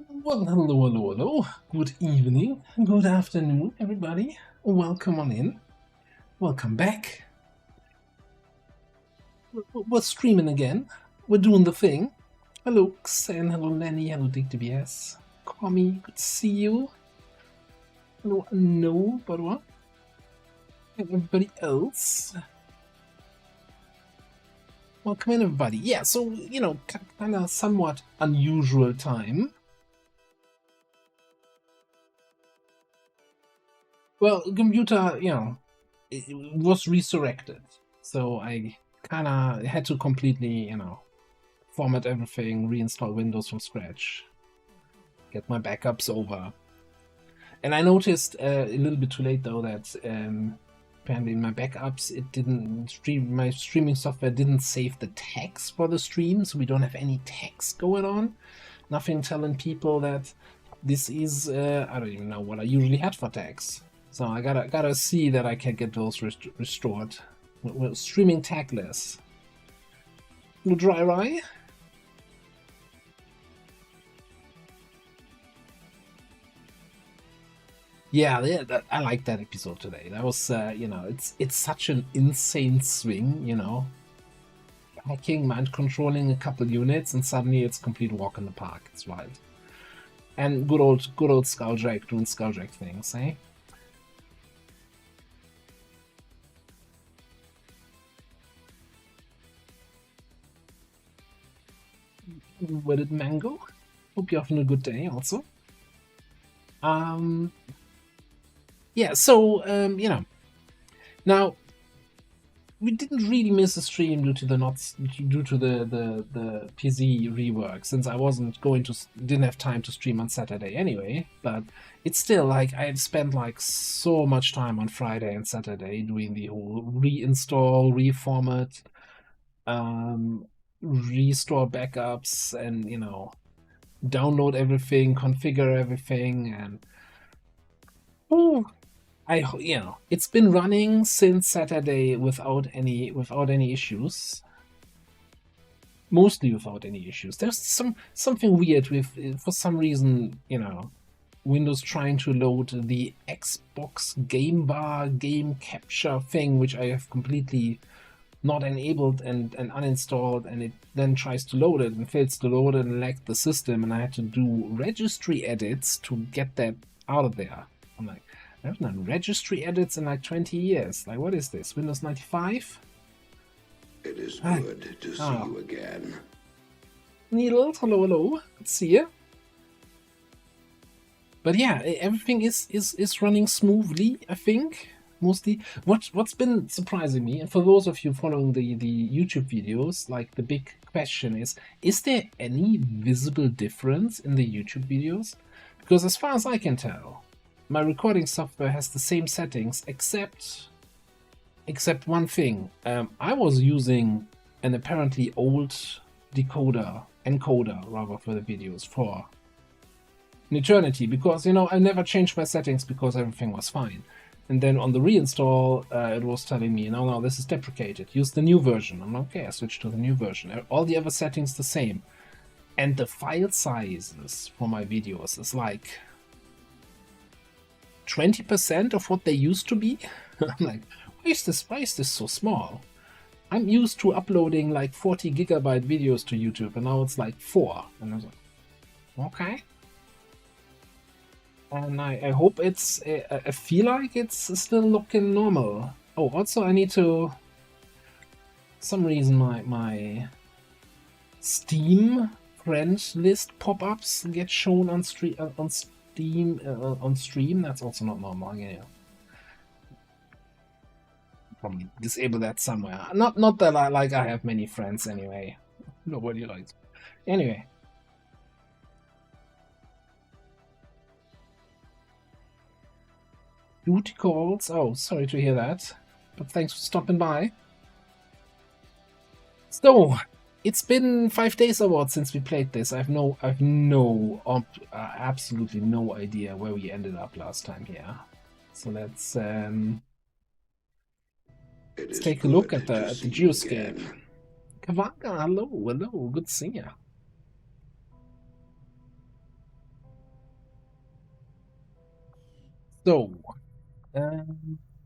Well, hello, hello, hello. Good evening, good afternoon, everybody. Welcome on in. Welcome back. We're streaming again. We're doing the thing. Hello, Xen. Hello, Lenny. Hello, DickTBS. Kwame, good to see you. Hello, no, but what? And everybody else. Welcome in, everybody. Yeah, so, kind of somewhat unusual time. Well, computer, it was resurrected. So I kind of had to completely, format everything, reinstall Windows from scratch, get my backups over. And I noticed a little bit too late though that apparently in my backups it didn't stream. My streaming software didn't save the tags for the stream, so we don't have any tags going on. Nothing telling people that this is I don't even know what I usually had for tags. So I gotta see that I can get those restored. We're streaming tagless. Dry Rye? Yeah, I like that episode today. That was, it's such an insane swing, hacking, mind controlling a couple units, and suddenly it's complete walk in the park. It's wild. And good old Skulljack doing Skulljack things, eh? Where did Mango? Hope you're having a good day also. Yeah, so now we didn't really miss a stream due to the PZ rework, since I didn't have time to stream on Saturday anyway. But it's still like I had spent like so much time on Friday and Saturday doing the whole reinstall, reformat, restore backups, and download everything, configure everything, and it's been running since Saturday without any issues. Mostly without any issues. There's something weird with, for some reason, Windows trying to load the Xbox game bar game capture thing, which I have completely not enabled and uninstalled, and it then tries to load it and fails to load it and lagged the system, and I had to do registry edits to get that out of there. I'm like, I haven't done registry edits in like 20 years. Like, what is this? Windows 95? It is good to see you again. Needle, hello. Good to see you. But yeah, everything is running smoothly, I think. Mostly. What's been surprising me, and for those of you following the YouTube videos, like the big question is there any visible difference in the YouTube videos? Because as far as I can tell, my recording software has the same settings, except one thing. I was using an apparently old encoder rather, for the videos for an eternity, because I never changed my settings because everything was fine. And then on the reinstall, it was telling me, no, this is deprecated. Use the new version. I'm like, okay, I switched to the new version. All the other settings the same. And the file sizes for my videos is like 20% of what they used to be. I'm like, why is this so small? I'm used to uploading like 40 gigabyte videos to YouTube, and now it's like 4. And I was like, okay. And I hope I feel like it's still looking normal. Oh, also I need to, some reason my Steam friend list pop-ups get shown on stream. On stream. That's also not normal. Yeah, probably disable that somewhere. Not that I have many friends anyway. Nobody likes. Anyway. Duty calls. Oh, sorry to hear that. But thanks for stopping by. So, it's been 5 days or what since we played this. I've absolutely no idea where we ended up last time here. So let's take a look at the geoscape. Kavanga, hello, good to see you. So, are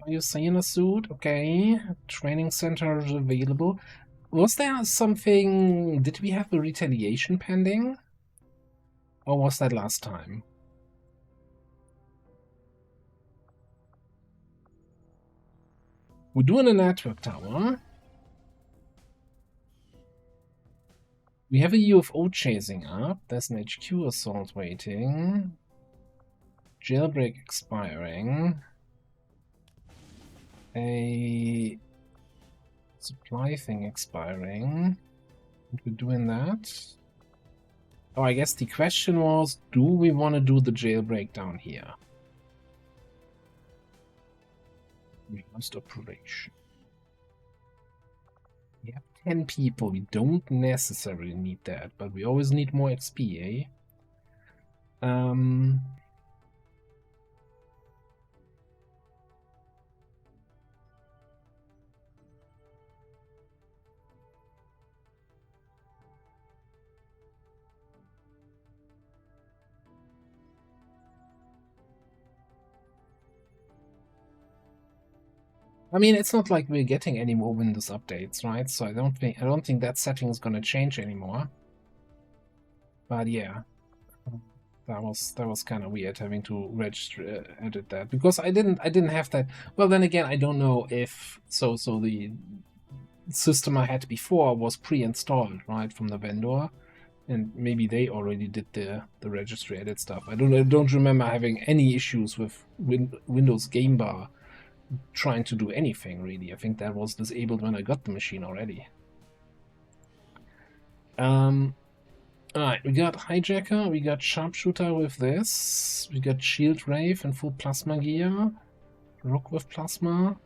you saying a suit? Okay, training center is available. Was there something? Did we have a retaliation pending? Or was that last time? We're doing a network tower. We have a UFO chasing up. There's an HQ assault waiting. Jailbreak expiring. A supply thing expiring. And we're doing that. Oh, I guess the question was, do we want to do the jailbreak down here? Most operation. We have 10 people. We don't necessarily need that, but we always need more XP, eh? I mean, it's not like we're getting any more Windows updates, right? So I don't think that setting is gonna change anymore. But yeah, that was kind of weird having to register edit that, because I didn't have that. Well, then again, I don't know if so the system I had before was pre-installed, right, from the vendor, and maybe they already did the registry edit stuff. I don't remember having any issues with Windows Game Bar trying to do anything, really. I think that was disabled when I got the machine already. Alright, we got Hijacker, we got Sharpshooter with this, we got Shield Wraith and full plasma gear, Rook with plasma,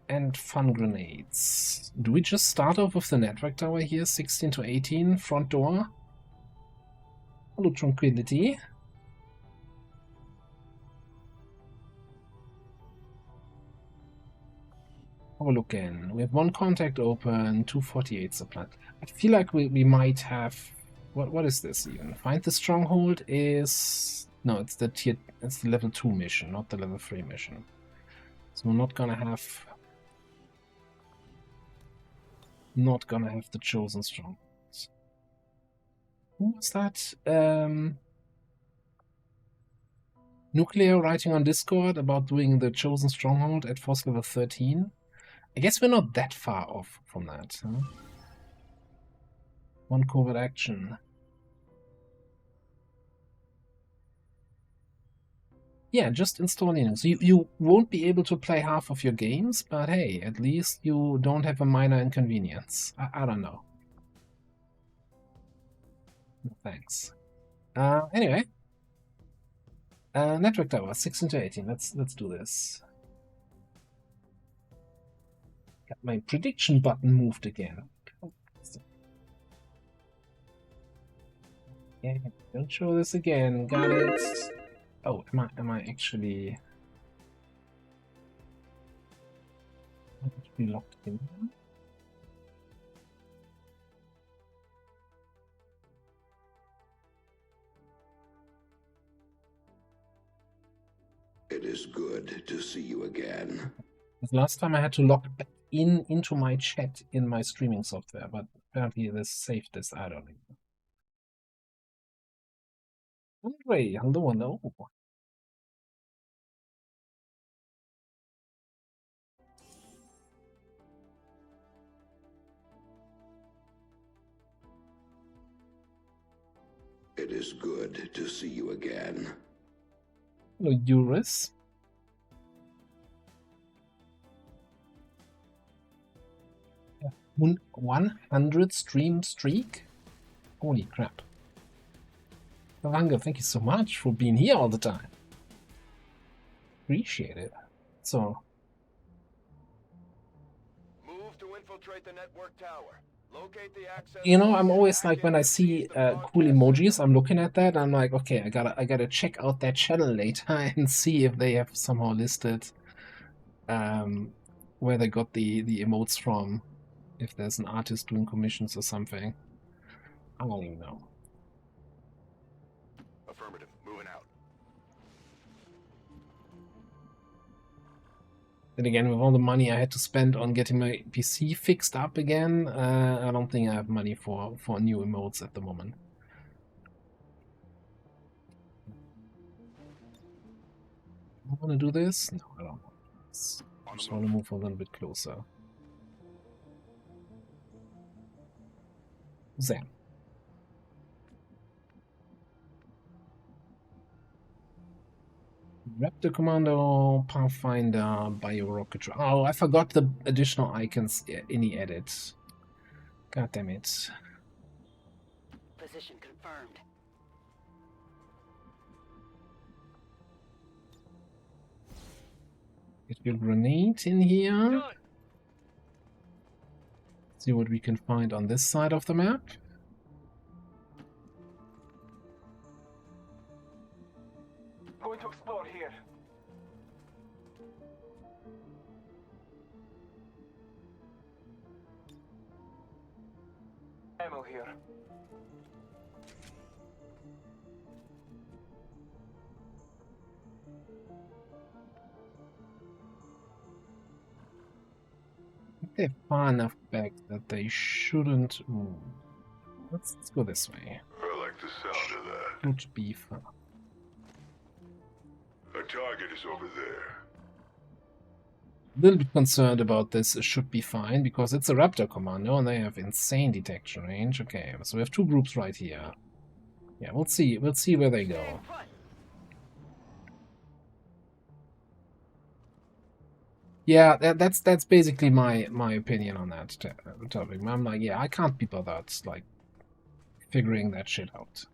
and Fun Grenades. Do we just start off with the network tower here, 16 to 18, front door? Hello, Tranquility. Have a look in. We have one contact open, 248 supply. I feel like we might have... What is this even? Find the stronghold is... No, it's the level 2 mission, not the level 3 mission. So we're not gonna have the chosen strongholds. Who was that? Nuclear writing on Discord about doing the chosen stronghold at force level 13. I guess we're not that far off from that, huh? One covert action. Yeah, just install Linux. You won't be able to play half of your games, but hey, at least you don't have a minor inconvenience. I don't know. No, thanks. Anyway. Network tower, 16 to 18. Let's do this. Got my prediction button moved again. Yeah, don't show this again. Got it. Oh, am I actually locked in? It is good to see you again. Last time I had to log back into my chat in my streaming software, but apparently this saved this. I don't know. Andre, hello. It is good to see you again. Hello, Eurus. Yeah. 100 stream streak? Holy crap. Lavanga, thank you so much for being here all the time. Appreciate it. So, move to infiltrate the network tower. Locate the access. You know, I'm always like, when I see cool emojis, I'm looking at that, I'm like, okay, I gotta check out that channel later and see if they have somehow listed where they got the emotes from, if there's an artist doing commissions or something. I don't even know. Affirmative. Moving out. Then again, with all the money I had to spend on getting my PC fixed up again, I don't think I have money for new emotes at the moment. I want to do this? No, I don't want this. I just want to move a little bit closer. Zen. Raptor Commando, Pathfinder, Bio-Rocket. Oh, I forgot the additional icons in the edit. God damn it. Position confirmed. Get your grenade in here. See what we can find on this side of the map. Going to explore here. Ammo here. They're far enough back that they shouldn't move. Let's go this way. I like the sound of that. Should be fun. Our target is over there. A little bit concerned about this. It should be fine because it's a Raptor Commando and they have insane detection range. Okay, so we have two groups right here. Yeah, we'll see. We'll see where they go. Yeah, that's basically my opinion on that topic. I'm like, yeah, I can't be bothered like figuring that shit out.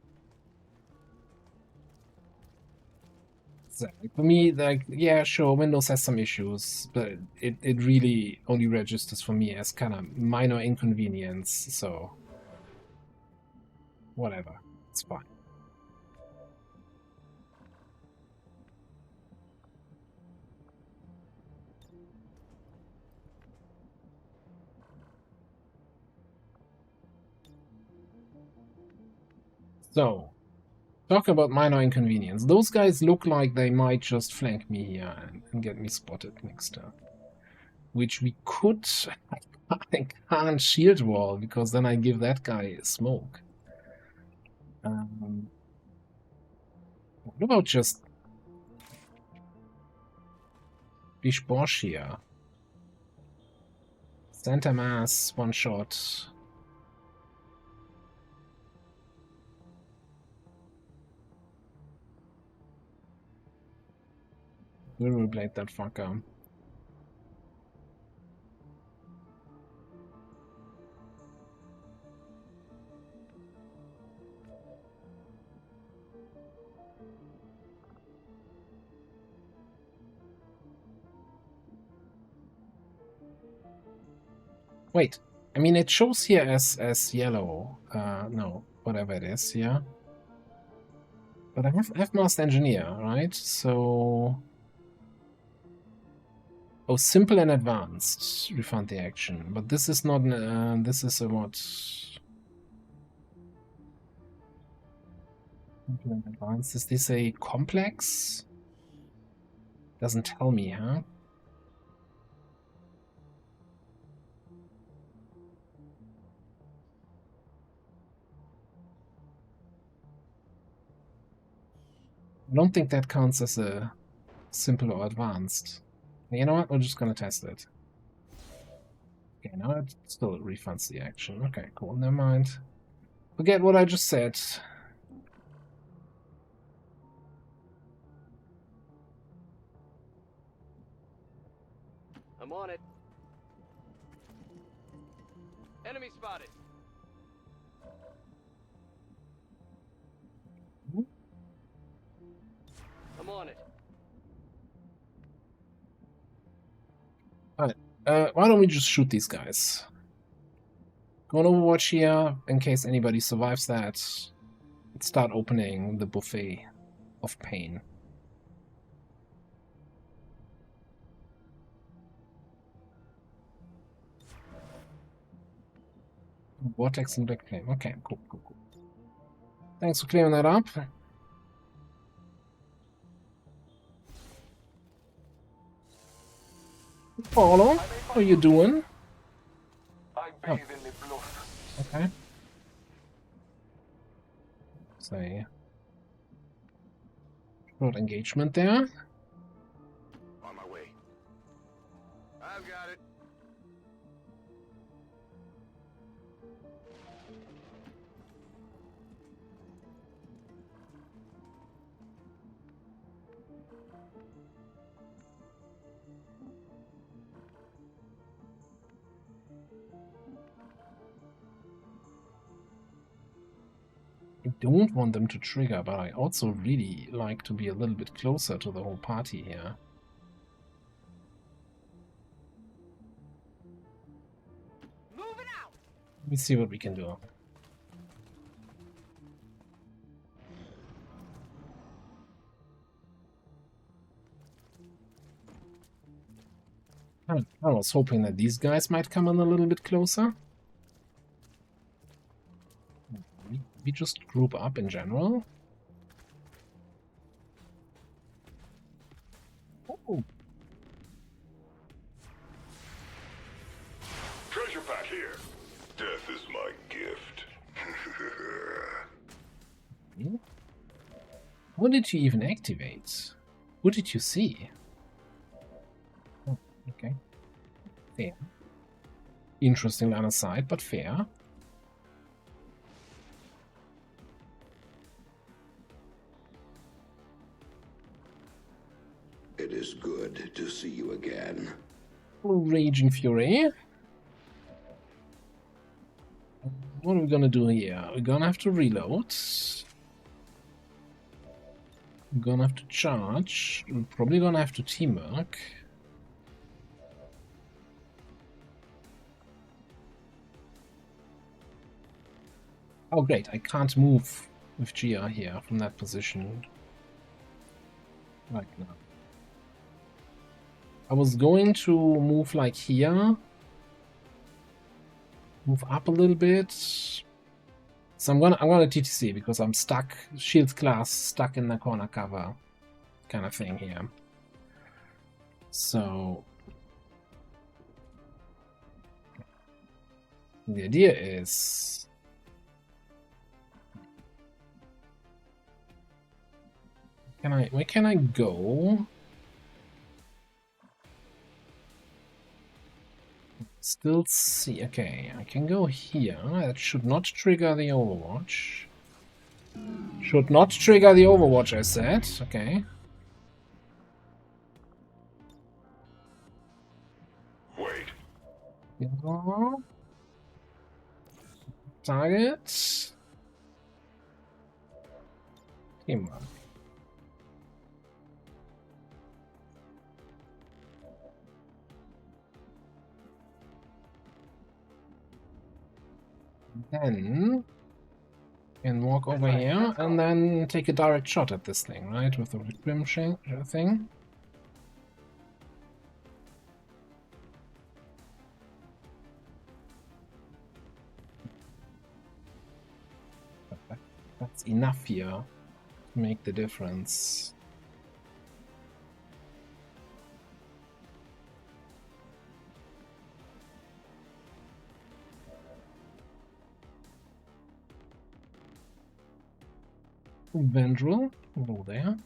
So, for me, like, yeah, sure, Windows has some issues, but it really only registers for me as kind of minor inconvenience, so whatever, it's fine. So, talk about minor inconvenience. Those guys look like they might just flank me here and get me spotted next turn. Which we could... I can't shield wall, because then I give that guy a smoke. What about just... Bish Bosch here? Santa Mass, one shot. We'll blade that fucker. Wait, I mean it shows here as yellow. No, whatever it is, yeah. But I have Master Engineer, right? So... Oh, simple and advanced. Refund the action. But this is not... this is a what? Simple and advanced. Is this a complex? Doesn't tell me, huh? I don't think that counts as a simple or advanced. You know what? We're just gonna test it. Okay, now it still refunds the action. Okay, cool. Never mind. Forget what I just said. I'm on it. Enemy spotted. I'm on it. Alright, why don't we just shoot these guys? Go on Overwatch here, in case anybody survives that. Let's start opening the buffet of pain. Vortex and Black Flame. Okay, cool. Thanks for clearing that up. Paulo, how are you doing? I Oh, bathe in the blood. okay. Say short engagement there. On my way. I've got it. I don't want them to trigger, but I also really like to be a little bit closer to the whole party here. Moving out. Let me see what we can do. I was hoping that these guys might come in a little bit closer. We just group up in general. Oh, Treasure pack here. Death is my gift. what did you even activate? What did you see? Oh, okay. Fair. Interesting line of sight, but fair. It is good to see you again. Raging Fury. What are we gonna do here? We're gonna have to reload. We're gonna have to charge. We're probably gonna have to teamwork. Oh great, I can't move with GR here from that position right now. I was going to move like here. Move up a little bit. So I'm gonna TTC because I'm stuck, shield class stuck in the corner cover kind of thing here. So the idea is where can I go? Still see, okay, I can go here. That should not trigger the Overwatch. Should not trigger the Overwatch, I said. Okay. Wait. Target. Teamwork. Then can walk over here and then take a direct shot at this thing, right? With the Grim thing. That's enough here to make the difference. Vendril, go there.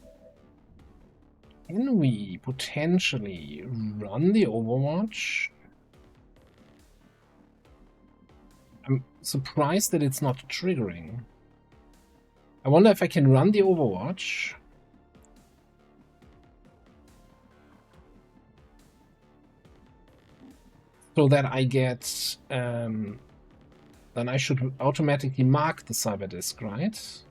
Can we potentially run the Overwatch? I'm surprised that it's not triggering. I wonder if I can run the Overwatch. So that I get... then I should automatically mark the Cyberdisk, right?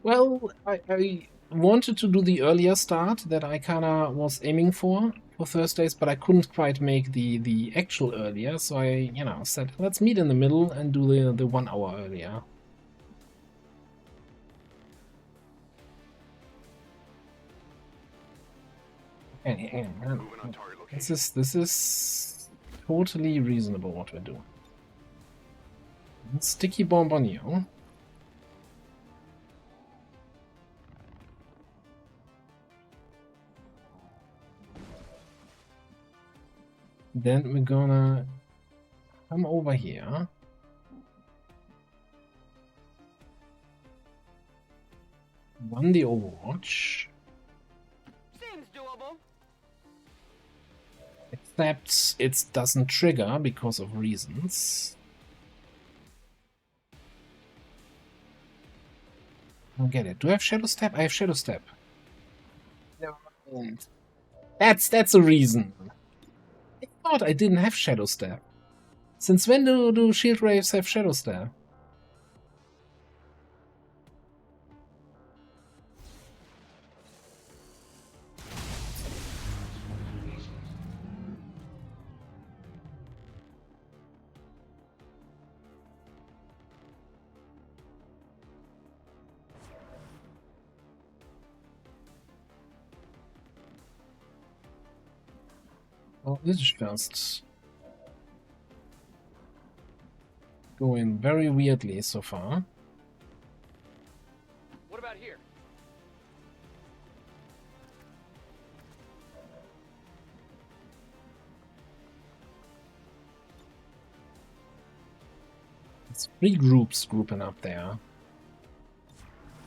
Well, I wanted to do the earlier start that I kinda was aiming for Thursdays, but I couldn't quite make the actual earlier, so I, said let's meet in the middle and do the 1 hour earlier. This is totally reasonable what we're doing. Sticky bomb on you. Then we're gonna come over here. Run the Overwatch. Seems doable. Except it doesn't trigger because of reasons. I don't get it. Do I have Shadow Step? I have Shadow Step. Never mind. That's a reason. I thought I didn't have Shadow Step. Since when do Shield Waves have Shadow Step? Well, this is just going very weirdly so far. What about here? It's 3 groups grouping up there,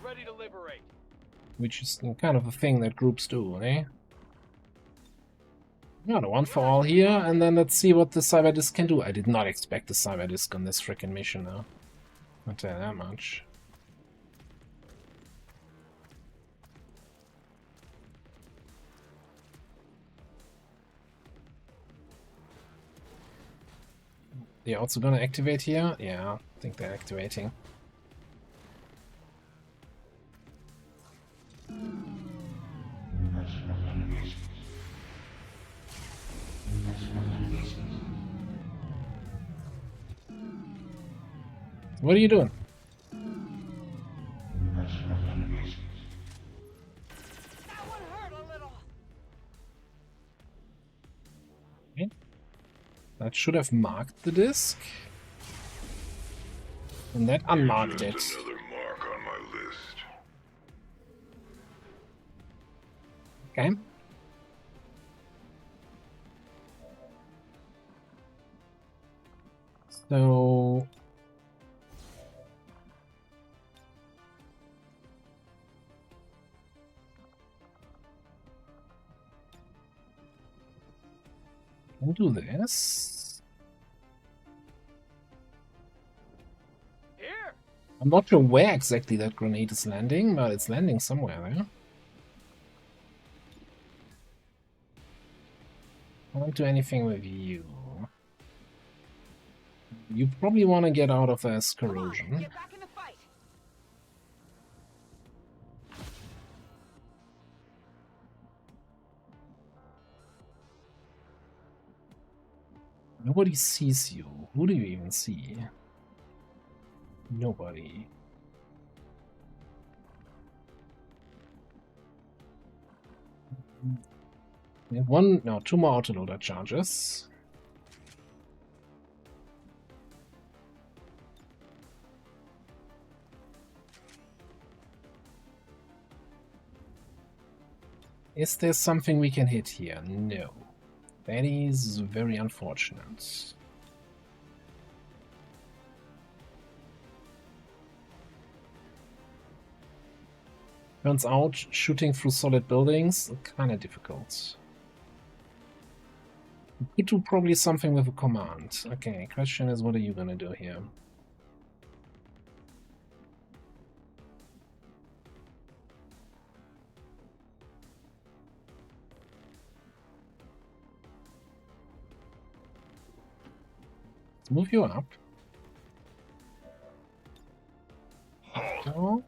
Ready to liberate. which is kind of a thing that groups do, eh? Yeah, the one for all here, and then let's see what the Cyberdisc can do. I did not expect the Cyberdisc on this frickin' mission, though. I'll tell you that much. They're also gonna activate here? Yeah, I think they're activating. What are you doing? That one hurt a little. Okay. That should have marked the disc. And that unmarked it. Just another mark on my list. Okay. So... I'll do this. Here. I'm not sure where exactly that grenade is landing, but it's landing somewhere there. I won't do anything with you. You probably want to get out of this Come on, corrosion. get back in the fight. Nobody sees you. Who do you even see? Nobody. We have two more autoloader charges. Is there something we can hit here? No. That is very unfortunate. Turns out shooting through solid buildings kind of difficult. We could do probably something with a command. Okay, question is, what are you gonna do here? Let's move you up. Go.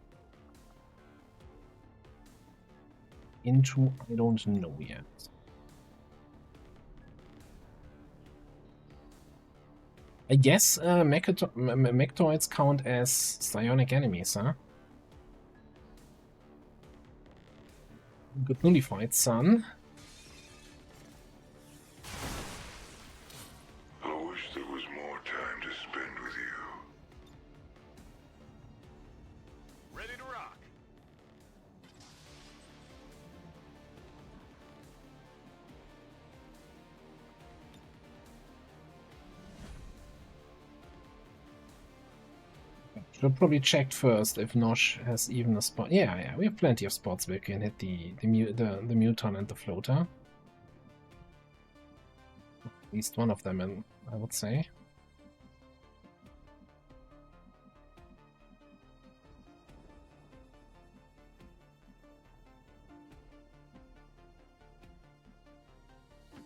Into I don't know yet. I guess mechtoids count as psionic enemies, huh? Good nullified, son. I wish there was more time to spend with you. Ready to rock. Should probably check first if Nosh has even a spot. Yeah, we have plenty of spots where we can hit the Muton and the floater. At least one of them, I would say.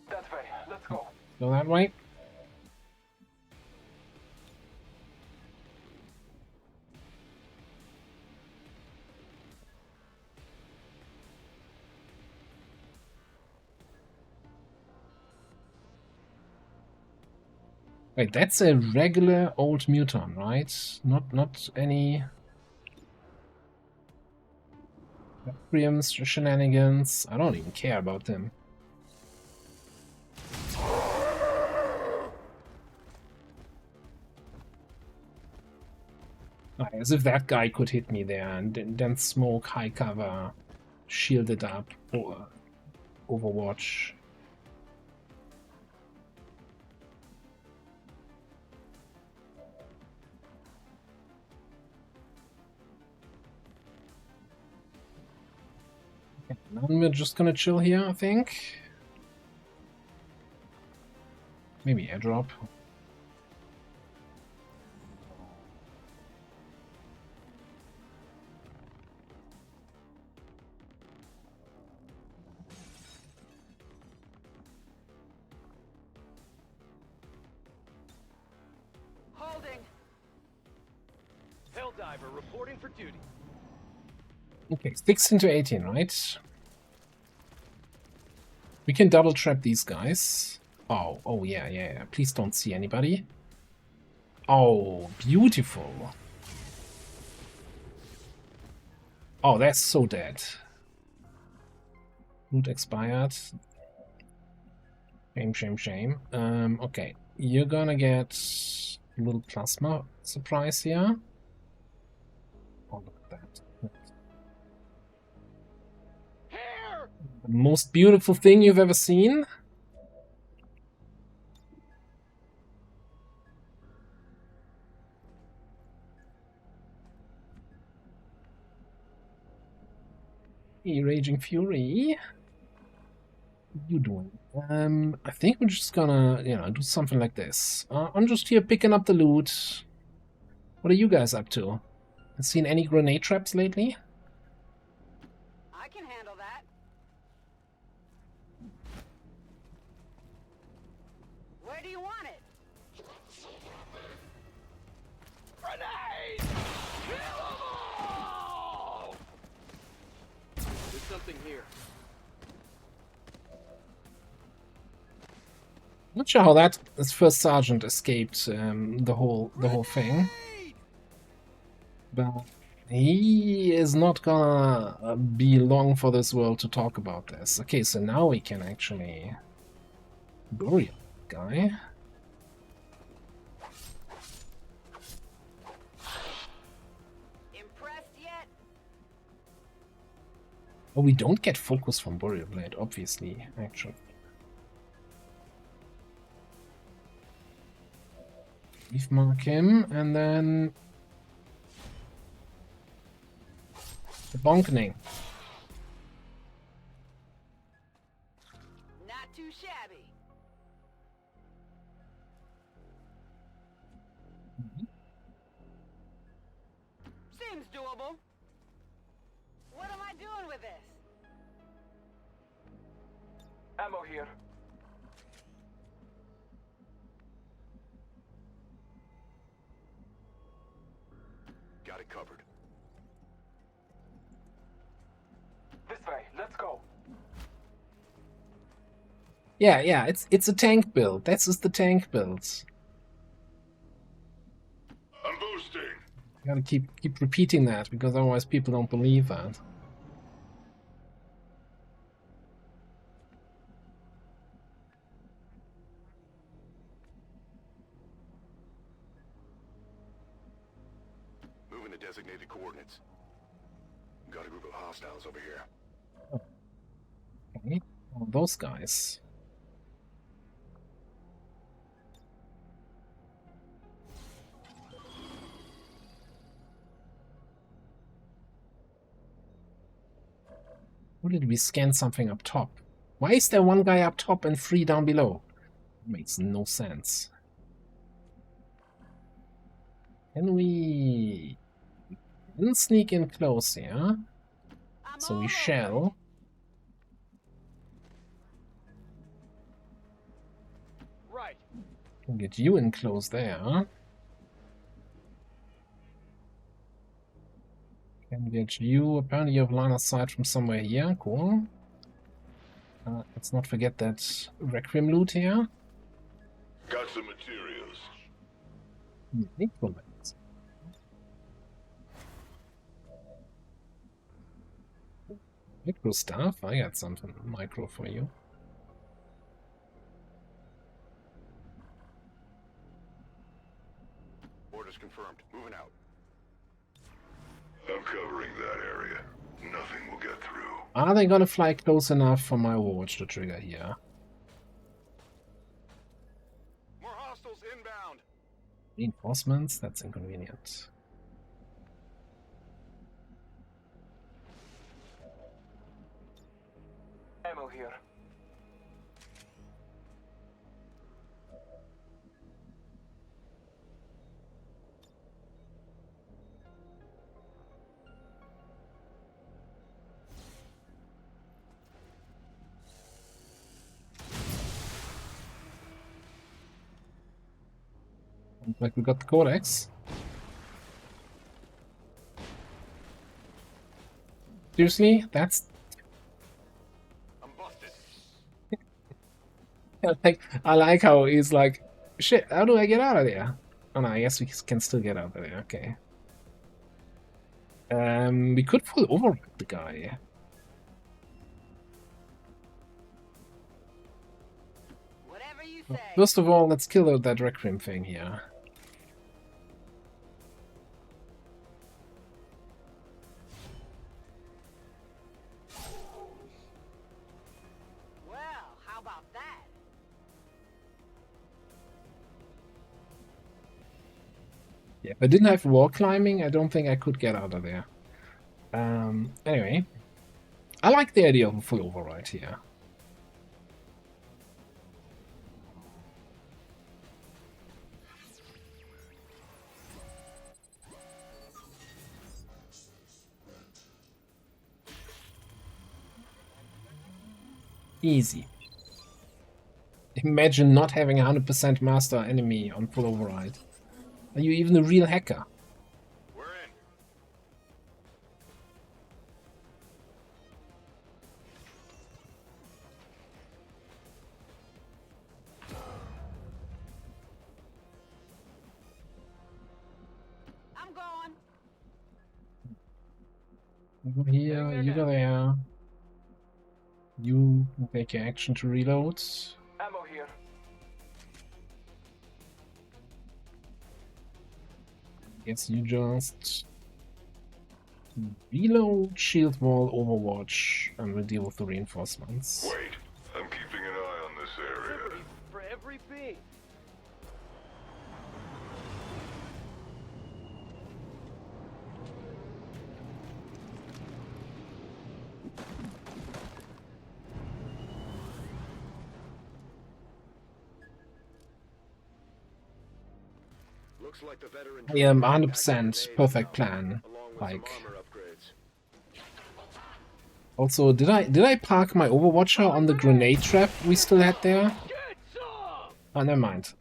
That's right. Let's go. Go that way. Wait, that's a regular old Muton, right? Not any Requiem's shenanigans. I don't even care about them. As if that guy could hit me there and then smoke, high cover, shielded up, or Overwatch. Okay, now we're just gonna chill here, I think. Maybe airdrop. Holding. Helldiver reporting for duty. Okay, 16 to 18, right? We can double trap these guys. Oh, yeah. Please don't see anybody. Oh, beautiful. Oh, that's so dead. Loot expired. Shame. Okay, you're gonna get a little plasma surprise here. Oh, look at that. The most beautiful thing you've ever seen. Hey, Raging Fury. What are you doing? I think we're just gonna, do something like this. I'm just here picking up the loot. What are you guys up to? Seen any grenade traps lately? I can handle that. Where do you want it? Grenade! Kill 'em all! There's something here. Not sure how this first sergeant escaped the whole thing, but he is not gonna be long for this world to talk about this. Okay, so now we can actually bury that guy. Impressed yet? Oh, we don't get focus from Burial Blade, obviously, actually. Leaf mark him, and then the bonkening. Not too shabby. Seems doable. What am I doing with this? Ammo here. Got it covered. This way, let's go. Yeah, it's a tank build. That's just the tank builds. I'm boosting. You gotta keep repeating that, because otherwise people don't believe that. Moving to designated coordinates. Got a group of hostiles over here. Okay. Oh, those guys. Or did we scan something up top? Why is there one guy up top and 3 down below? Makes no sense. Can we... Didn't sneak in close here. So we shall. Right. Can get you in close there. Can get you. Apparently you have line of sight from somewhere here. Cool. Let's not forget that Requiem loot here. Got some materials. Necromancer. Micro stuff. I got something micro for you. Orders confirmed. Moving out. I'm covering that area. Nothing will get through. Are they gonna fly close enough for my Overwatch to trigger here? More hostiles inbound. Reinforcements? That's inconvenient. Ammo here. Like we got the Codex. Seriously? That's I'm busted. I like how he's like, shit, how do I get out of there? Oh no, I guess we can still get out of there, okay. We could full override the guy. Whatever you say. First of all, let's kill that Requiem thing here. Well, how about that? Yeah, if I didn't have wall climbing, I don't think I could get out of there. Anyway, I like the idea of a full override here. Easy. Imagine not having 100% master enemy on full override. Are you even a real hacker? We're in. I'm going. You go here, you go there. You take your action to reload. Ammo here. Guess you just reload, shield wall, overwatch, and we'll deal with the reinforcements. Wait, I'm keeping an eye on this area. For every beat. Looks like the veteran I am 100% perfect plan. Like, also, did I park my Overwatcher on the grenade trap we still had there? Oh, never mind.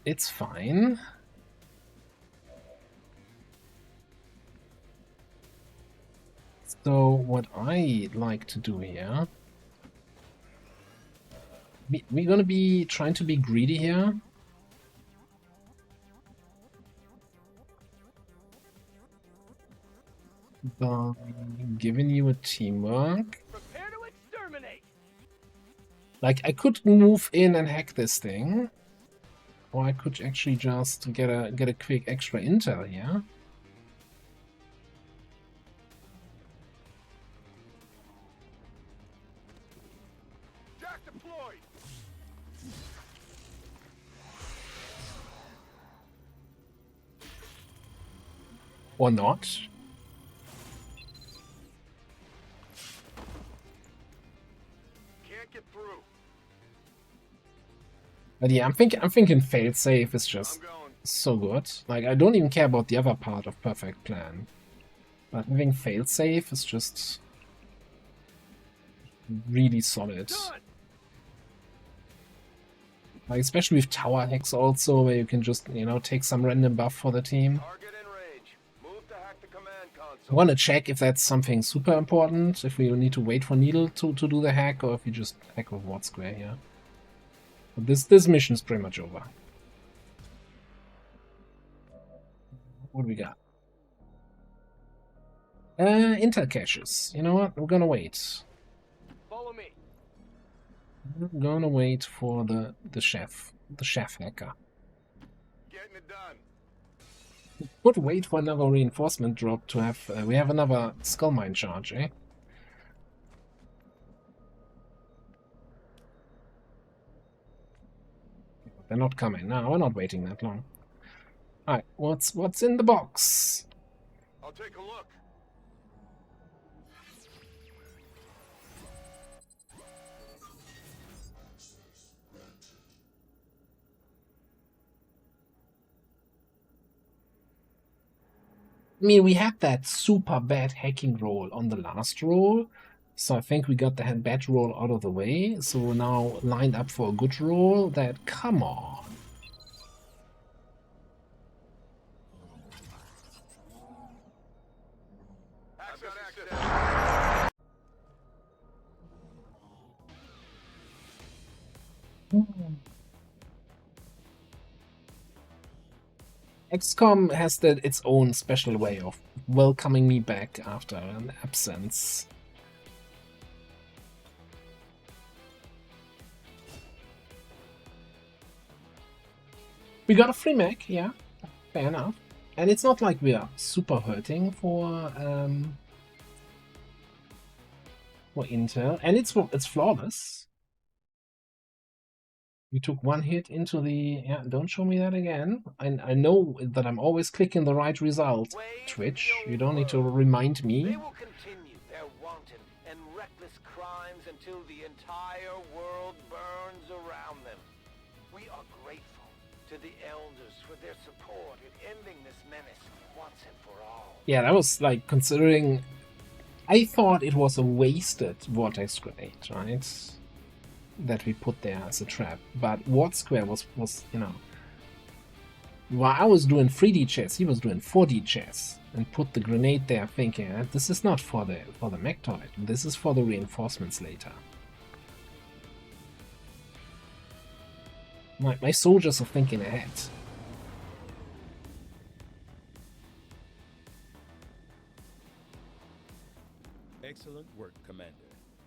It's fine. So what I'd like to do here, we're gonna be trying to be greedy here. By giving you a teamwork. Prepare to exterminate. Like, I could move in and hack this thing, or I could actually just get a quick extra intel here. Jack deployed. Or not. But yeah, I'm thinking failsafe is just I'm going. so good. Like, I don't even care about the other part of perfect plan. But having failsafe is just really solid. Done. Like, especially with tower hacks also, where you can just, you know, take some random buff for the team. Target in range. Move to hack the command I console. want to check if that's something super important, if we need to wait for Needle to do the hack, or if we just hack with Watt Square here. But this mission's pretty much over. What do we got? Intel caches. You know what? We're gonna wait. Follow me. We're gonna wait for the chef hacker. Getting it done. Would wait for another reinforcement drop to have. We have another skull mine charge, eh? They're not coming. No, we're not waiting that long. Alright, what's in the box? I'll take a look. I mean, we had that super bad hacking roll on the last roll, so I think we got the bad roll out of the way, so we're now lined up for a good roll. That, come on. I've got access. XCOM has its own special way of welcoming me back after an absence. We got a free mech, yeah, fair enough. And it's not like we are super hurting for Intel, and it's flawless. We took one hit into the... Yeah, don't show me that again. I know that I'm always clicking the right result. Twitch, you don't need to remind They me. will continue their wanton and reckless crimes until the entire world burns around them. We are grateful to the elders for their support in ending this menace once and for all. Yeah, that was like, considering... I thought it was a wasted vortex grenade, right? That we put there as a trap. But Watt Square was, you know... While I was doing 3D chess, he was doing 4D chess. And put the grenade there thinking, this is not for the Mechtoid, this is for the reinforcements later. My soldiers are thinking ahead. Excellent work, Commander.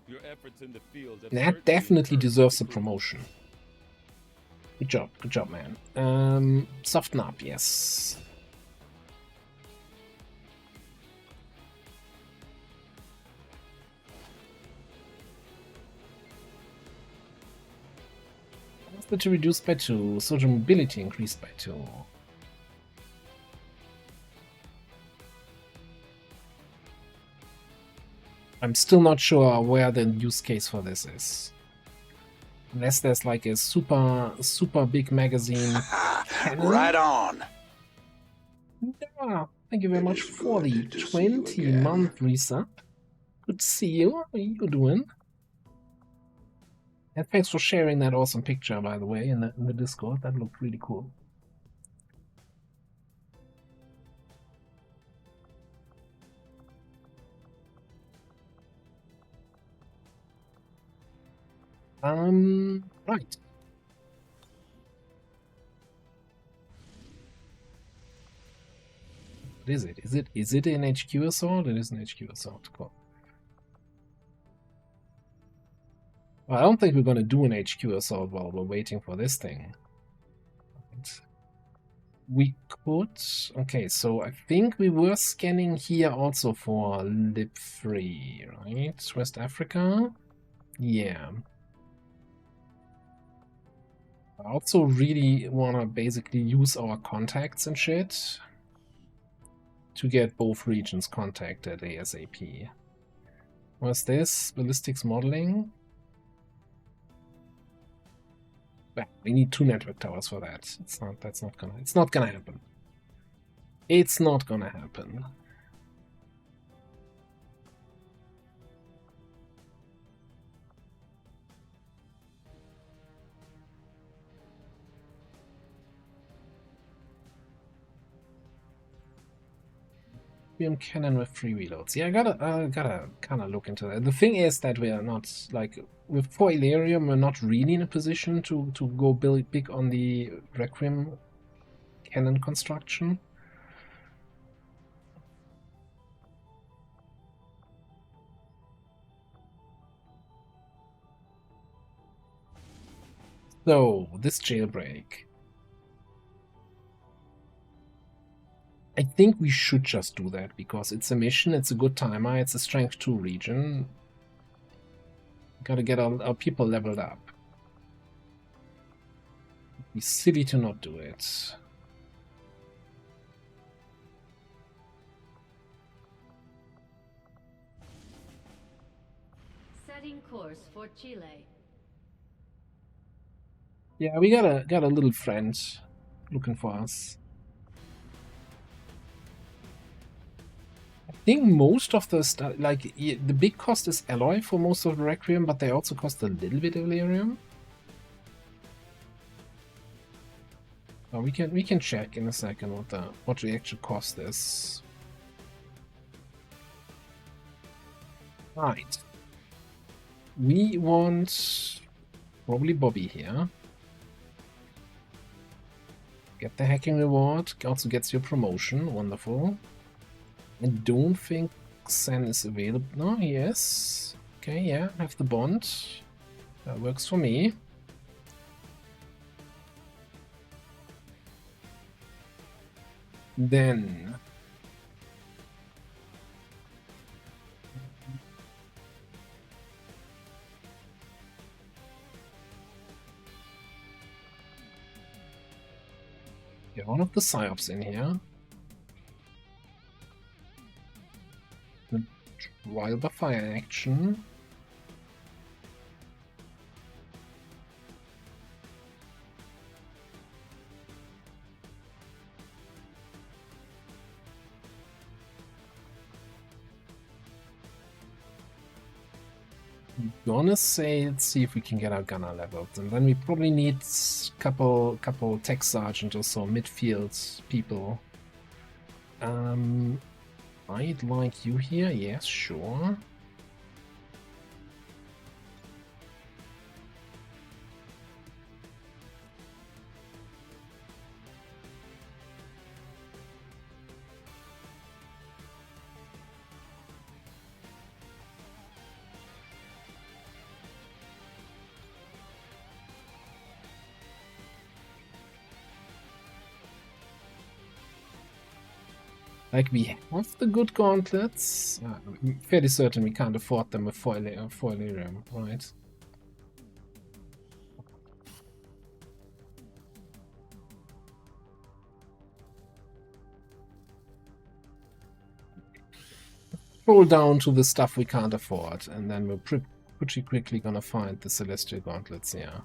Your efforts in the field have That definitely deserves a promotion. Good job, man. Soften up, yes. Velocity reduced by 2, soldier mobility increased by 2. I'm still not sure where the use case for this is. Unless there's like a super big magazine. Right on. Yeah, thank you very much for the 20-month resub. Good to see you. How are you doing? And thanks for sharing that awesome picture, by the way, in the Discord. That looked really cool. Right. What is it? Is it an HQ assault? It is an HQ assault. Cool. Well, I don't think we're gonna do an HQ assault while we're waiting for this thing. We could... Okay, so I think we were scanning here also for Lib3, right? West Africa? Yeah. I also really want to basically use our contacts and shit to get both regions contacted ASAP. What's this? Ballistics modeling? Well, we need 2 network towers for that. It's not gonna happen. It's not gonna happen. Cannon with 3 reloads. Yeah, I gotta kind of look into that. The thing is that we are not, like, with 4 Illyrium, we're not really in a position to go big on the Requiem cannon construction. So, this jailbreak. I think we should just do that, because it's a mission, it's a good timer, it's a strength 2 region. Gotta get our people leveled up. It'd be silly to not do it. Setting course for Chile. Yeah, we got a little friend looking for us. I think most of the stuff, like, the big cost is alloy for most of the Requiem, but they also cost a little bit of Illyrium. Oh, we can check in a second what the actual cost is. Right. We want probably Bobby here. Get the hacking reward, also gets your promotion, wonderful. I don't think Sen is available. No, yes. Okay, yeah, have the bond. That works for me. Then get one of the psyops in here. The trial by fire action. I'm gonna say, let's see if we can get our gunner leveled, and then we probably need couple tech sergeant or so midfield people. I'd like you here. Yes, sure. Like, we have the good gauntlets. I'm fairly certain we can't afford them with 4 Illyrium, right? Scroll down to the stuff we can't afford, and then we're pretty quickly gonna find the Celestial Gauntlets, yeah.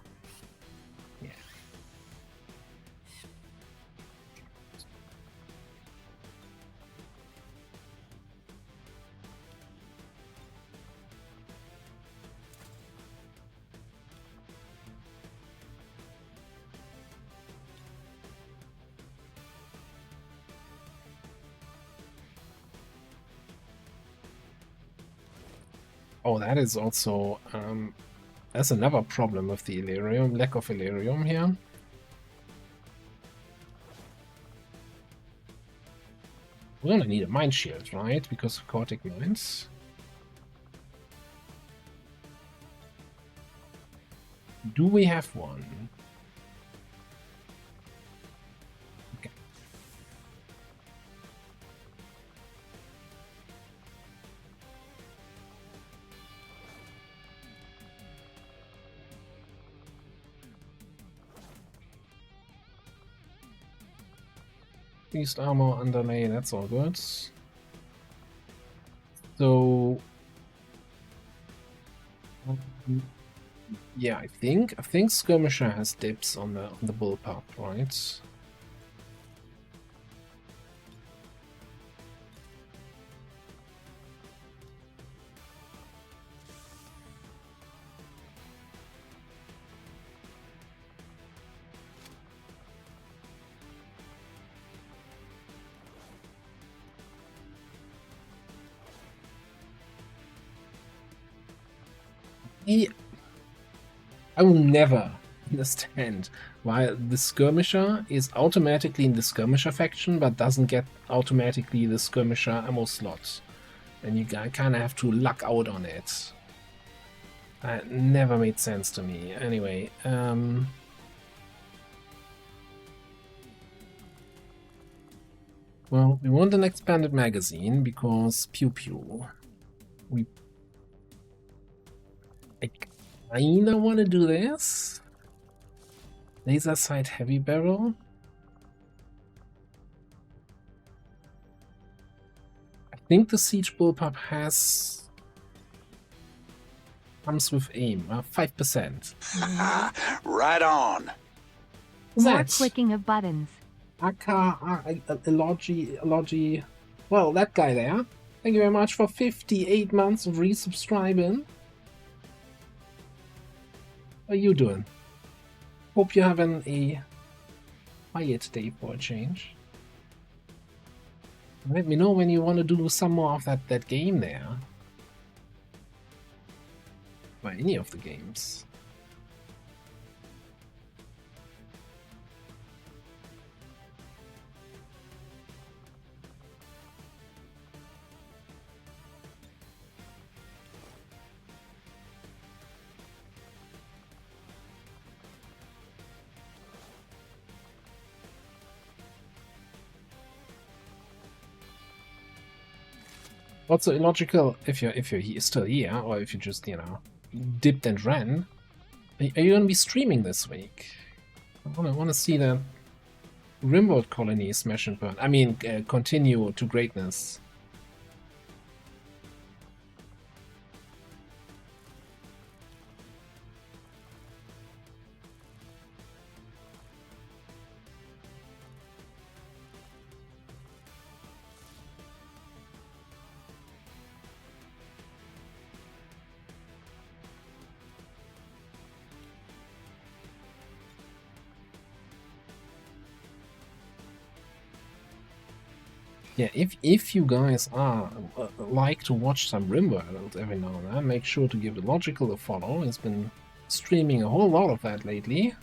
Oh, that is also, that's another problem with the Illyrium, lack of Illyrium here. We're gonna need a mine shield, right? Because of Cortic mines. Do we have one? Okay. Beast armor underlay, that's all good. So Yeah, I think Skirmisher has dips on the bullpup, right? I will never understand why the Skirmisher is automatically in the Skirmisher faction, but doesn't get automatically the Skirmisher ammo slot. And you kind of have to luck out on it. That never made sense to me. Anyway, well, we want an expanded magazine because pew pew. I kinda want to do this. Laser sight heavy barrel. I think the siege bullpup comes with aim, 5%. Right on. What's More that? clicking of buttons. Elogy. Well, that guy there. Thank you very much for 58 months of resubscribing. How are you doing? Hope you're having a quiet day for a change. Let me know when you want to do some more of that game there. Or any of the games. Also illogical if you're still here, or if you just dipped and ran. Are you gonna be streaming this week? I wanna see the Rimworld colony smash and burn. I mean, continue to greatness. Yeah, if you guys are like to watch some Rimworld every now and then, make sure to give Illogical a follow. He's been streaming a whole lot of that lately.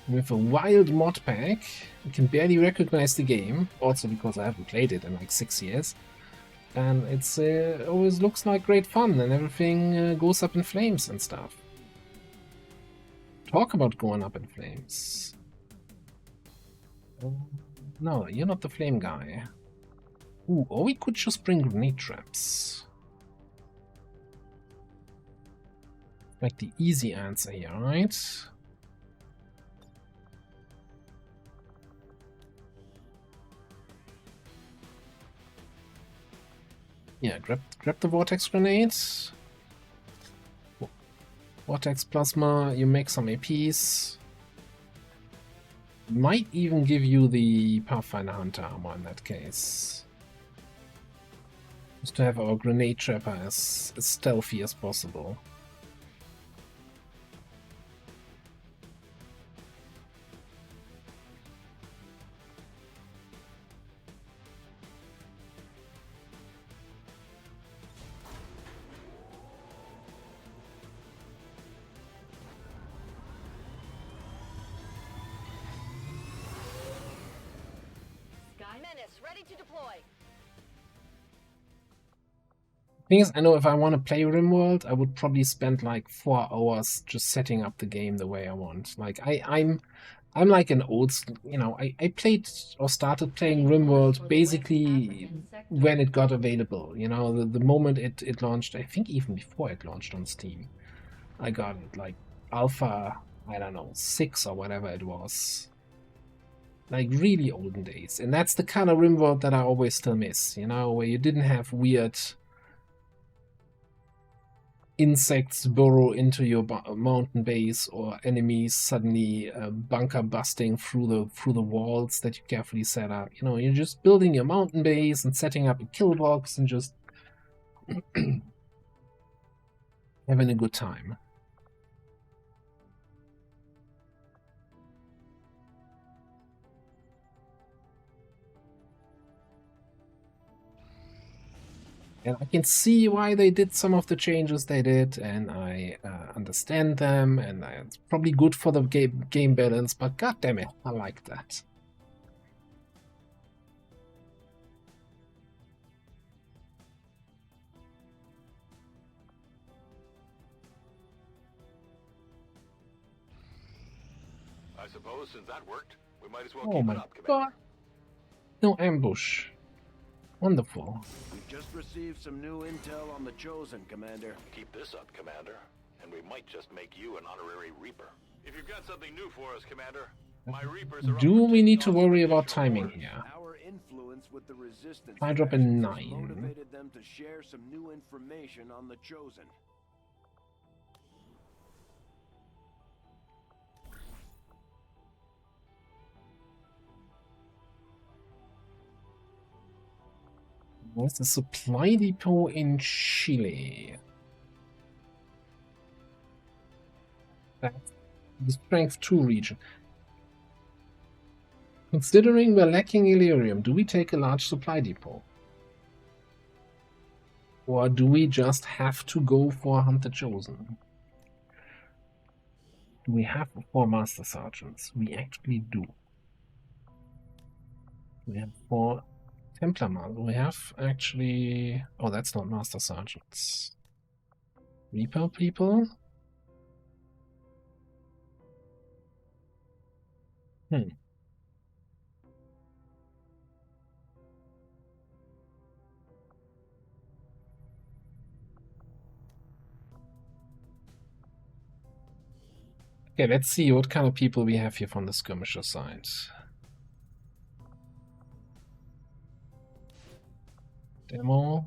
With a wild mod pack, you can barely recognize the game, also because I haven't played it in like 6 years. And it's always looks like great fun, and everything goes up in flames and stuff. Talk about going up in flames. No, you're not the flame guy. Ooh, or we could just bring grenade traps. Like the easy answer here, right? Yeah, grab the vortex grenades. Vortex plasma, you make some APs. Might even give you the Pathfinder Hunter armor in that case. Just to have our grenade trapper as stealthy as possible. Menace, ready to deploy. Thing is, I know if I want to play Rimworld, I would probably spend like 4 hours just setting up the game the way I want. Like I'm like an old, I played or started playing Rimworld basically when it got available. The moment it launched. I think even before it launched on Steam, I got it like Alpha, I don't know, 6 or whatever it was. Like really olden days, and that's the kind of Rimworld that I always still miss. Where you didn't have weird insects burrow into your mountain base, or enemies suddenly bunker busting through the walls that you carefully set up. You know, you're just building your mountain base and setting up a kill box and just having a good time. And I can see why they did some of the changes they did, and I understand them, and it's probably good for the game balance, but god damn it, I like that. I suppose since that worked, we might as well Oh keep my it up, Commander. god. No ambush. Wonderful. We've just received some new intel on the Chosen, Commander. Keep this up, Commander, and we might just make you an honorary Reaper. If you've got something new for us, Commander, my Reapers are... Do we need to worry about timing here? Our influence with the Resistance I drop a factions 9. motivated them to share some new information on the Chosen. Where's the supply depot in Chile? That's the Strength 2 region. Considering we're lacking Illyrium, do we take a large supply depot? Or do we just have to go for Hunt the Chosen? Do we have 4 Master Sergeants? We actually do. We have 4 Templar Masters. We have actually... Oh, that's not Master Sergeants. Reaper people? Okay, let's see what kind of people we have here from the skirmisher side. Demo.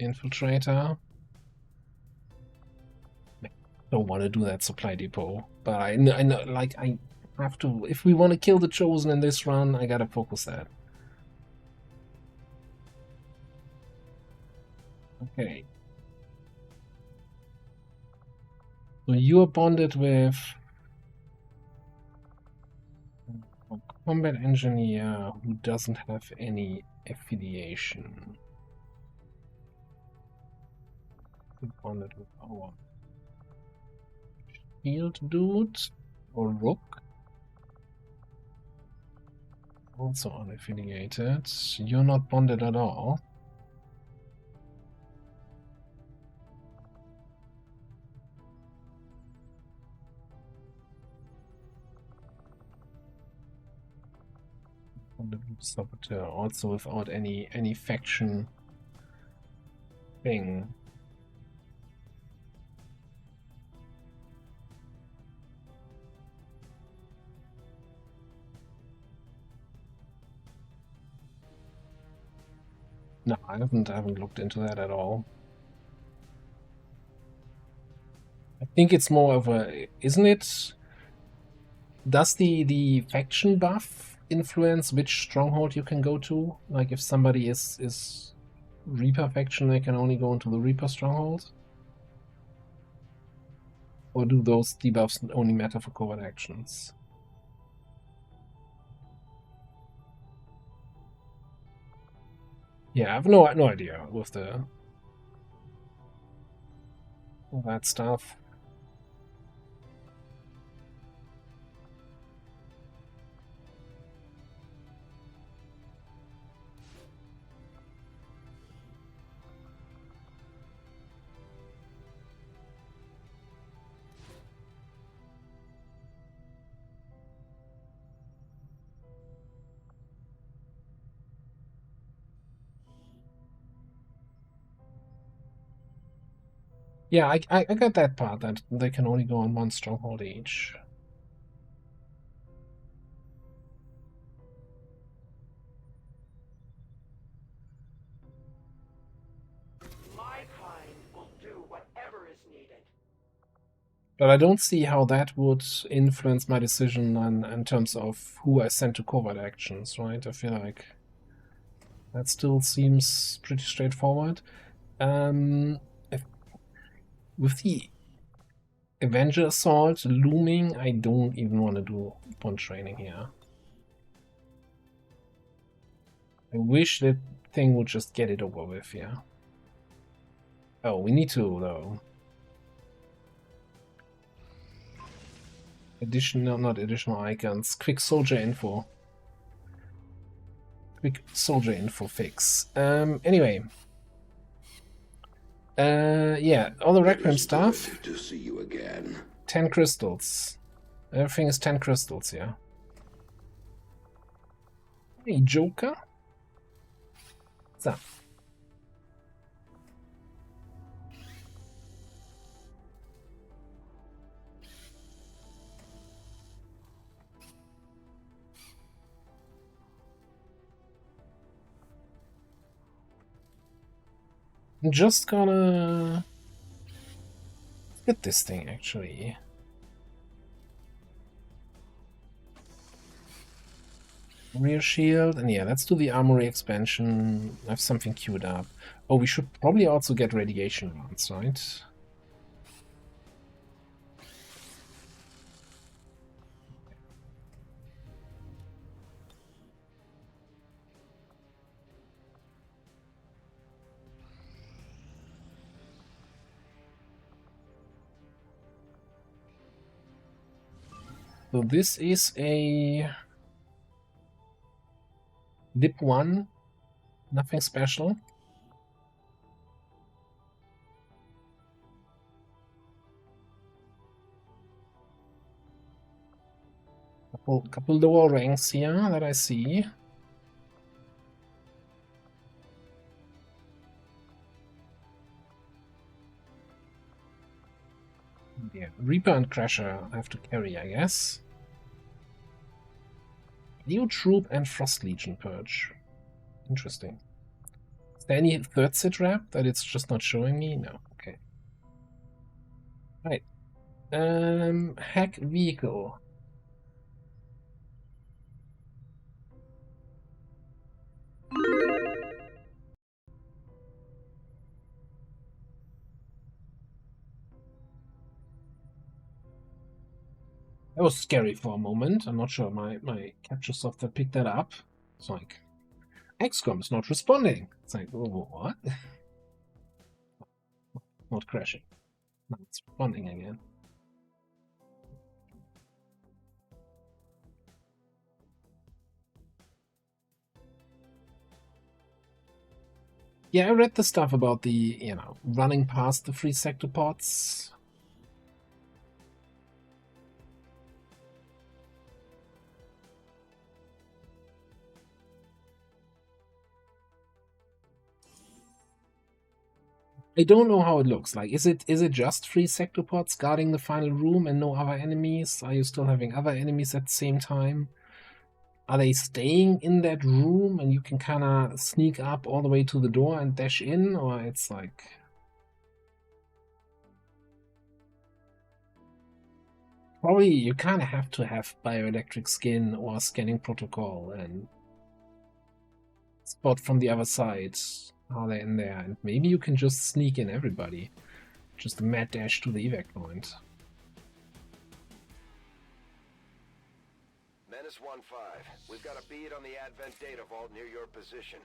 Infiltrator. Don't want to do that supply depot, but I know, like, I have to. If we want to kill the Chosen in this run, I gotta focus that. Okay. So you're bonded with a combat engineer who doesn't have any affiliation. You're bonded with our shield dude or rook. Also unaffiliated. You're not bonded at all. The Saboteur, also without any faction thing. No, I haven't looked into that at all. I think it's more of a, isn't it? Does the faction buff influence which stronghold you can go to? Like if somebody is Reaper faction, they can only go into the Reaper stronghold? Or do those debuffs only matter for covert actions? Yeah, I have no idea with all that stuff. Yeah, I got that part, that they can only go on one stronghold each. My kind will do whatever But I don't see how that would influence my decision in terms of who I send to covert actions, right? I feel like that still seems pretty straightforward. If, with the Avenger Assault looming, I don't even want to do bond training here. I wish that thing would just get it over with, yeah. Oh, we need to, though. Additional, not additional icons. Quick soldier info. Quick soldier info fix. Anyway. Yeah, all the Requiem stuff. To see you again. 10 crystals. Everything is 10 crystals, yeah. Hey, Joker. What's up? I'm just gonna get this thing actually. Rear shield, and yeah, let's do the armory expansion. I have something queued up. Oh, we should probably also get radiation rounds, right? So this is a dip 1, nothing special. Couple lower ranks here that I see. Yeah, Reaper and Crasher I have to carry, I guess. Neo Troop and Frost Legion Purge. Interesting. Is there any third sit rep that it's just not showing me? No. Okay. Right. Hack vehicle. That was scary for a moment. I'm not sure my capture software picked that up. It's like, XCOM is not responding. It's like, oh, what? Not crashing. Now it's responding again. Yeah, I read the stuff about the, running past the free sector pods. I don't know how it looks like. Is it just free sector pods guarding the final room and no other enemies? Are you still having other enemies at the same time? Are they staying in that room and you can kind of sneak up all the way to the door and dash in? Or it's like... Probably you kind of have to have bioelectric skin or scanning protocol and spot from the other side. Are they in there? And maybe you can just sneak in everybody. Just a mad dash to the evac point. Menace 1-5. We've got a bead on the Advent data vault near your position.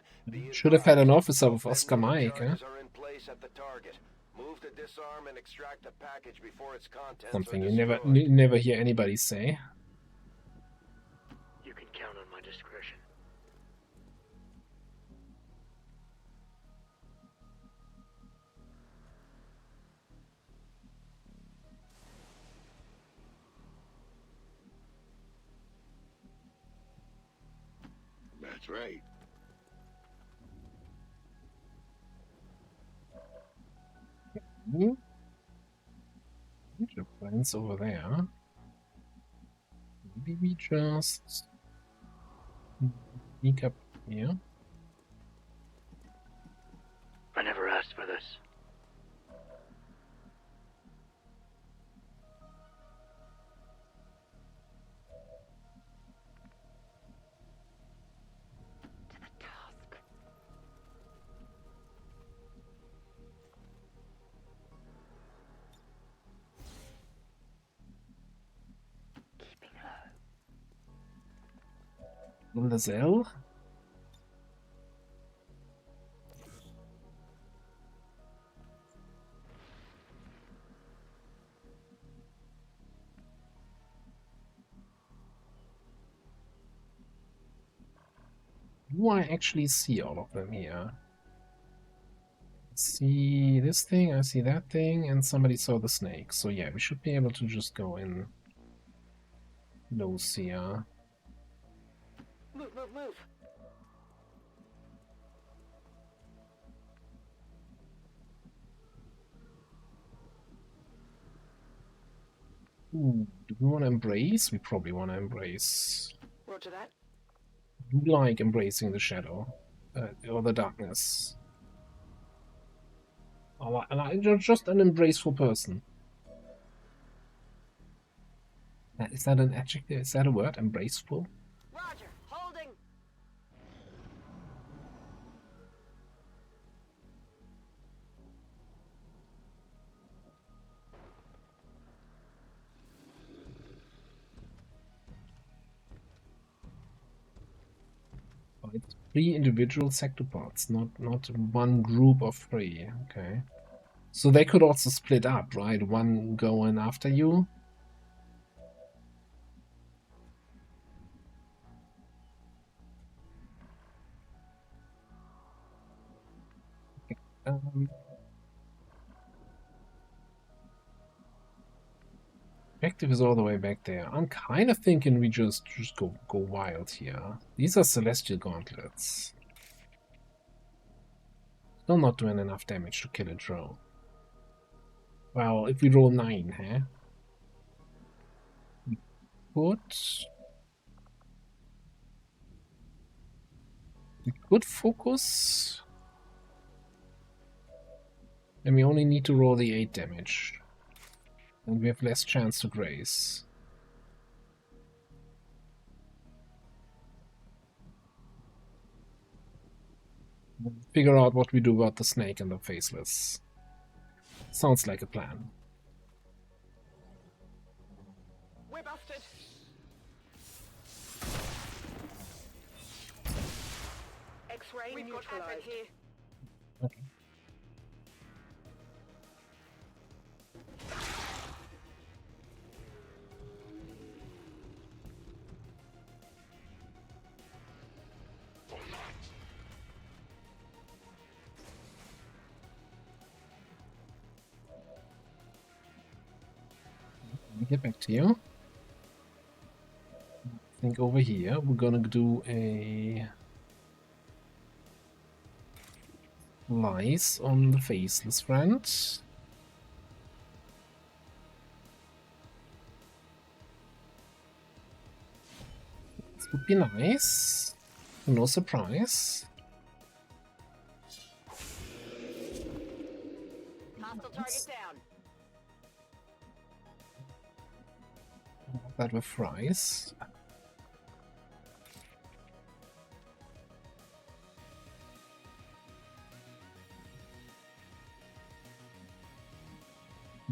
Should have had an officer with Oscar Mike, huh? Are in place at the target. Move to disarm and extract the package before its contents Something are you never hear anybody say. You can count on my discretion. That's right. Your plans over there. Maybe we just sneak up here. I never asked for this. Lizelle? Do I actually see all of them here? See this thing, I see that thing, and somebody saw the snake. So yeah, we should be able to just go in those here. Move, move, move. Ooh, do we want to embrace? We probably want to embrace. Roger that. Do you like embracing the shadow? Or the darkness? You're just an embraceful person. Is that an adjective? Is that a word? Embraceful? Roger, holding. Oh, it's 3 individual sectopods, not one group of 3. Okay. So they could also split up, right? One going after you. Objective is all the way back there. I'm kind of thinking we just go wild here. These are Celestial Gauntlets. Still not doing enough damage to kill a drone. Well, if we roll 9, huh? We could focus. And we only need to roll the 8 damage. And we have less chance to graze. Figure out what we do about the snake and the faceless. Sounds like a plan. We're busted. X-ray We've got neutralized. epic here. Okay. Let me get back to you. I think over here we're gonna do a slice on the faceless friend. This would be nice. No surprise. Hostile target down. That with fries.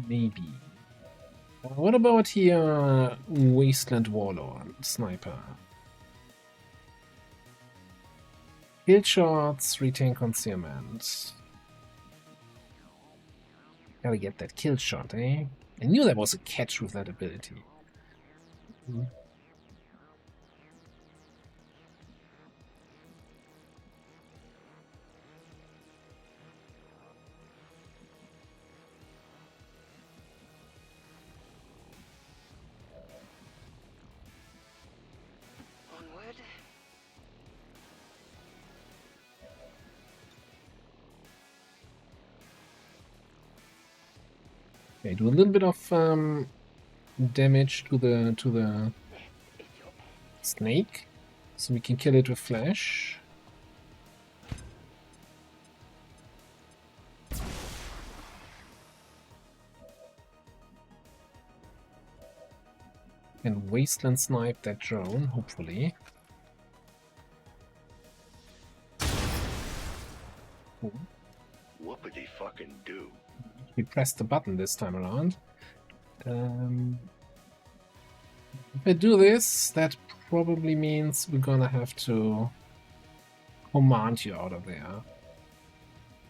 Maybe. What about here, Wasteland Warlord Sniper? Kill shots, retain concealment. Gotta get that kill shot, eh? I knew there was a catch with that ability. Onward. Okay, do a little bit of damage to the snake, so we can kill it with flash. And wasteland snipe that drone, hopefully. Whoopity fucking do. We pressed the button this time around. If I do this, that probably means we're gonna have to command you out of there.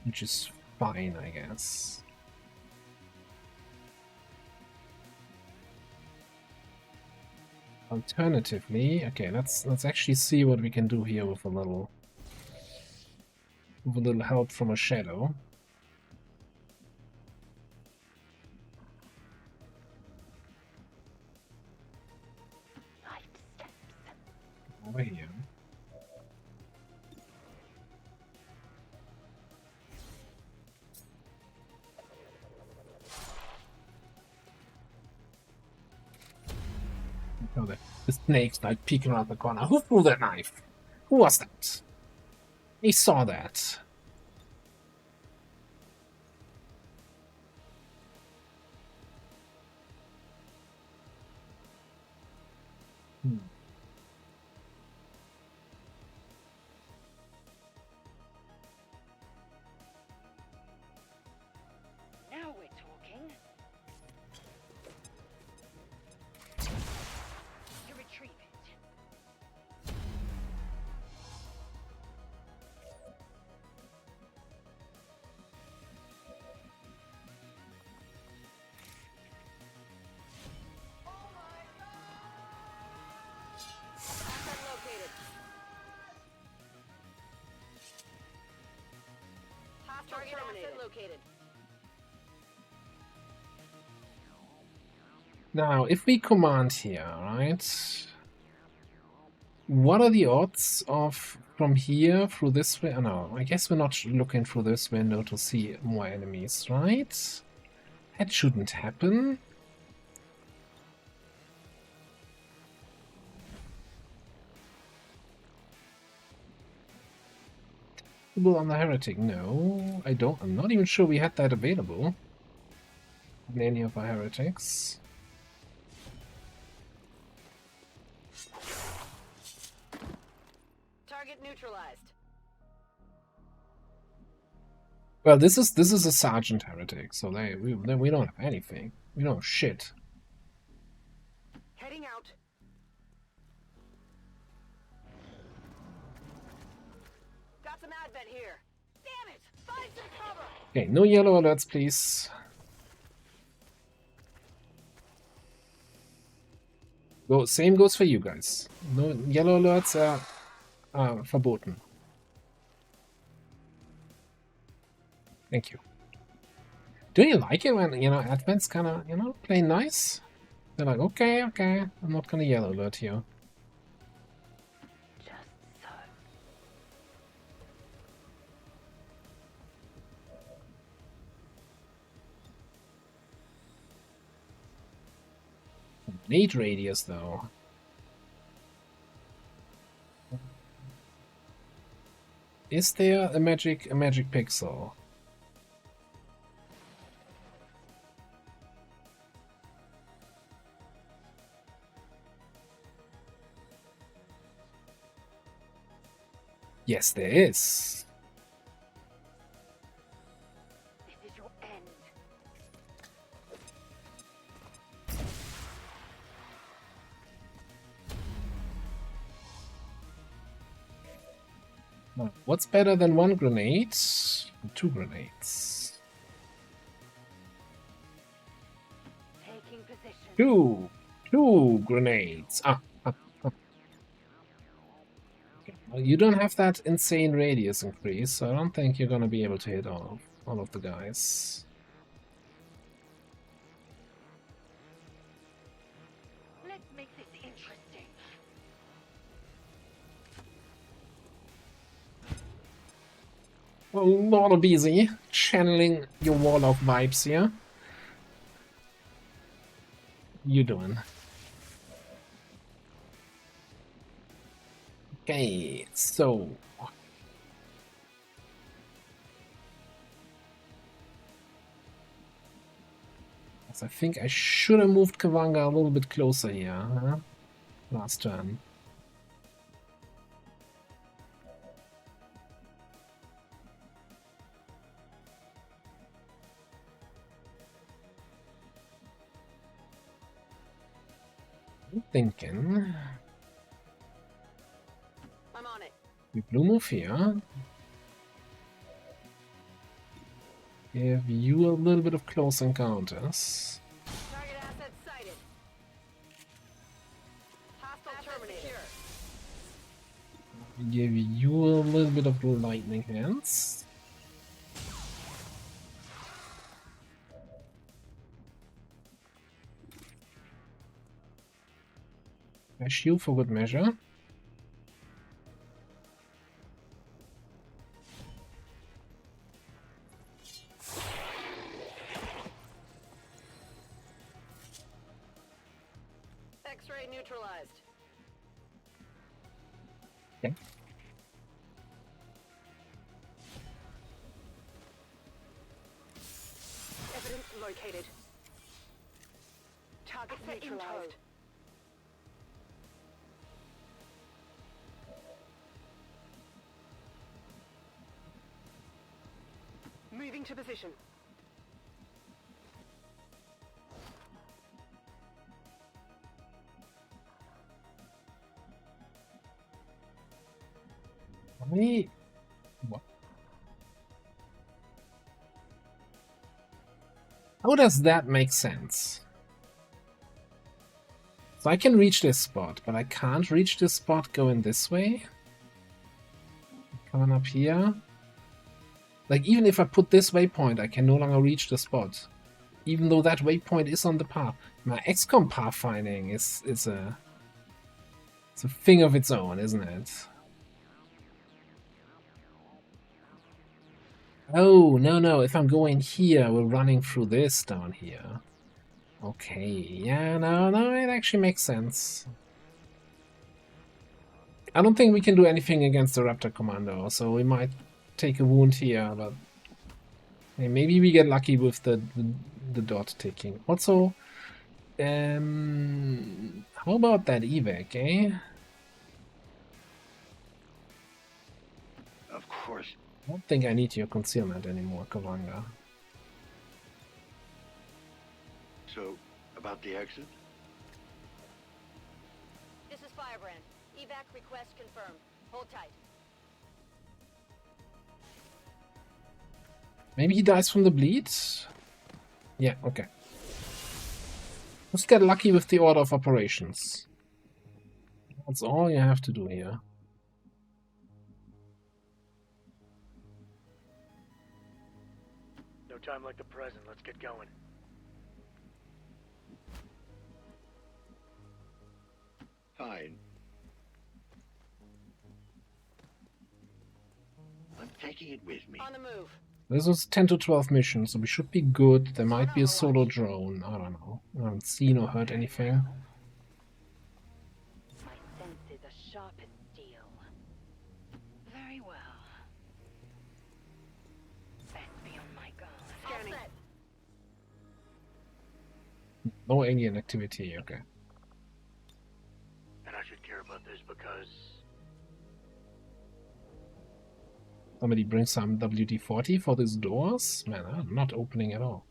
Which is fine, I guess. Alternatively, okay, let's actually see what we can do here with a little help from a shadow. Over here. Oh, the snake's like peeking around the corner. Who threw that knife? Who was that? He saw that. Hmm. Now we're talking. To retrieve it. Asset located. Hostile target asset located. Now, if we command here, right? What are the odds of from here through this way? Oh, no, I guess we're not looking through this window to see more enemies, right? That shouldn't happen. On the heretic, no, I don't. I'm not even sure we had that available in any of our heretics. Target neutralized. Well, this is a sergeant heretic, so we don't have anything. We don't have shit. Heading out. Got some advent here. Damn it! Find some cover. Okay, no yellow alerts, please. Same goes for you guys. No yellow alerts are verboten. Thank you. Do you like it when, you know, Advent's kind of, you know, playing nice? They're like, okay, I'm not gonna yellow alert you. Just so. Nade radius, though. Is there a magic pixel? Yes, there is. This is your end. What's better than one grenade? Two grenades. Taking position. Two grenades. Okay. Well, you don't have that insane radius increase, so I don't think you're gonna be able to hit all of the guys. Let's make this interesting. Well, Lord of Easy, channeling your warlock vibes here. You doing? Okay, so I think I should have moved Kavanga a little bit closer here, huh? Last turn. I'm thinking I'm on it. we blue move here. Give you a little bit of close encounters. Target asset sighted. Hostile terminated. Give you a little bit of lightning hands. Dash you for good measure. X-ray neutralized. Okay. Evidence located. Target neutralized. Moving to position. Wait. What? How does that make sense? So I can reach this spot, but I can't reach this spot going this way. Coming up here. Like, even if I put this waypoint, I can no longer reach the spot. Even though that waypoint is on the path. My XCOM pathfinding is it's a thing of its own, isn't it? Oh, no, if I'm going here, we're running through this down here. Okay, yeah, no, it actually makes sense. I don't think we can do anything against the Raptor Commando, so we might take a wound here, but hey, maybe we get lucky with the dot ticking. Also, how about that evac, eh? Of course. I don't think I need your concealment anymore, Kavanga. So, about the exit? This is Firebrand. Evac request confirmed. Hold tight. Maybe he dies from the bleed? Yeah, okay. Just get lucky with the order of operations. That's all you have to do here. No time like the present. Let's get going. Fine. I'm taking it with me. On the move. This was 10 to 12 missions, so we should be good. There might be a solo drone. I don't know. I haven't seen or heard anything. My senses are sharp as steel. Very well. Best be on my guard. Scanning. No alien activity, okay. And I should care about this because... Somebody bring some WD-40 for these doors? Man, I'm not opening at all.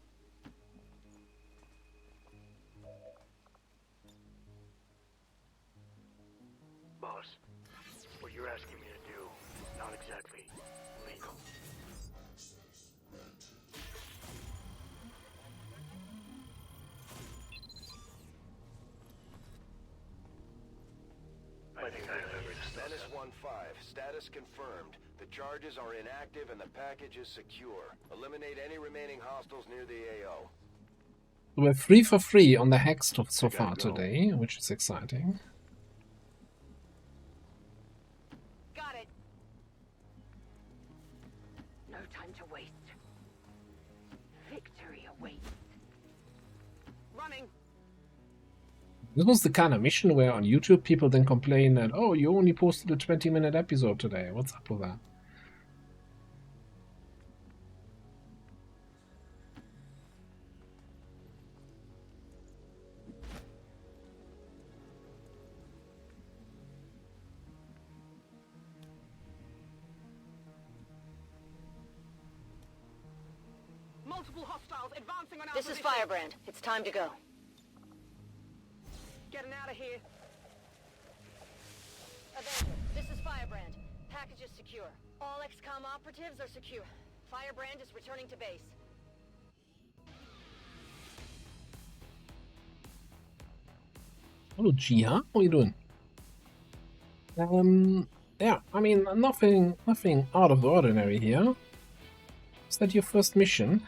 Boss, what you're asking me to do, not exactly legal. I think I have everything. Menace 1-5, status confirmed. The charges are inactive and the package is secure. Eliminate any remaining hostiles near the AO. We're 3 for 3 on the hex so far today, which is exciting. Got it. No time to waste. Victory awaits. Running. This was the kind of mission where on YouTube people then complain that, oh, you only posted a 20-minute episode today. What's up with that? Multiple hostiles advancing on our This is Firebrand. It's time to go. getting out of here. Avenger, this is Firebrand. Package is secure. All XCOM operatives are secure. Firebrand is returning to base. Hello, Jiha. How are you doing? Yeah, I mean, nothing out of the ordinary here. Is that your first mission?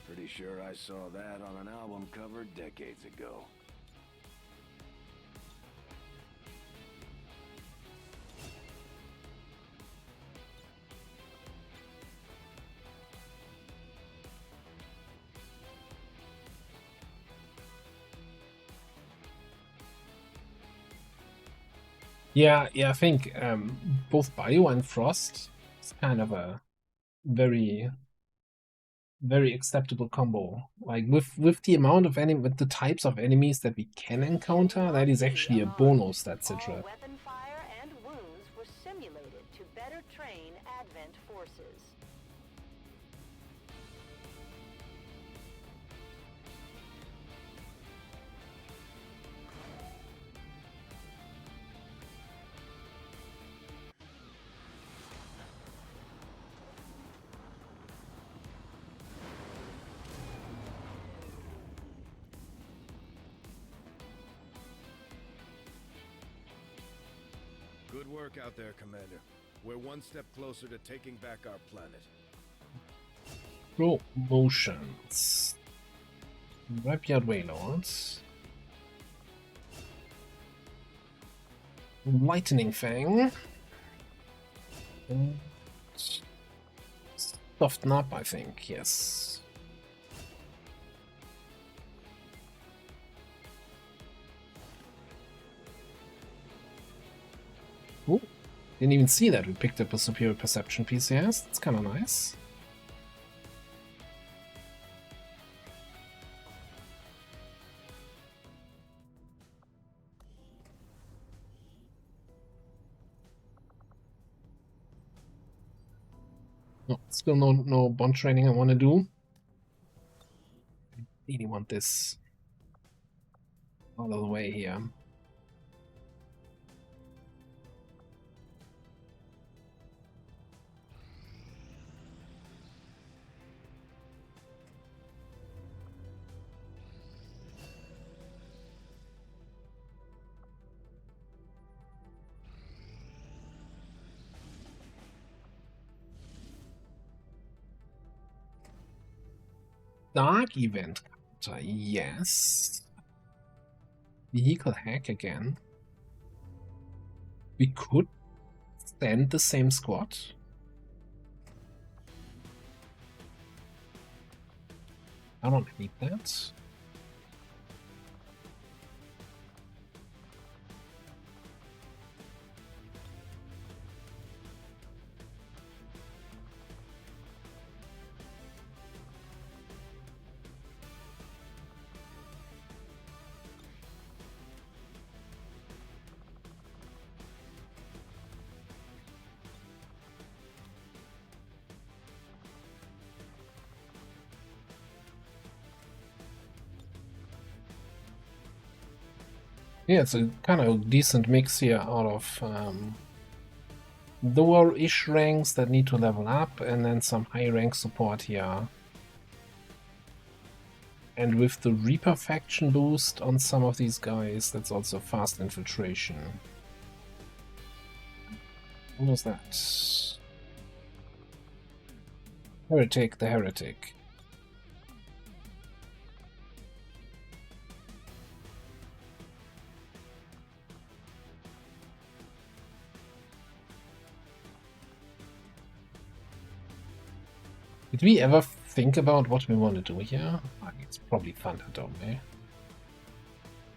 Pretty sure I saw that on an album cover decades ago. Yeah, I think both Bio and Frost is kind of a very acceptable combo. Like with the amount of with the types of enemies that we can encounter, that is actually a bonus. That's a trip. Weapon fire and wounds were simulated to better train Advent forces. Good work out there, Commander. We're one step closer to taking back our planet. Promotions. Rapyard Waylords. Lightning Fang. And Soften Up, I think, yes. Ooh, didn't even see that we picked up a superior perception piece, yes? That's kind of nice. No, still no bond training I want to do. I really want this out of the way here. Dark event counter, yes. Vehicle hack again. We could send the same squad. I don't need that. Yeah, it's a kind of decent mix here out of lower-ish ranks that need to level up, and then some high-rank support here. And with the Reaper faction boost on some of these guys, that's also fast infiltration. What was that? Heretic, the Heretic. Did we ever think about what we want to do here? I mean, it's probably Thunderdome, eh?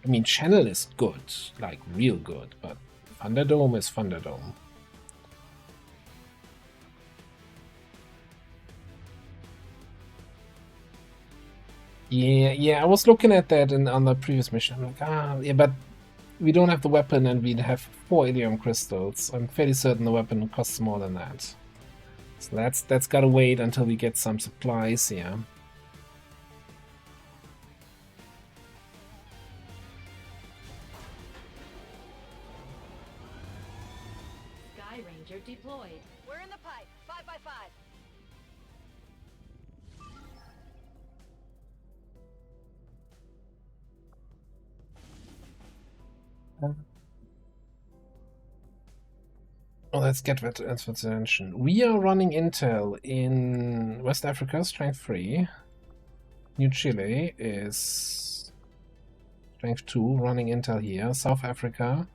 I mean, Channel is good, like real good, but Thunderdome is Thunderdome. Yeah, I was looking at that on the previous mission. I'm like, yeah, but we don't have the weapon and we have 4 Ilium crystals. I'm fairly certain the weapon costs more than that. So that's gotta wait until we get some supplies here. deployed. We're in the pipe. 5x5. Well, let's get that attention. We are running intel in West Africa, strength 3. New Chile is strength 2, running intel here. South Africa.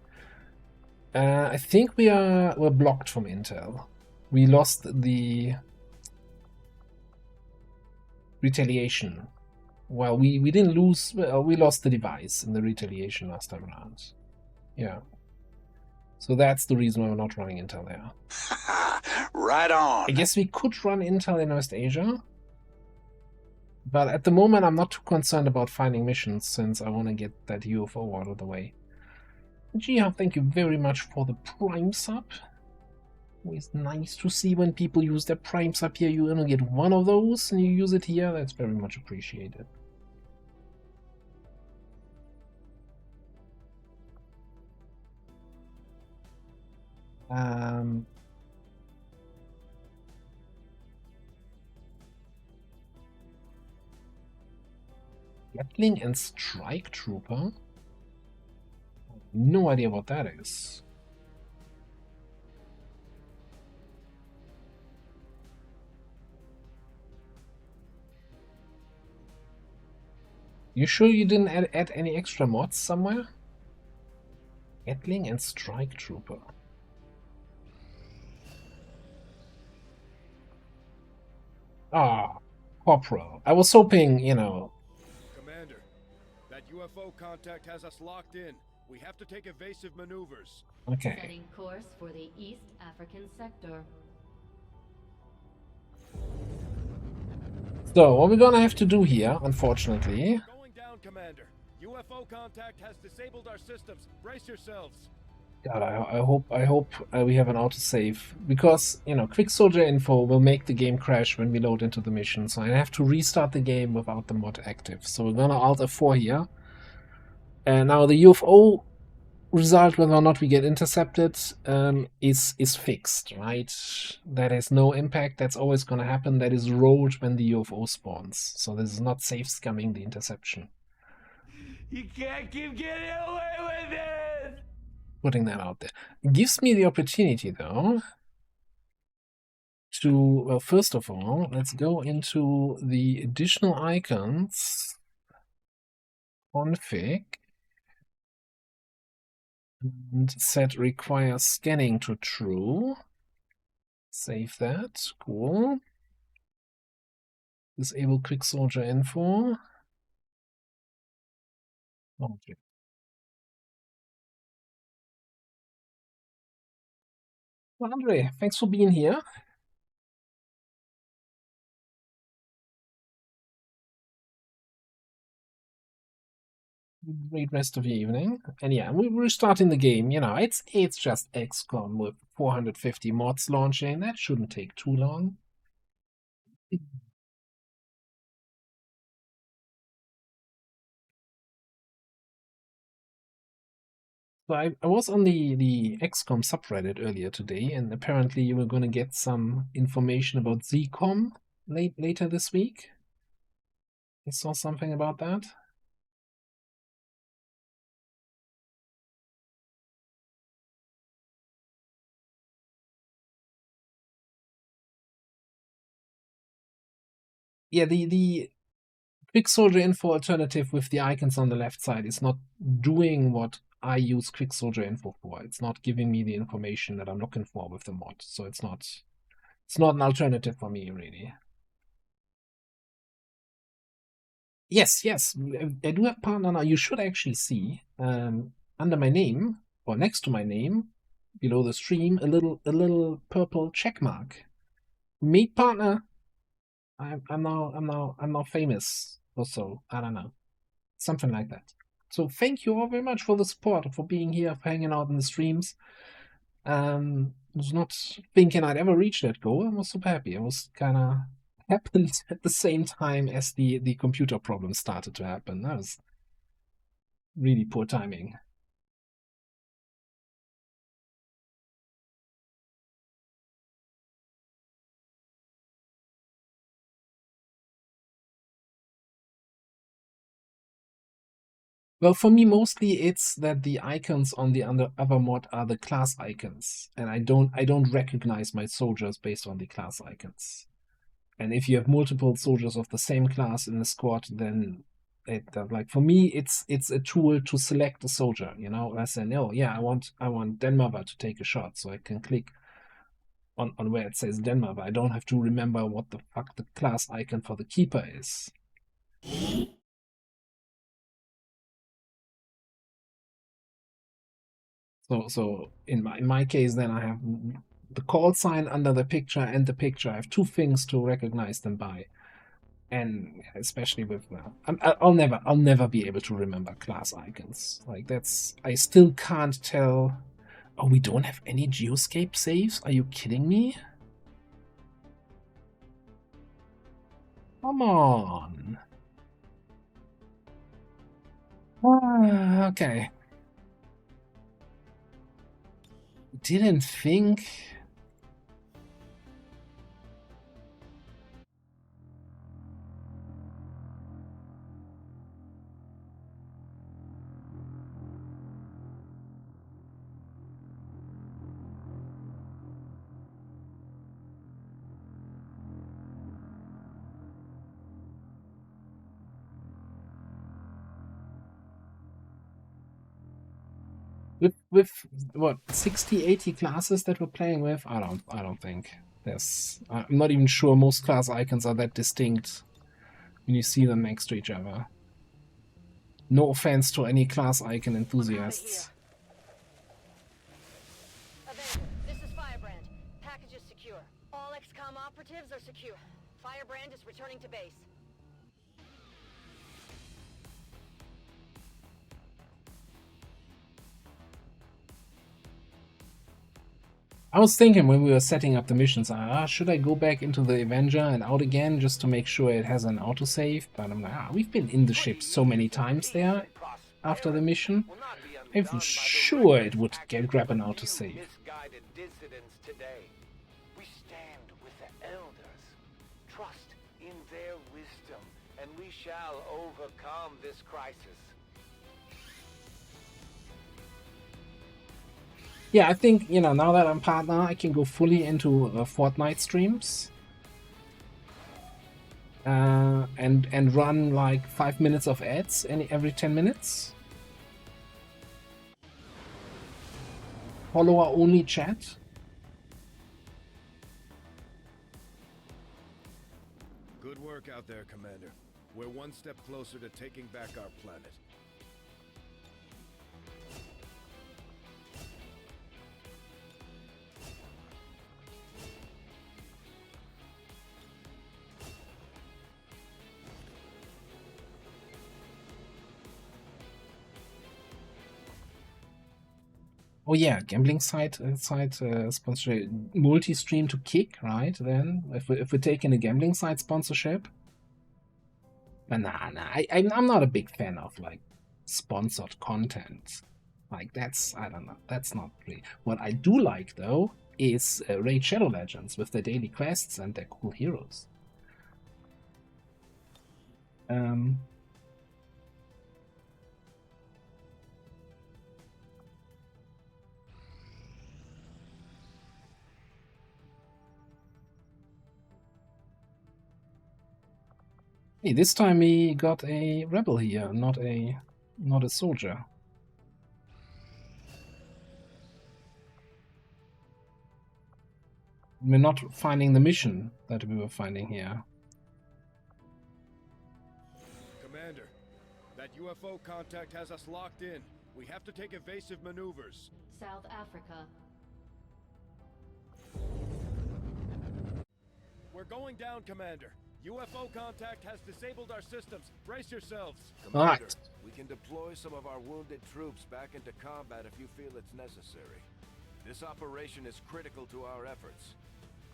I think we're blocked from intel. We lost the retaliation. Well, we didn't lose. Well, we lost the device in the retaliation last time around. Yeah. So that's the reason why we're not running intel there. Right on. I guess we could run intel in West Asia. But at the moment, I'm not too concerned about finding missions since I want to get that UFO out of the way. Gia, thank you very much for the Prime sub. Always nice to see when people use their Prime sub here. You only get one of those and you use it here. That's very much appreciated. Gatling and Strike Trooper? No idea what that is. You sure you didn't add any extra mods somewhere? Gatling and Strike Trooper. Ah, Corporal. I was hoping, you know. Commander, that UFO contact has us locked in. We have to take evasive maneuvers. Okay. Setting course for the East African sector. So, what we're gonna have to do here, unfortunately. Going down, Commander. UFO contact has disabled our systems. Brace yourselves. God, I hope we have an autosave, because, you know, quick soldier info will make the game crash when we load into the mission, so I have to restart the game without the mod active. So we're gonna Alt F4 here. And now the UFO result, whether or not we get intercepted, is fixed, right? That has no impact. That's always gonna happen. That is rolled when the UFO spawns. So this is not safe scumming the interception. You can't keep getting away with it! Putting that out there. It gives me the opportunity, though, to, well, first of all, let's go into the additional icons, config, and set require scanning to true. Save that, cool. Disable quick soldier info. Okay. Well, Andre, thanks for being here. Great rest of your evening. And yeah, we're starting the game. You know, it's just XCOM with 450 mods launching. That shouldn't take too long. So I was on the XCOM subreddit earlier today, and apparently you were going to get some information about ZCOM later this week. I saw something about that. Yeah, the Quick Soldier Info alternative with the icons on the left side is not doing what I use Quick Soldier Info for. It's not giving me the information that I'm looking for with the mod. So it's not an alternative for me, really. Yes, I do have partner now. You should actually see under my name or next to my name, below the stream, a little purple check mark. Meet partner. I'm now famous or so. I don't know, something like that. So thank you all very much for the support, for being here, for hanging out in the streams. I was not thinking I'd ever reach that goal. I was super happy. I was kind of happened at the same time as the computer problem started to happen. That was really poor timing. Well, for me, mostly it's that the icons on the other mod are the class icons, and I don't recognize my soldiers based on the class icons. And if you have multiple soldiers of the same class in a squad, then like for me, it's a tool to select a soldier. You know, I say, oh yeah, I want Denmark to take a shot, so I can click on where it says Denmark. I don't have to remember what the fuck the class icon for the keeper is. So in my case, then I have the call sign under the picture and the picture. I have two things to recognize them by, and especially with I'll never be able to remember class icons. Like I still can't tell. Oh, we don't have any geoscape saves? Are you kidding me? Come on. Okay. Didn't think. With what 60-80 classes that we're playing with, I don't think there's. I'm not even sure most class icons are that distinct when you see them next to each other. No offense to any class icon enthusiasts. Avenger, this is Firebrand. Package is secure. All XCOM operatives are secure. Firebrand is returning to base. I was thinking when we were setting up the missions, should I go back into the Avenger and out again just to make sure it has an autosave? But I'm like, we've been in the ship so many times there after the mission. I'm sure it would grab an autosave. We stand with the elders. Trust in their wisdom, and we shall overcome this crisis. Yeah, I think, now that I'm partner, I can go fully into Fortnite streams. And run like 5 minutes of ads every 10 minutes. Follower only chat. Good work out there, Commander. We're one step closer to taking back our planet. Oh yeah, gambling site sponsorship, multi-stream to kick, right? Then if we're taking a gambling site sponsorship, but nah, I'm not a big fan of like sponsored content. Like I don't know, that's not really. What I do like though is Raid Shadow Legends with their daily quests and their cool heroes. Hey, this time we got a rebel here, not a soldier. We're not finding the mission that we were finding here. Commander, that UFO contact has us locked in. We have to take evasive maneuvers. South Africa. We're going down, Commander. UFO contact has disabled our systems. Brace yourselves. Commander, we can deploy some of our wounded troops back into combat if you feel it's necessary. This operation is critical to our efforts.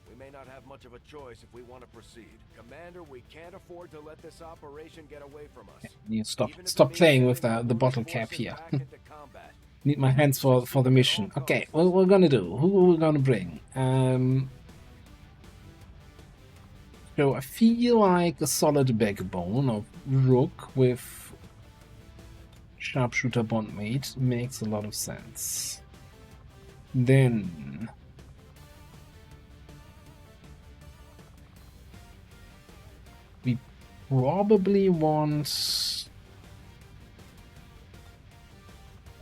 We may not have much of a choice if we want to proceed. Commander, we can't afford to let this operation get away from us. You stop playing with the bottle cap here. Need my hands for the mission. Okay, what we're gonna do? Who are we gonna bring? So I feel like a solid backbone of Rook with Sharpshooter bondmate makes a lot of sense. Then we probably want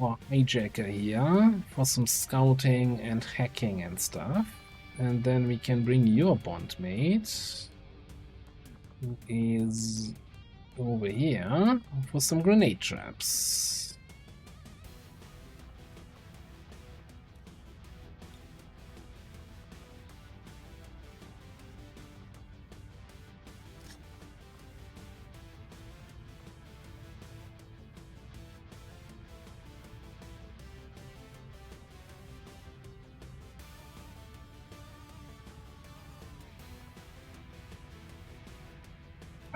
a hijacker here for some scouting and hacking and stuff. And then we can bring your bondmate, who is over here, for some grenade traps.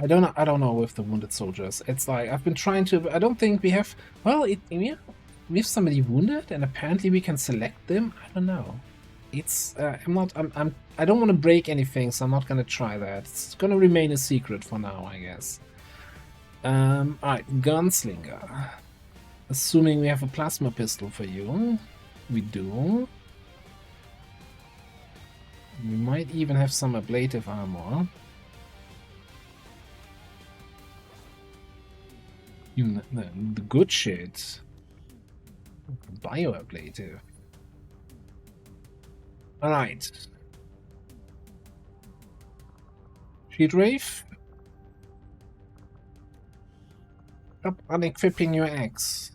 I don't know with the wounded soldiers. It's like I've been trying to. I don't think we have. Well, we have somebody wounded, and apparently we can select them. I don't know. It's I'm not. I don't want to break anything, so I'm not gonna try that. It's gonna remain a secret for now, I guess. All right, gunslinger. Assuming we have a plasma pistol for you, we do. We might even have some ablative armor. The good shit. Bioablative. Alright. Shield Wave. Stop unequipping your axe.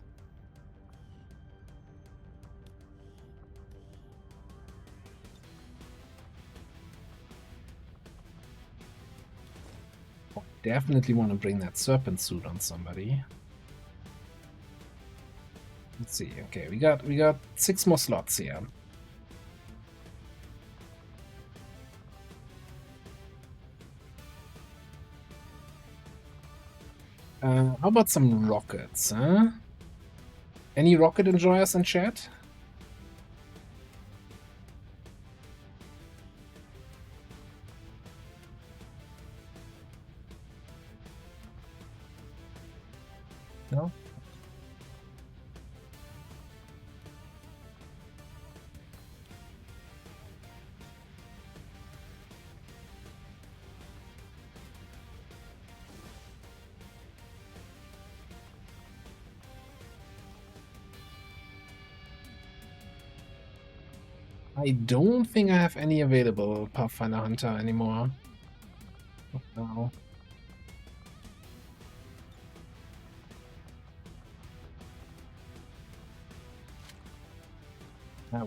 Definitely want to bring that serpent suit on somebody. Let's see. Okay, we got 6 more slots here. How about some rockets, huh? Any rocket enjoyers in chat? No? I don't think I have any available Pathfinder Hunter anymore. Oh, no.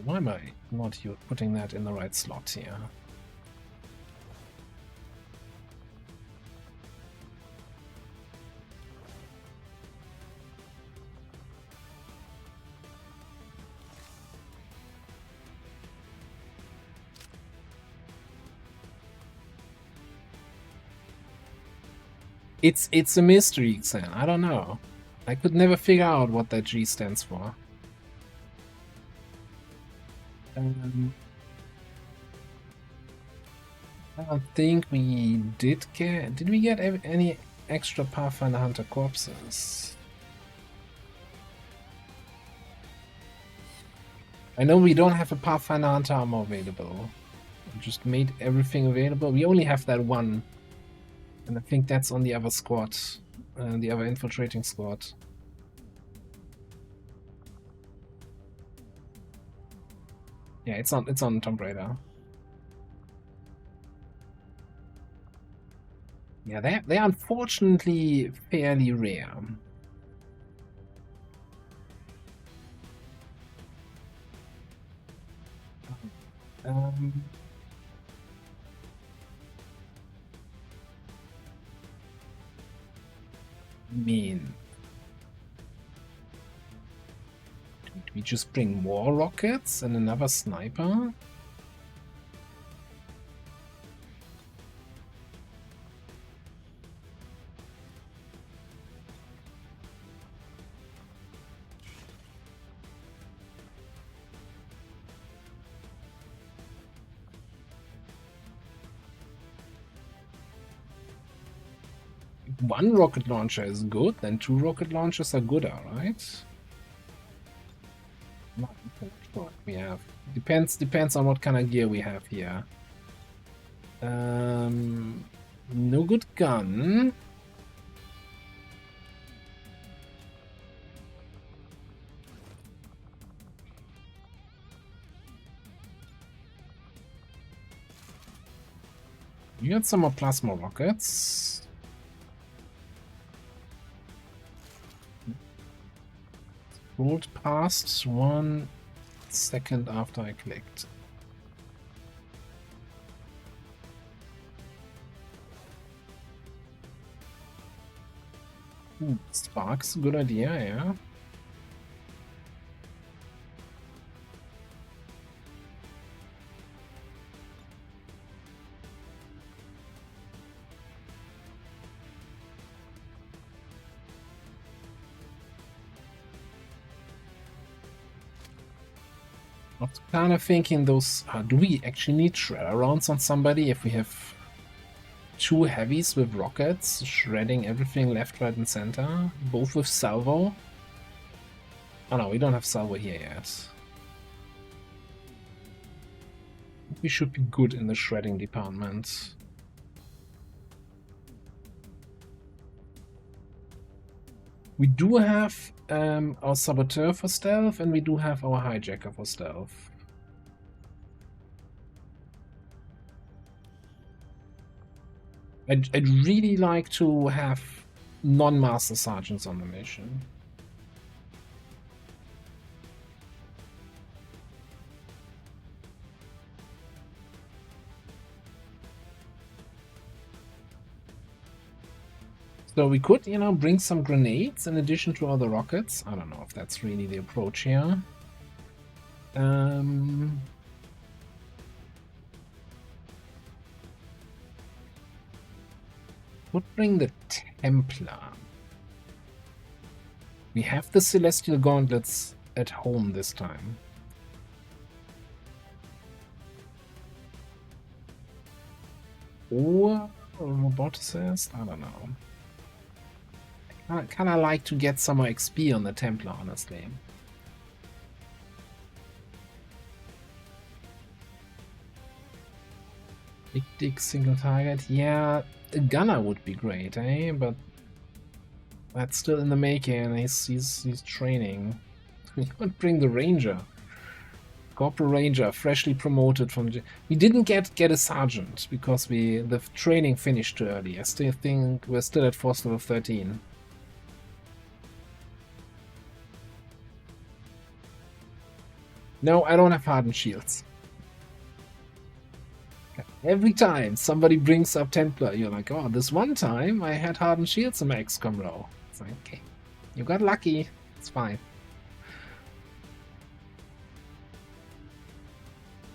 Why am I not putting that in the right slot here? It's a mystery, Xen. I don't know. I could never figure out what that G stands for. I don't think we did get... Did we get any extra Pathfinder Hunter corpses? I know we don't have a Pathfinder Hunter armor available. We just made everything available. We only have that one. And I think that's on the other squad. The other infiltrating squad. Yeah, it's on Tomb Raider. Yeah, they're unfortunately fairly rare. Mean. Did we just bring more rockets and another sniper? one rocket launcher is good, then 2 rocket launchers are gooder, right? Not what we have. Depends on what kind of gear we have here. No good gun. We got some more plasma rockets. Rolled past 1 second after I clicked. Sparks, good idea, yeah. I was kind of thinking those... do we actually need shredder rounds on somebody if we have 2 heavies with rockets, shredding everything left, right, and center? Both with salvo? Oh no, we don't have salvo here yet. We should be good in the shredding department. We do have our saboteur for stealth, and we do have our hijacker for stealth. I'd really like to have non-master sergeants on the mission. So we could, you know, bring some grenades in addition to all the rockets. I don't know if that's really the approach here. Would bring the Templar. We have the Celestial Gauntlets at home this time. Or a roboticist? I don't know. I kind of like to get some more XP on the Templar, honestly. Big dick single target. Yeah, a gunner would be great, eh? But that's still in the making. He's training. We could bring the Ranger. Corporal Ranger, freshly promoted from... We didn't get a sergeant because the training finished too early. I still think we're still at force level 13. No, I don't have hardened shields. Every time somebody brings up Templar, you're like, oh, this one time I had hardened shields in my XCOM row. It's like, okay, you got lucky. It's fine.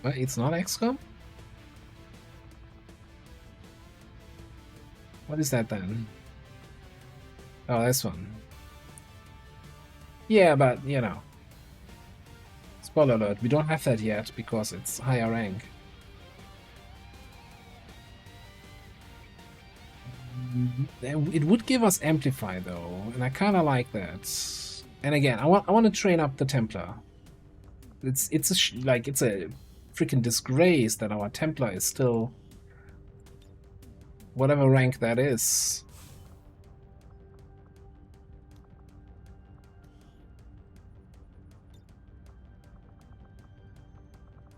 But it's not XCOM? What is that then? Oh, this one. Yeah, but, you know. Spoiler alert, we don't have that yet because it's higher rank. It would give us Amplify though, and I kind of like that. And again, I want to train up the Templar. It's a freaking disgrace that our Templar is still whatever rank that is.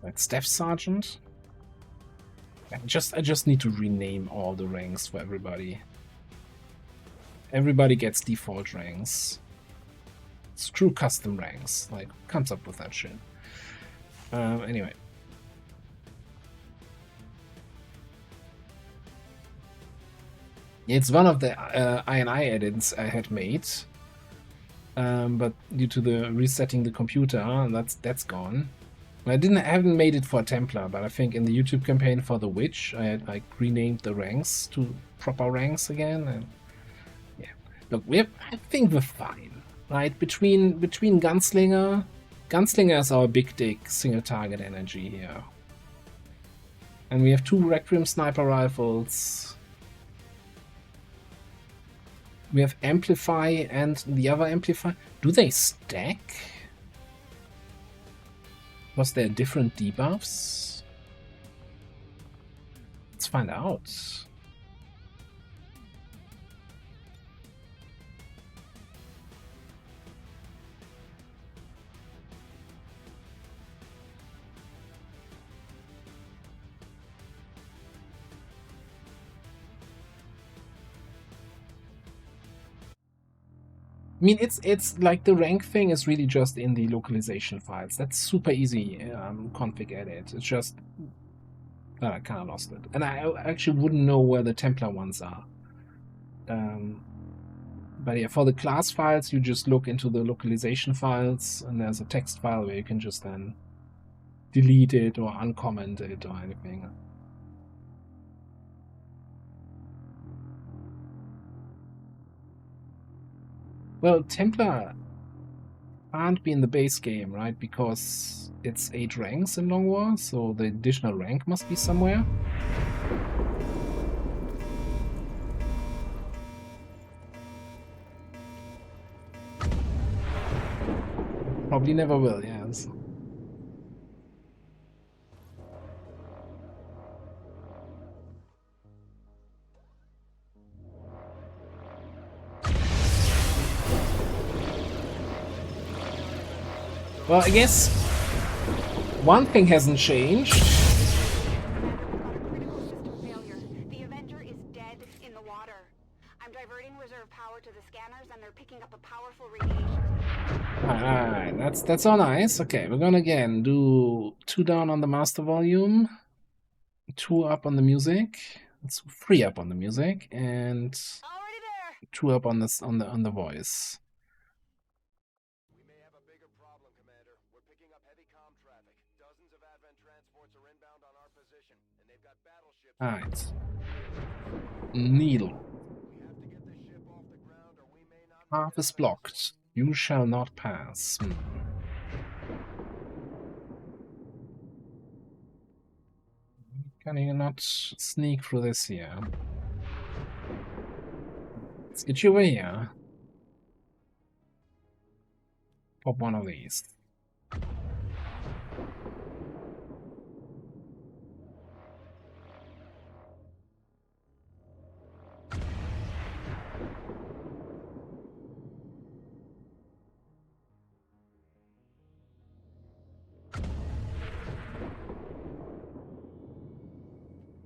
Like Staff Sergeant. I just need to rename all the ranks for everybody. Everybody gets default ranks. Screw custom ranks. Like, who comes up with that shit? Anyway. It's one of the INI edits I had made. But due to the resetting the computer, that's gone. I haven't made it for Templar, but I think in the YouTube campaign for the Witch, I had like renamed the ranks to proper ranks again, and yeah. Look, I think we're fine, right? Between Gunslinger is our big dick single target energy here, and we have 2 Requiem sniper rifles. We have Amplify and the other Amplify. Do they stack? Was there different debuffs? Let's find out. I mean, it's like the rank thing is really just in the localization files. That's super easy config edit. It's just that I kind of lost it, and I actually wouldn't know where the Templar ones are. But yeah, for the class files, you just look into the localization files, and there's a text file where you can just then delete it or uncomment it or anything. Well, Templar can't be in the base game, right? Because it's 8 ranks in Long War, so the additional rank must be somewhere. Probably never will, yes. Well, I guess one thing hasn't changed. Critical system failure. The Avenger is dead in the water. I'm diverting reserve power to the scanners, and they're picking up a powerful radiation. Alright, that's all nice. Okay, we're gonna again do 2 down on the master volume, 2 up on the music. It's 3 up on the music, and 2 up on this on the voice. We may have a bigger problem, Commander. We're picking up heavy comm traffic. Dozens of Advent transports are inbound on our position, and they've got battleships. Alright. Needle. We have to get this ship off the ground, or we may not. Path is blocked. You shall not pass. Can you not sneak through this here? Let's get you over here. Pop one of these.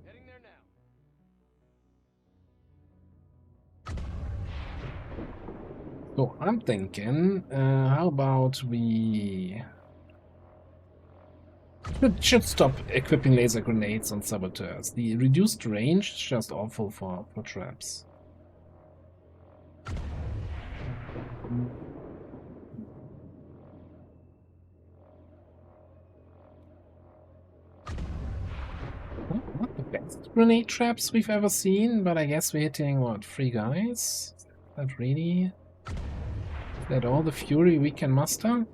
Heading there now. So I'm thinking, how about we should stop equipping laser grenades on saboteurs. The reduced range is just awful for traps. Not the best grenade traps we've ever seen, but I guess we're hitting, what, 3 guys? Is that really? Is that all the fury we can muster?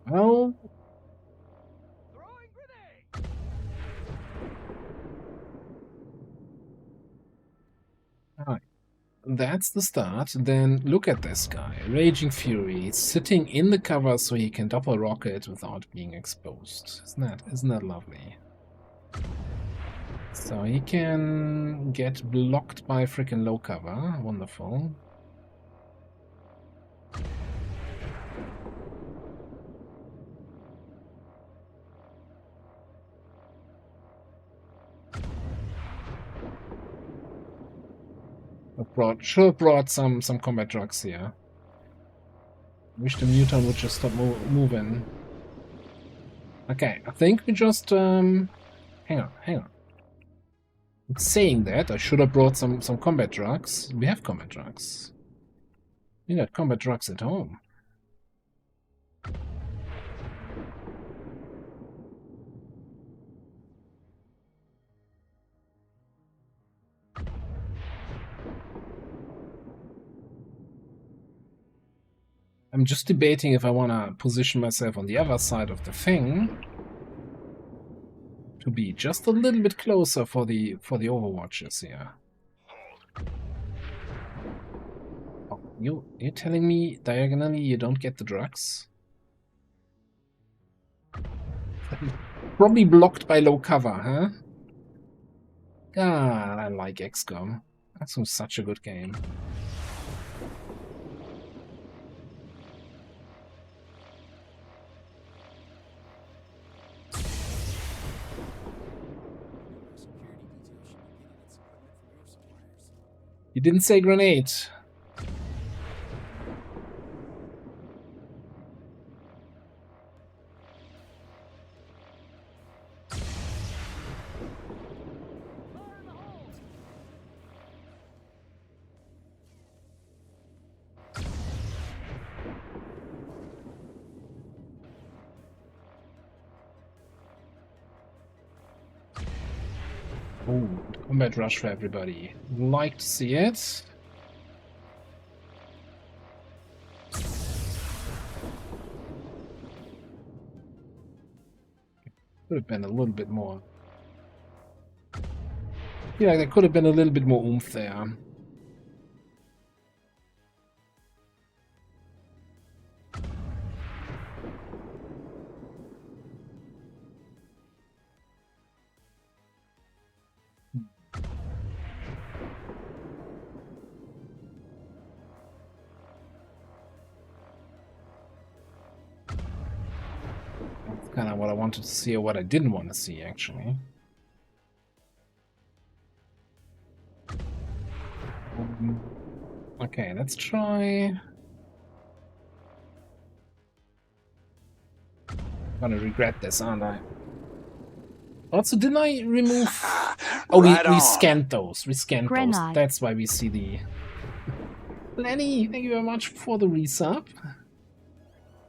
Well, alright. That's the start. Then look at this guy, Raging Fury, sitting in the cover so he can double rocket without being exposed. Isn't that lovely? So he can get blocked by freaking low cover. Wonderful. Should have brought some combat drugs here. Wish the mutant would just stop moving. Okay, I think we just hang on. I'm saying that I should have brought some combat drugs. We have combat drugs. We got combat drugs at home. I'm just debating if I want to position myself on the other side of the thing to be just a little bit closer for the Overwatches here. Oh, you're telling me diagonally you don't get the drugs? Probably blocked by low cover, huh? God, I like XCOM. That's such a good game. You didn't say grenade. Oh, combat rush for everybody. Like to see it. Could have been a little bit more. Yeah, there could have been a little bit more oomph there. That's kind of what I wanted to see, or what I didn't want to see, actually. Okay, let's try. I'm gonna regret this, aren't I? Also, didn't I remove... Oh, we scanned those. We scanned those. That's why we see the... Lenny, thank you very much for the resub.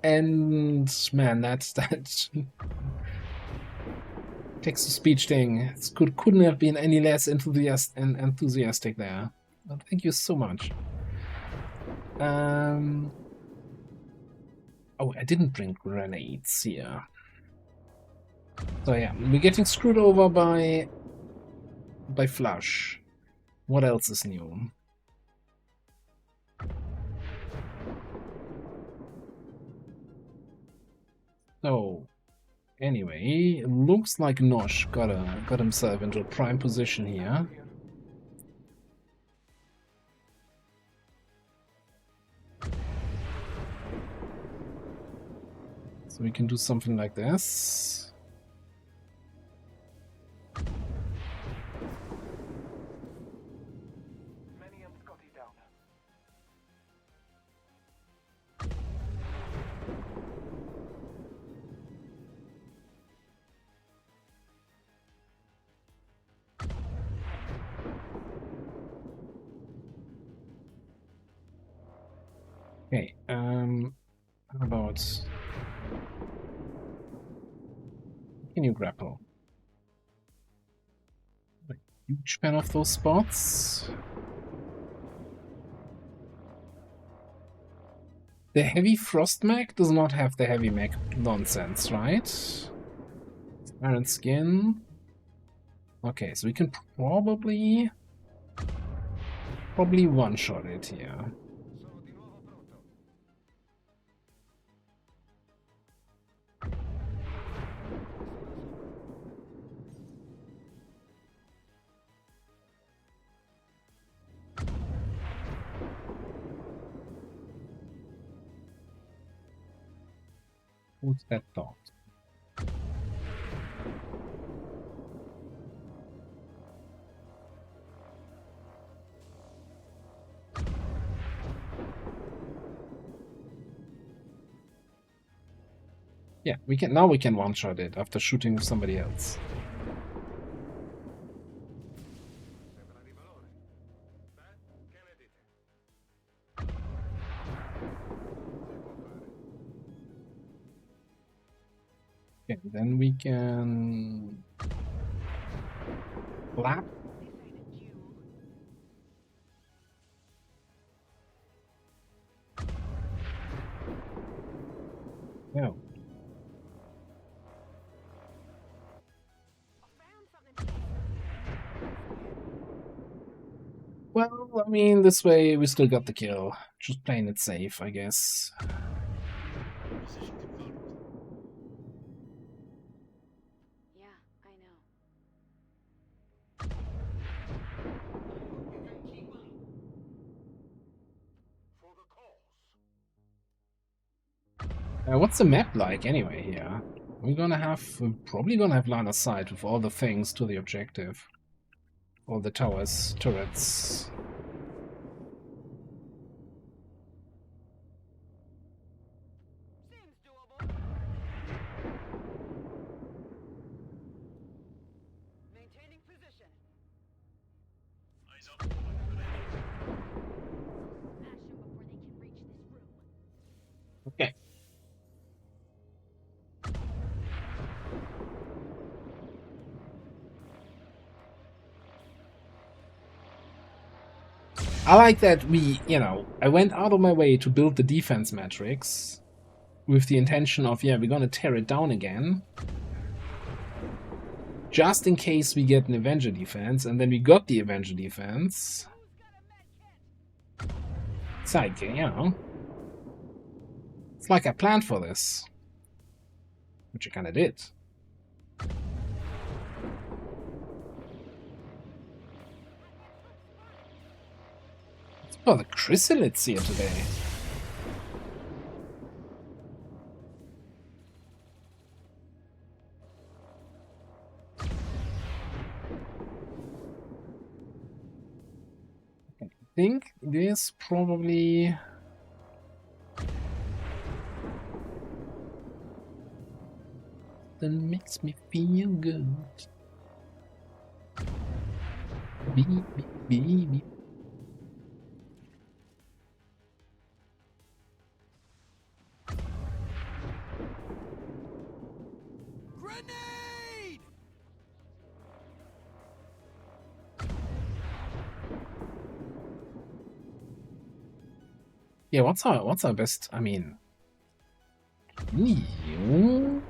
And, man, that text-to-speech thing couldn't have been any less enthusiastic there. Well, thank you so much. Oh, I didn't bring grenades here. So yeah, we're getting screwed over by Flush. What else is new? So anyway, it looks like Nosh got himself into a prime position here. So we can do something like this. Okay, how about... Can you grapple? I'm a huge fan of those spots. The heavy frost mech does not have the heavy mech nonsense, right? Iron skin. Okay, so we can probably one-shot it here. What's that thought? Yeah, we can one-shot it after shooting somebody else. Okay, then we can clap. Well, I mean, this way we still got the kill. Just playing it safe, I guess. Yeah, I know. What's the map like anyway here? We're probably gonna have line of sight with all the things to the objective. All the towers, turrets. Seems doable. Maintaining position. Eyes up. Good idea. Okay. I like that I went out of my way to build the defense matrix with the intention of, yeah, we're gonna tear it down again. Just in case we get an Avenger defense, and then we got the Avenger defense. It's like, it's like I planned for this. Which I kinda did. Oh, the chrysalids here today. I think this probably... that makes me feel good. Beep, beep, beep, beep. Grenade! Yeah, what's our best? I mean, you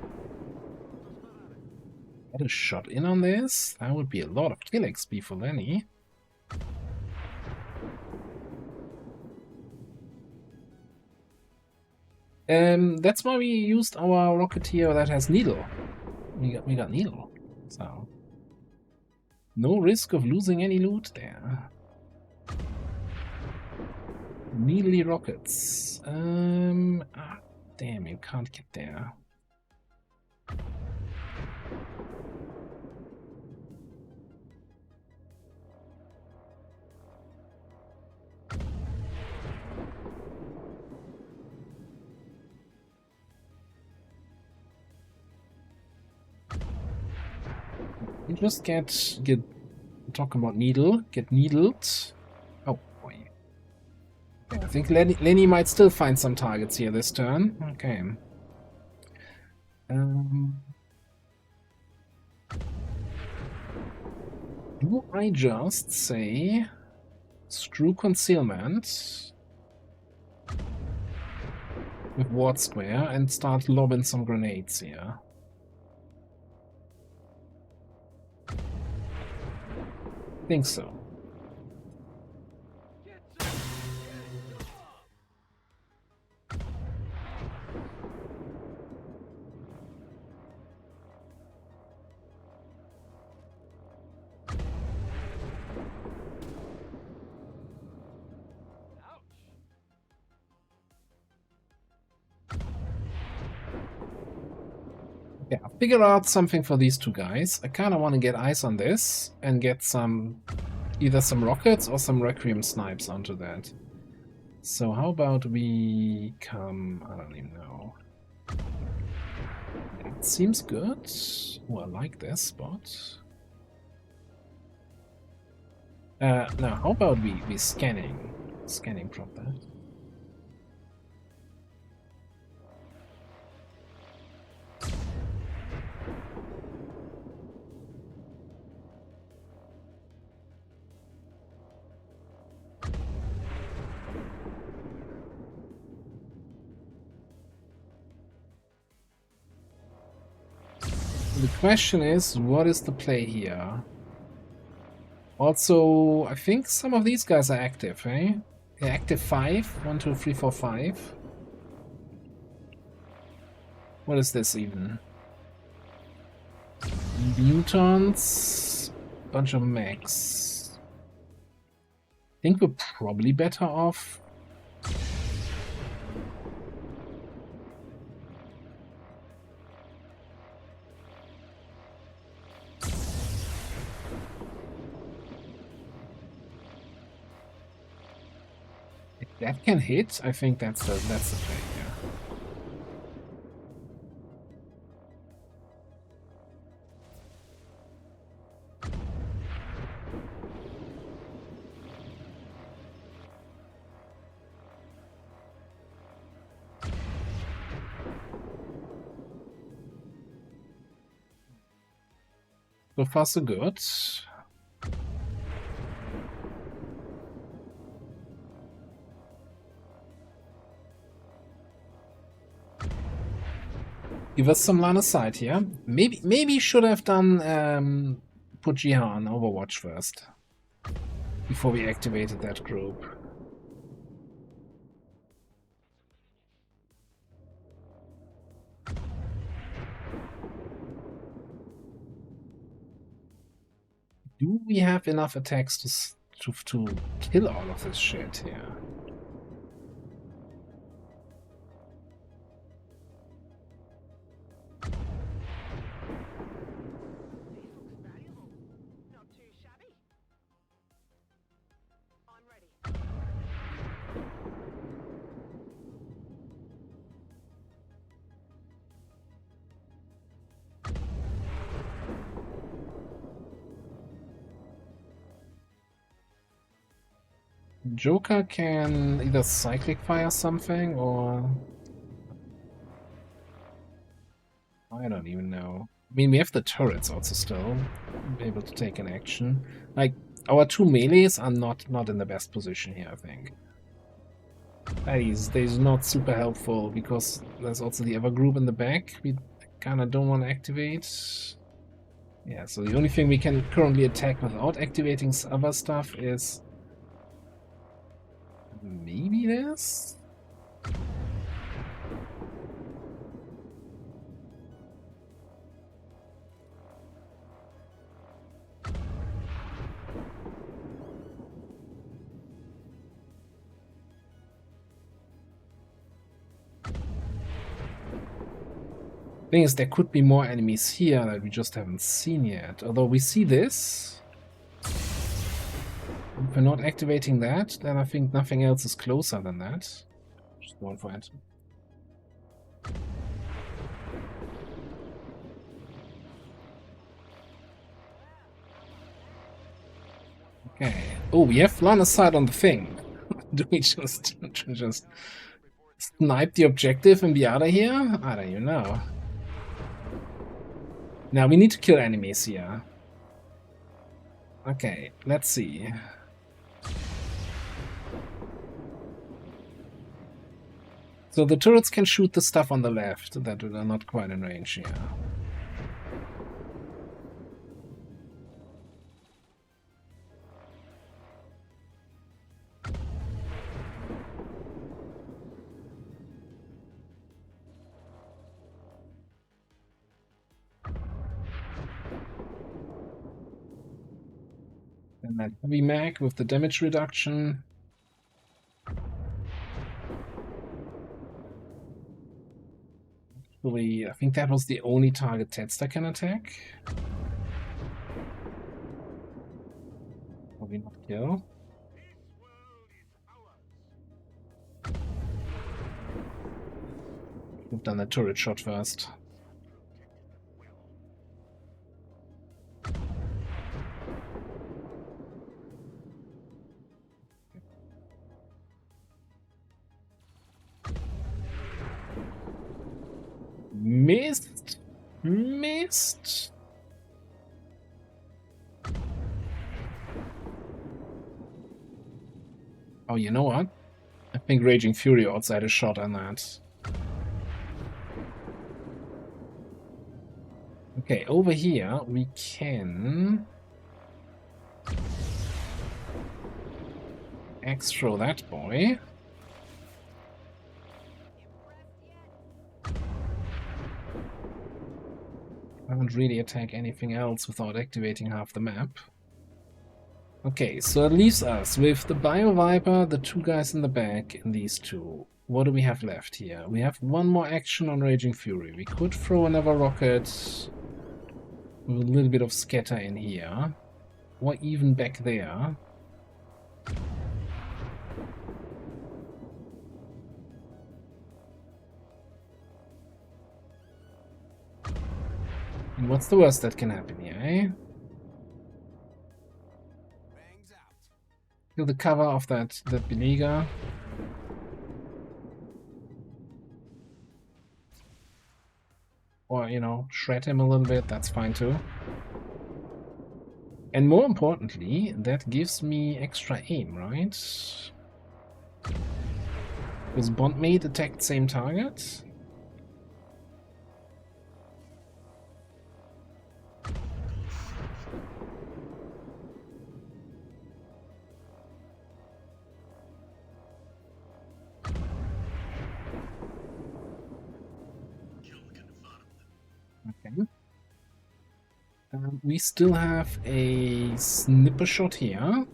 get a shot in on this. That would be a lot of kill XP for Lenny. That's why we used our Rocketeer that has Needle. We got Needle, so no risk of losing any loot there. Needly rockets. Damn, you can't get there. You just get talking about needle, get needled. Oh boy. Yeah, I think Lenny might still find some targets here this turn. Okay. Do I just say screw concealment with ward square and start lobbing some grenades here? I think so. Yeah, figure out something for these two guys. I kind of want to get eyes on this and get either some rockets or some Requiem snipes onto that. So how about we come... I don't even know. That seems good. Oh, I like this spot. No, how about we scanning prop that? The question is, what is the play here? Also, I think some of these guys are active, eh? Yeah, active 5. 1, 2, 3, 4, 5. What is this even? Mutants. Bunch of mechs. I think we're probably better off. If that can hit, I think that's the play, yeah. So far, so good. Give us some line of sight here. Maybe should have done put Jiha on Overwatch first before we activated that group. Do we have enough attacks to kill all of this shit here? Joker can either cyclic fire something or... I don't even know. I mean, we have the turrets also still able to take an action. Like, our 2 melees are not in the best position here, I think. That is not super helpful because there's also the other group in the back we kind of don't want to activate. Yeah, so the only thing we can currently attack without activating other stuff is maybe this? Thing is, there could be more enemies here that we just haven't seen yet. Although we see this. If we're not activating that, then I think nothing else is closer than that. Just going for it. Okay. Oh, we have line of sight on the thing. Do we just snipe the objective and be out of here? I don't even know. Now we need to kill enemies here. Okay, let's see. So the turrets can shoot the stuff on the left that are not quite in range here. And that heavy mag with the damage reduction. Actually, I think that was the only target Tetster can attack. Probably not kill. We've done the turret shot first. Missed. Missed. Oh, you know what? I think Raging Fury outside a shot on that. Okay, over here we can Axe throw that boy. I won't really attack anything else without activating half the map. Okay, so it leaves us with the Bio Viper, the two guys in the back, and these two. What do we have left here? We have one more action on Raging Fury. We could throw another rocket with a little bit of scatter in here, or even back there. And what's the worst that can happen here, eh? Kill the cover of that Beleaguer. Or, you know, shred him a little bit, that's fine too. And more importantly, that gives me extra aim, right? Was Bondmate attacked same target? Okay. We still have a snipper shot here.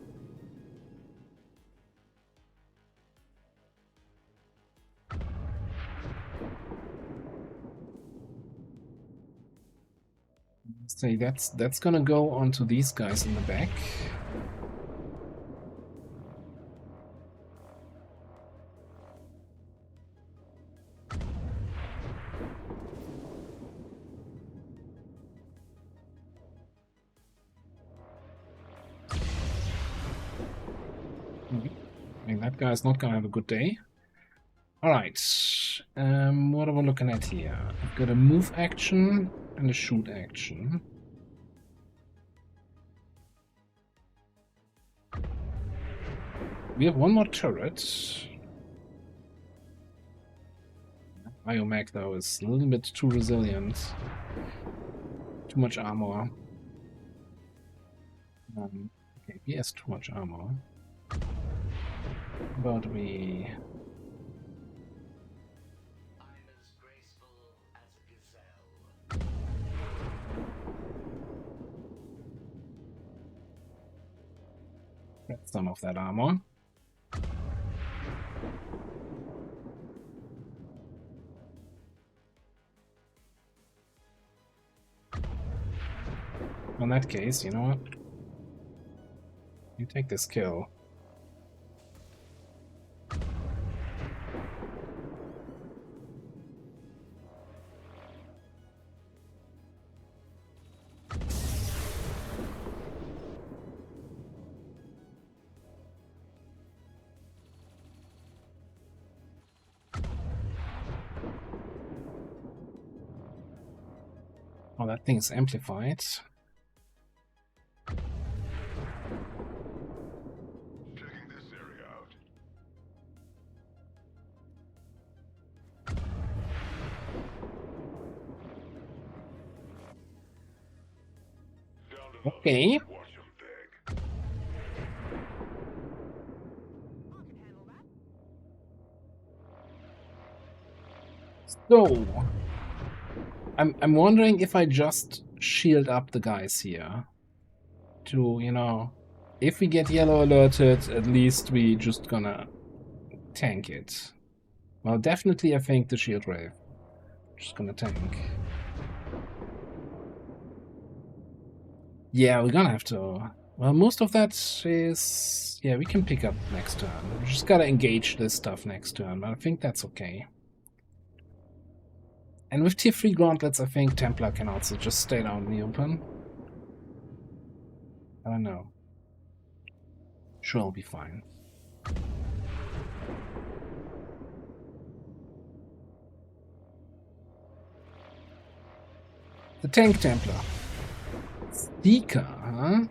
Say that's gonna go onto these guys in the back. I mean, that guy's not gonna have a good day. Alright, what are we looking at here? I've got a move action and a shoot action. We have one more turret. Biomech, though, is a little bit too resilient. Too much armor. Okay, he has too much armor. But we... get some of that armor. In that case, you know what? You take this kill. Oh, that thing's amplified. Checking this area out. Okay. Watch him beg. So, I'm wondering if I just shield up the guys here. To, you know, if we get yellow alerted, at least we just gonna tank it. Well, definitely I think the shield wave. Just gonna tank. Yeah, we're gonna have to... Well, most of that is... Yeah, we can pick up next turn. We just gotta engage this stuff next turn, but I think that's okay. And with tier 3 gauntlets, I think Templar can also just stay down in the open. I don't know. Sure, I'll be fine. The Tank Templar. Seeker, huh?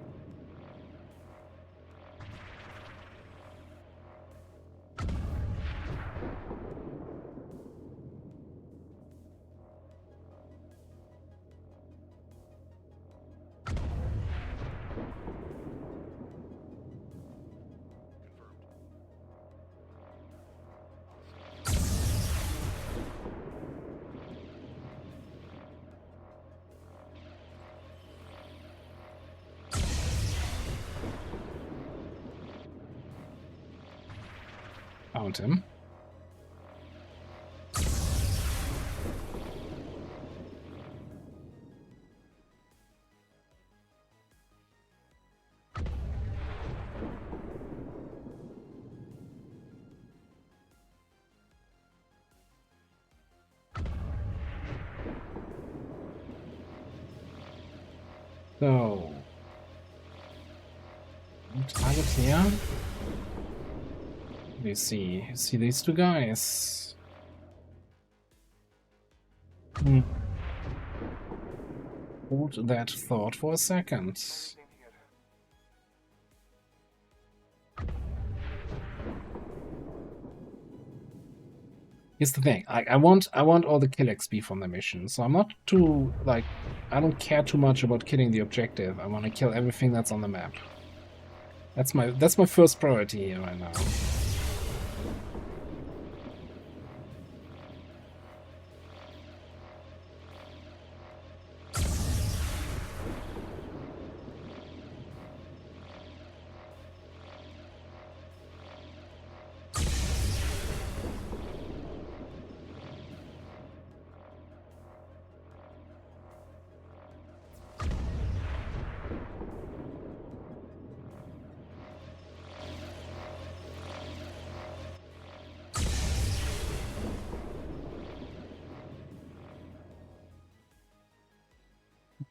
found him. So, target here. You see these two guys. Hold that thought for a second. Here's the thing, I want all the kill XP from the mission, so I'm not too, like, I don't care too much about killing the objective. I want to kill everything that's on the map. That's my first priority here right now.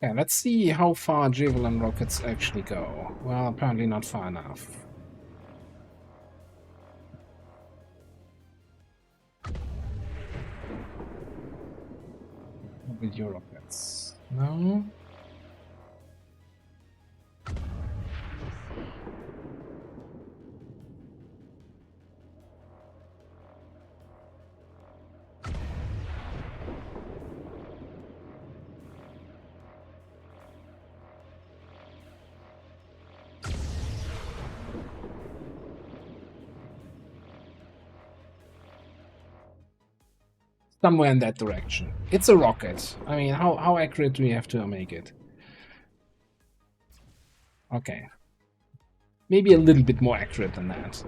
Okay, let's see how far Javelin rockets actually go. Well, apparently not far enough. What with your rockets? No? Somewhere in that direction. It's a rocket. I mean, how accurate do we have to make it? Okay. Maybe a little bit more accurate than that.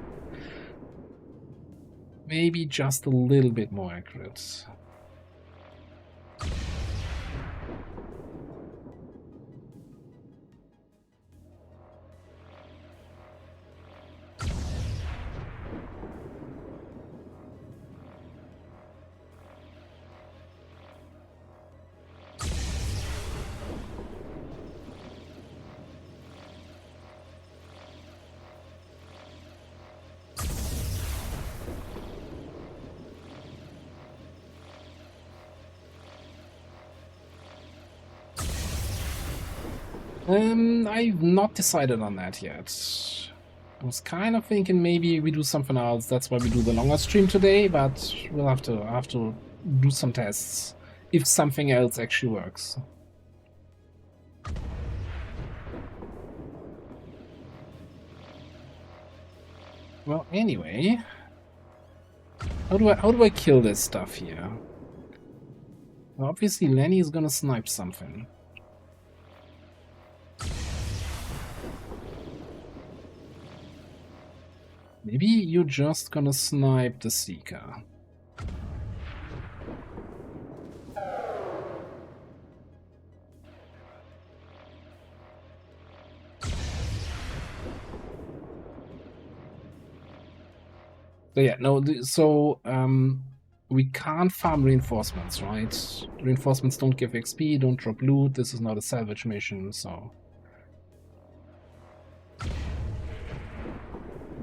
Maybe just a little bit more accurate. I've not decided on that yet. I was kind of thinking maybe we do something else. That's why we do the longer stream today, but we'll have to do some tests if something else actually works. Well, anyway, how do I kill this stuff here? Well, obviously Lenny is gonna snipe something. Maybe you're just gonna snipe the Seeker. So yeah, no, we can't farm reinforcements, right? Reinforcements don't give XP, don't drop loot, this is not a salvage mission, so...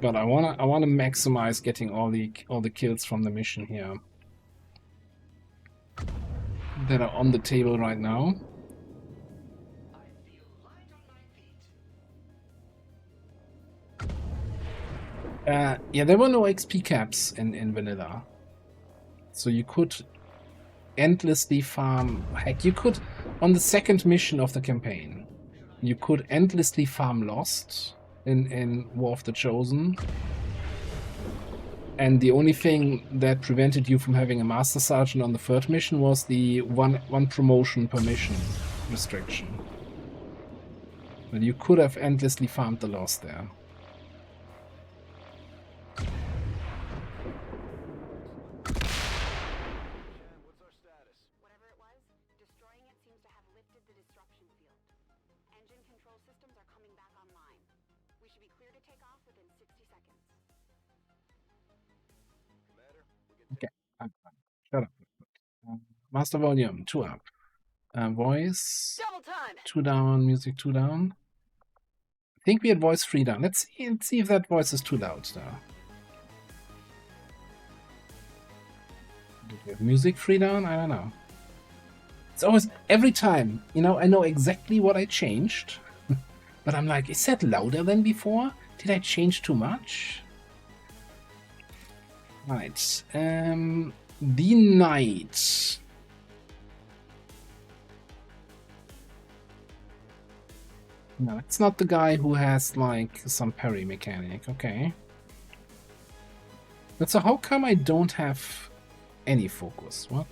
But I wanna maximize getting all the kills from the mission here that are on the table right now. Yeah, there were no XP caps in vanilla, so you could endlessly farm. Heck, you could on the second mission of the campaign, you could endlessly farm Lost in War of the Chosen, and the only thing that prevented you from having a Master Sergeant on the third mission was the one promotion per mission restriction. But you could have endlessly farmed the Lost there. We should be clear to take off within 60 seconds. Commander, Okay, I'm fine. Shut up. Master volume, 2 up. Voice, Double time! 2 down, music 2 down. I think we had voice 3 down. Let's see if that voice is too loud now. Did we have music 3 down? I don't know. It's always, every time, you know, I know exactly what I changed. But I'm like, is that louder than before? Did I change too much? Right. The Knight. No, it's not the guy who has, like, some parry mechanic. Okay. But so how come I don't have any focus? What?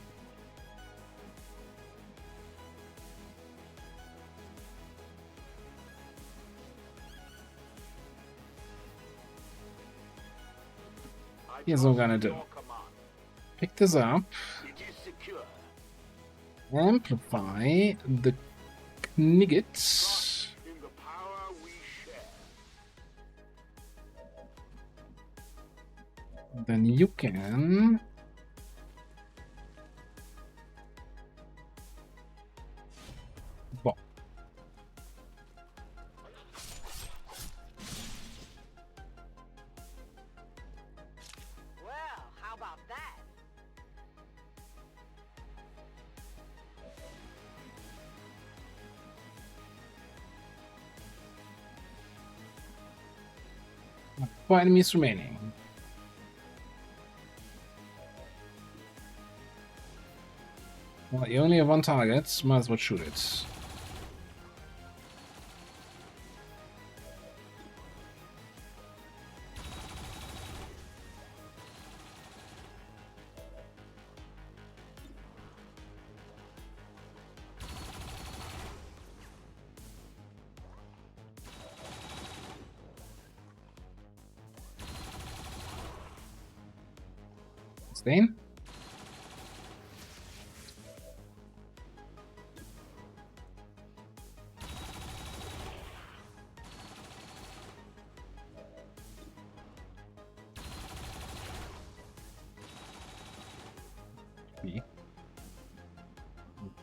Here's what I'm gonna do. Pick this up. Amplify the Knigget. Then you can bop. Well, how about that? Four enemies remaining. Well, you only have one target, might as well shoot it. Sustain.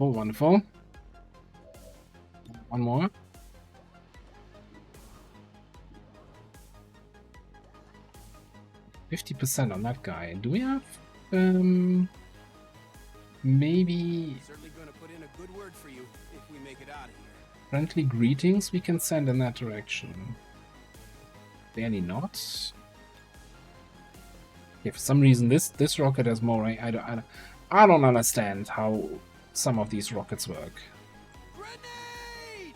Oh, wonderful. One more. %50 on that guy. Do we have maybe certainly going to put in a good word for you if we make it out of here. friendly greetings we can send in that direction? Barely not. Yeah, for some reason this rocket has more range. I don't understand how some of these rockets work. Grenade!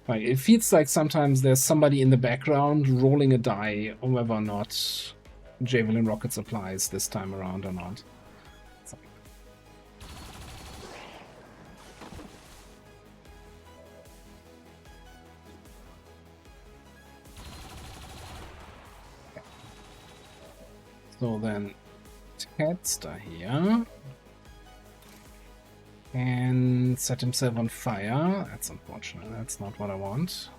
Like, it feels like sometimes there's somebody in the background rolling a die on whether or not Javelin rockets applies this time around or not. It's like, so then Tedster here. And set himself on fire. That's unfortunate. That's not what I want.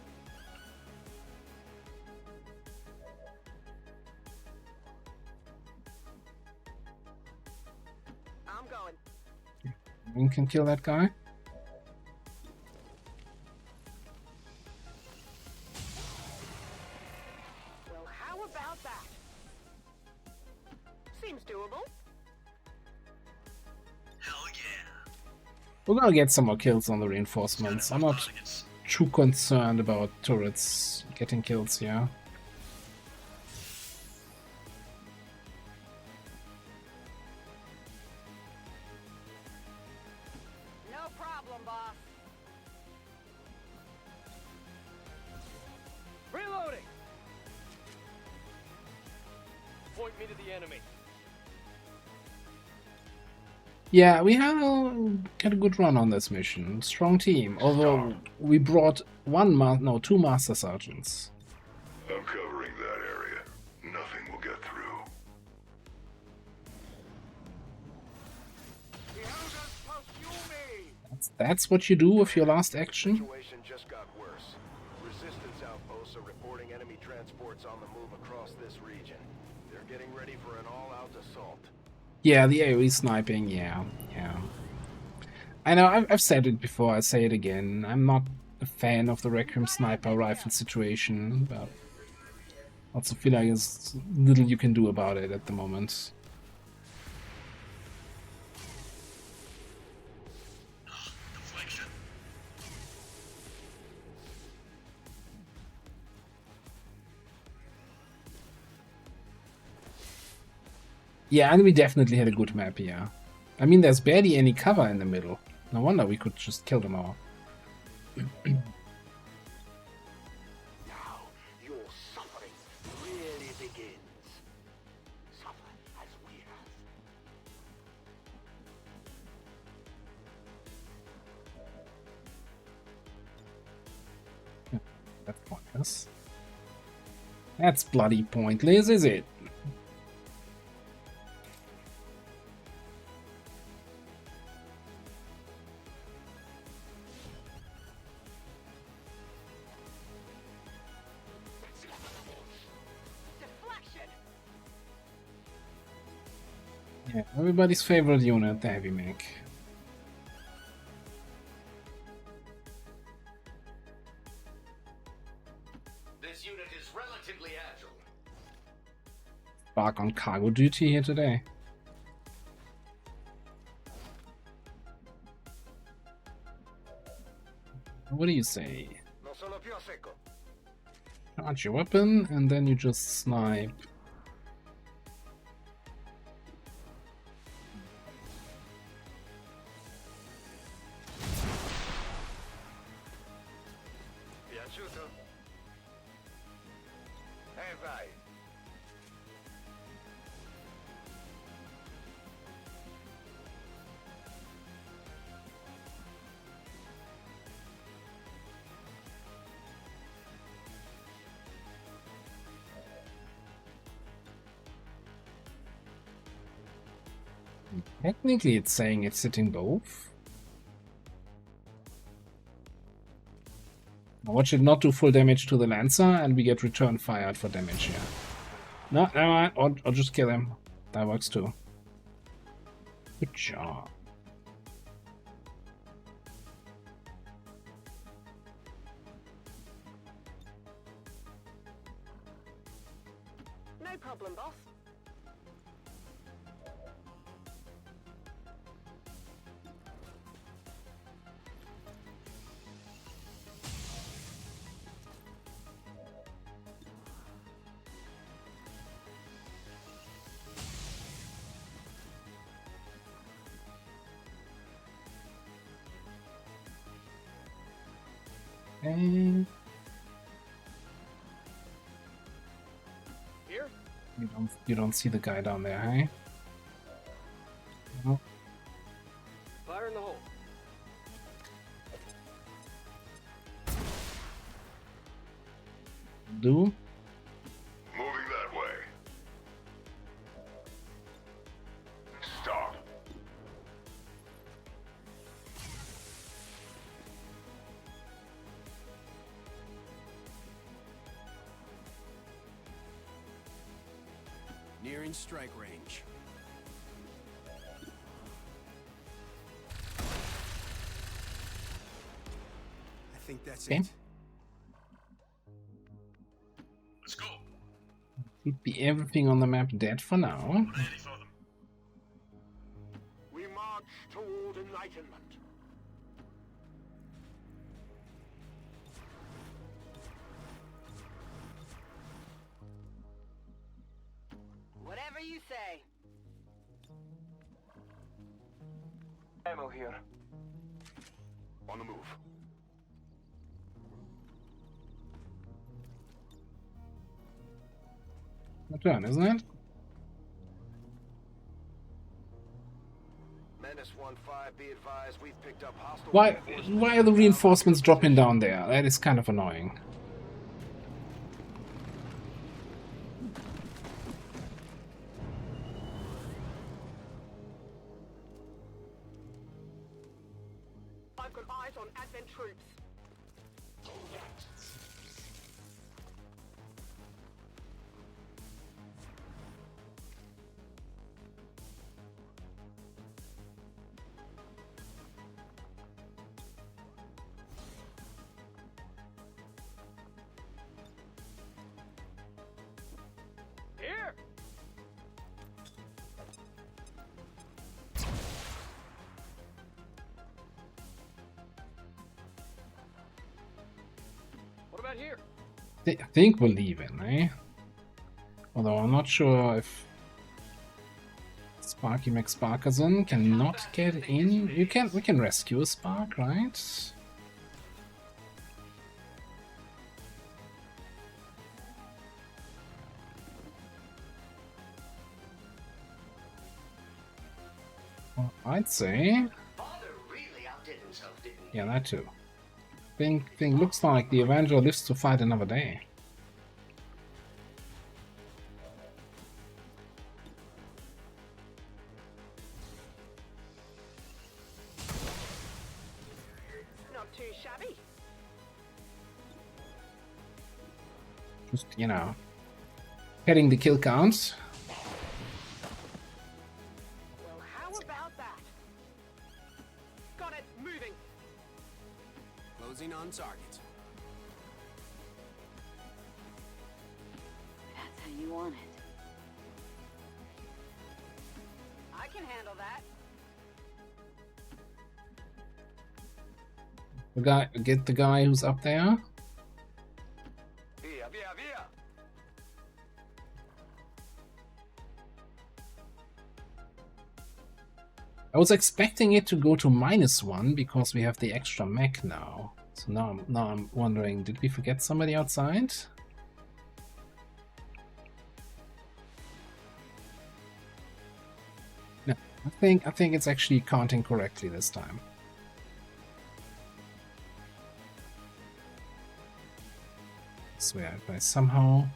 I'm going. We can kill that guy. Well, how about that? Seems doable. We're gonna get some more kills on the reinforcements. I'm not too concerned about turrets getting kills here. No problem, boss. Reloading! Point me to the enemy. Yeah, we had a good run on this mission. Strong team. Although we brought two Master Sergeants. I'm covering that area. Nothing will get through. That's what you do with your last action? Situation just got worse. Resistance outposts are reporting enemy transports on the move across this region. They're getting ready for an all-out assault. Yeah, the AoE sniping, yeah. I know, I've said it before, I say it again. I'm not a fan of the Requiem sniper rifle situation, but also feel like there's little you can do about it at the moment. Yeah, and we definitely had a good map here. I mean, there's barely any cover in the middle. No wonder we could just kill them all. Now, your suffering really begins. Suffer as we have. That's pointless. That's bloody pointless, is it? Yeah, everybody's favorite unit, the heavy mech. This unit is relatively agile. Back on cargo duty here today. What do you say? No solo più a secco. Charge your weapon and then you just snipe. Piaciuto? Vai. Technically it's saying it's hitting both. Watch it not do full damage to the Lancer and we get return fired for damage here. No, never mind. Or just kill him. That works too. Good job. No problem, boss. And Here? you don't see the guy down there, hey? No. Fire in the hole. Do? Moving that way. Stop. Nearing strike range. I think that's Okay. it. Let's go. Should be everything on the map dead for now. Ready for them. We march toward enlightenment. Whatever you say. Ammo here. On the move. My turn, isn't it? Menace 1-5, be advised, we've picked up hostile Why reinforcements are the reinforcements dropping down there? That is kind of annoying. on Advent troops. Here! What about here? I think we'll leave in, eh? Although I'm not sure if Sparky McSparkerson cannot get in. We can rescue a Spark, right? Well, I'd say. Yeah, that too. Thing looks like the Avenger lives to fight another day. Not too shabby. Just, you know, getting the kill counts. Well, how about that? Got it, moving. Closing on target. That's how you want it. I can handle that. Get the guy who's up there. Via, via, via. I was expecting it to go to -1 because we have the extra mech now. So now I'm wondering, did we forget somebody outside? No, I think it's actually counting correctly this time. I swear, if I somehow.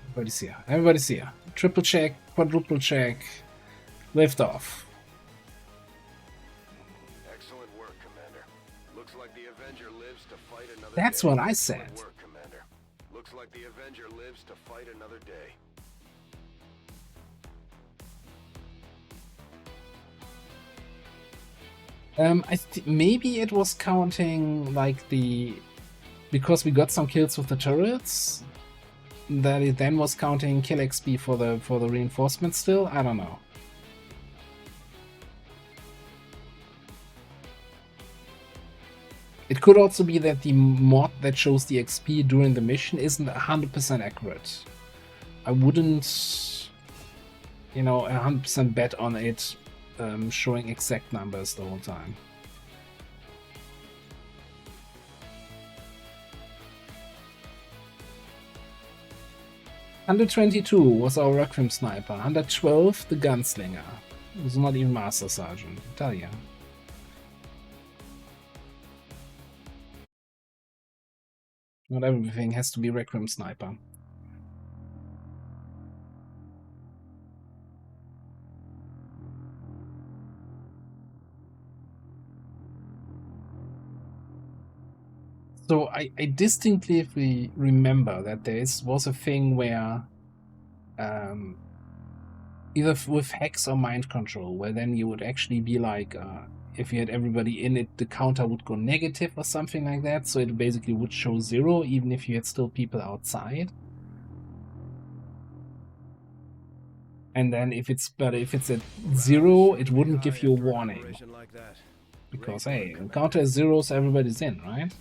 Everybody's here. Everybody's here. Triple check, quadruple check, lift off. Excellent work, Commander. Looks like the Avenger lives to fight another That's day. what I Excellent said. work, Commander. Looks like the Avenger lives to fight another day. Maybe it was counting like because we got some kills with the turrets, that it then was counting kill XP for the reinforcement still. I don't know. It could also be that the mod that shows the XP during the mission isn't 100% accurate. I wouldn't, 100% bet on it showing exact numbers the whole time. $122 was our Requiem Sniper, 112 the Gunslinger. It was not even Master Sergeant, I tell ya. Not everything has to be Requiem Sniper. So I distinctly remember that there was a thing where either with hex or mind control, where then you would actually be like, if you had everybody in it, the counter would go negative or something like that. So it basically would show 0 even if you had still people outside. And then if it's at 0, it wouldn't give you a warning. Because hey, the counter is 0, so everybody's in, right?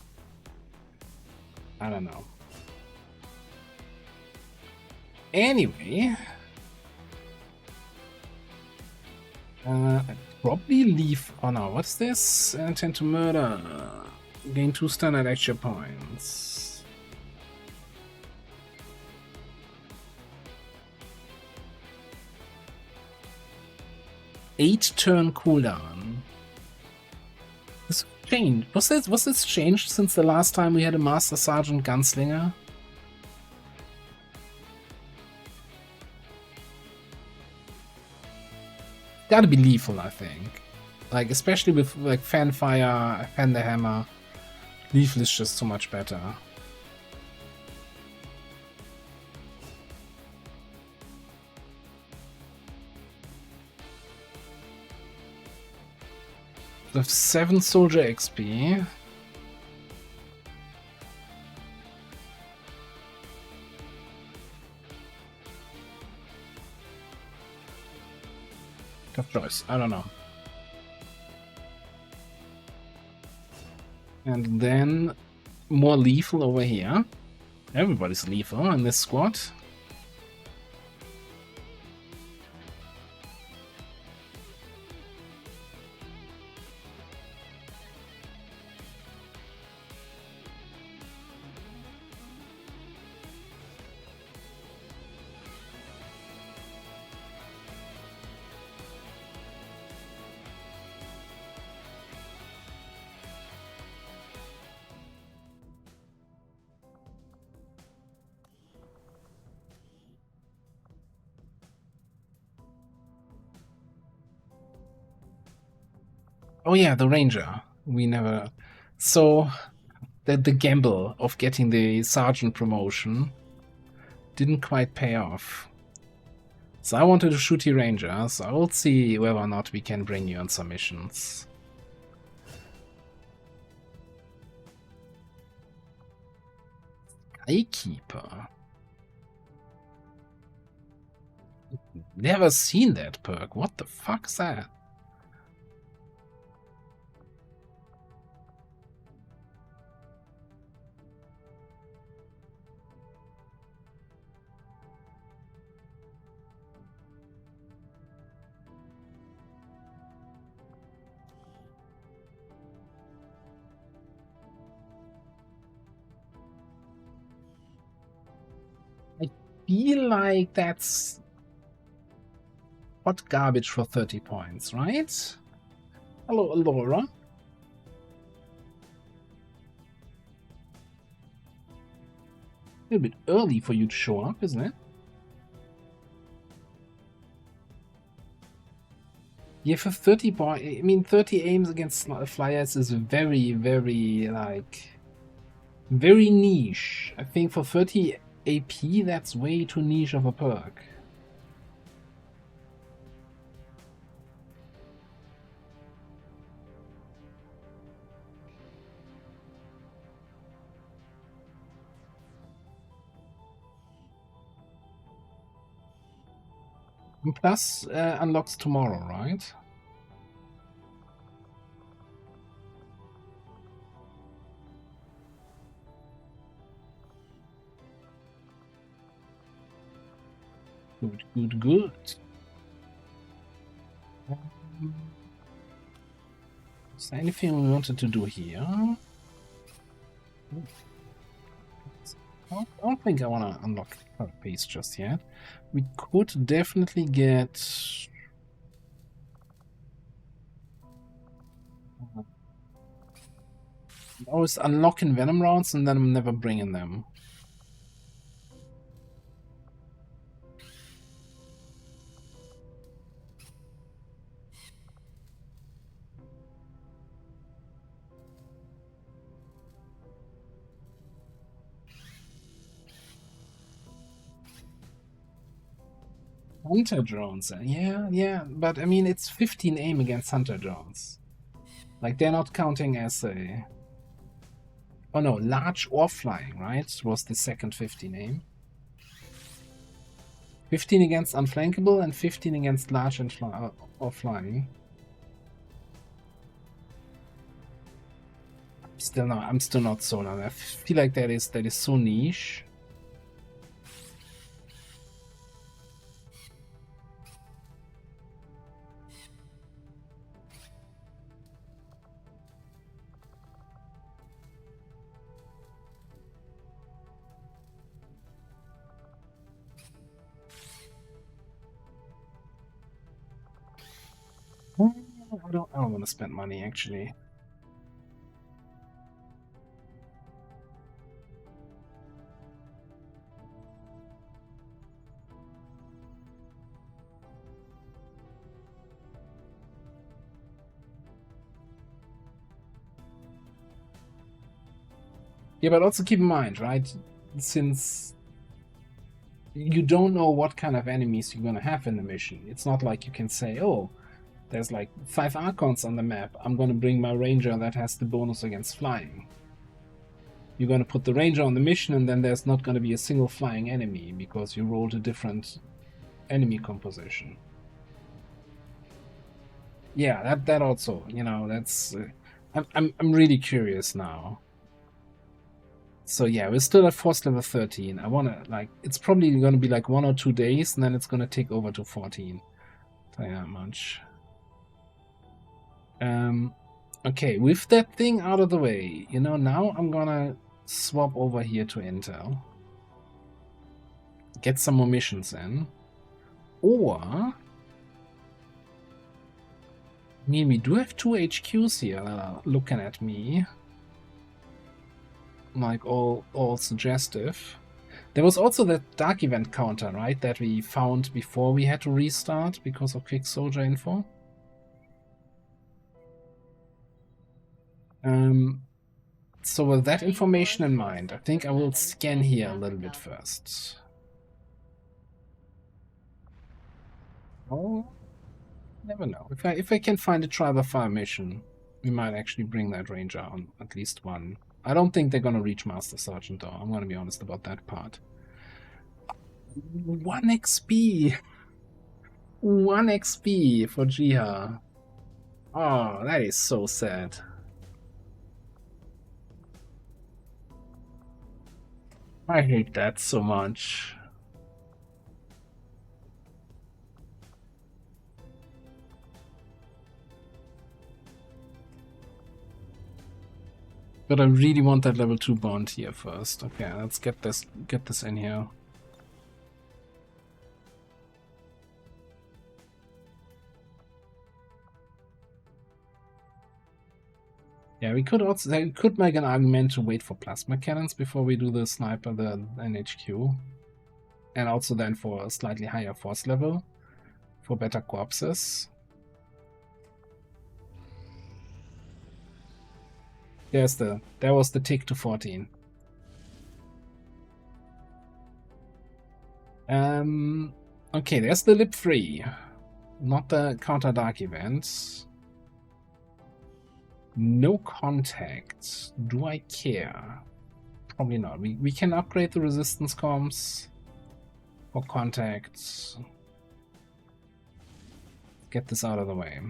I don't know. Anyway, I'd probably leave. Oh no, what's this? Intent to murder. Gain 2 standard extra points. Eight turn cooldown. This changed. Was this changed since the last time we had a Master Sergeant Gunslinger? Gotta be lethal, I think. Like, especially with like Fanfire, Fan the Hammer, Lethal is just so much better. With 7 soldier XP. Tough choice, I don't know. And then more lethal over here. Everybody's lethal in this squad. Oh yeah, the ranger. We never... So, the gamble of getting the sergeant promotion didn't quite pay off. So I wanted to shoot the ranger, so I will see whether or not we can bring you on some missions. Skykeeper. Never seen that perk. What the fuck's that? I feel like that's hot garbage for 30 points, right? Hello, Laura. A little bit early for you to show up, isn't it? Yeah, for 30 points, I mean, 30 aims against flyers is very, very, like, very niche. I think for 30 AP, that's way too niche of a perk. And plus, unlocks tomorrow, right? Good, good, good. Is there anything we wanted to do here? I don't think I want to unlock her base just yet. We could definitely get... always unlocking Venom rounds and then I'm never bringing them. Hunter drones, yeah, but I mean it's 15 aim against hunter drones. Like they're not counting as a... Oh no, large or flying, right? Was the second 15 aim. 15 against unflankable and 15 against large and or flying. I'm still not sold on that. I feel like that is so niche. I don't want to spend money actually. Yeah, but also keep in mind, right? Since you don't know what kind of enemies you're gonna have in the mission, it's not like you can say, oh, there's like 5 Archons on the map. I'm gonna bring my Ranger that has the bonus against flying. You're gonna put the Ranger on the mission, and then there's not gonna be a single flying enemy because you rolled a different enemy composition. Yeah, that also, you know, that's I'm really curious now. So yeah, we're still at force level 13. I wanna, like, it's probably gonna be like 1 or 2 days, and then it's gonna take over to 14. Tell you that much. Okay, with that thing out of the way, you know, now I'm gonna swap over here to Intel. Get some more missions in. Or I mean, we do have 2 HQs here that are looking at me. Like, all suggestive. There was also that dark event counter, right? That we found before we had to restart because of quick soldier info. So with that information in mind, I think I will scan here a little bit first. Oh, never know. If I can find a trial by fire mission, we might actually bring that Ranger on at least one. I don't think they're gonna reach Master Sergeant though. I'm gonna be honest about that part. 1 XP! 1 XP for Jiha. Oh, that is so sad. I hate that so much. But I really want that level 2 bond here first. Okay, let's get this in here. Yeah, we could make an argument to wait for plasma cannons before we do the sniper, the NHQ. And also then for a slightly higher force level for better corpses. There was the tick to 14. Okay, there's the lip 3. Not the counter dark events. No contact. Do I care? Probably not. We can upgrade the resistance comms for contacts. Get this out of the way.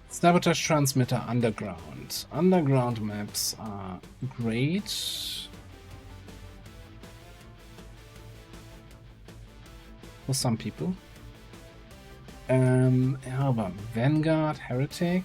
Sabotage transmitter underground. Underground maps are great. For some people. How about Vanguard, Heretic?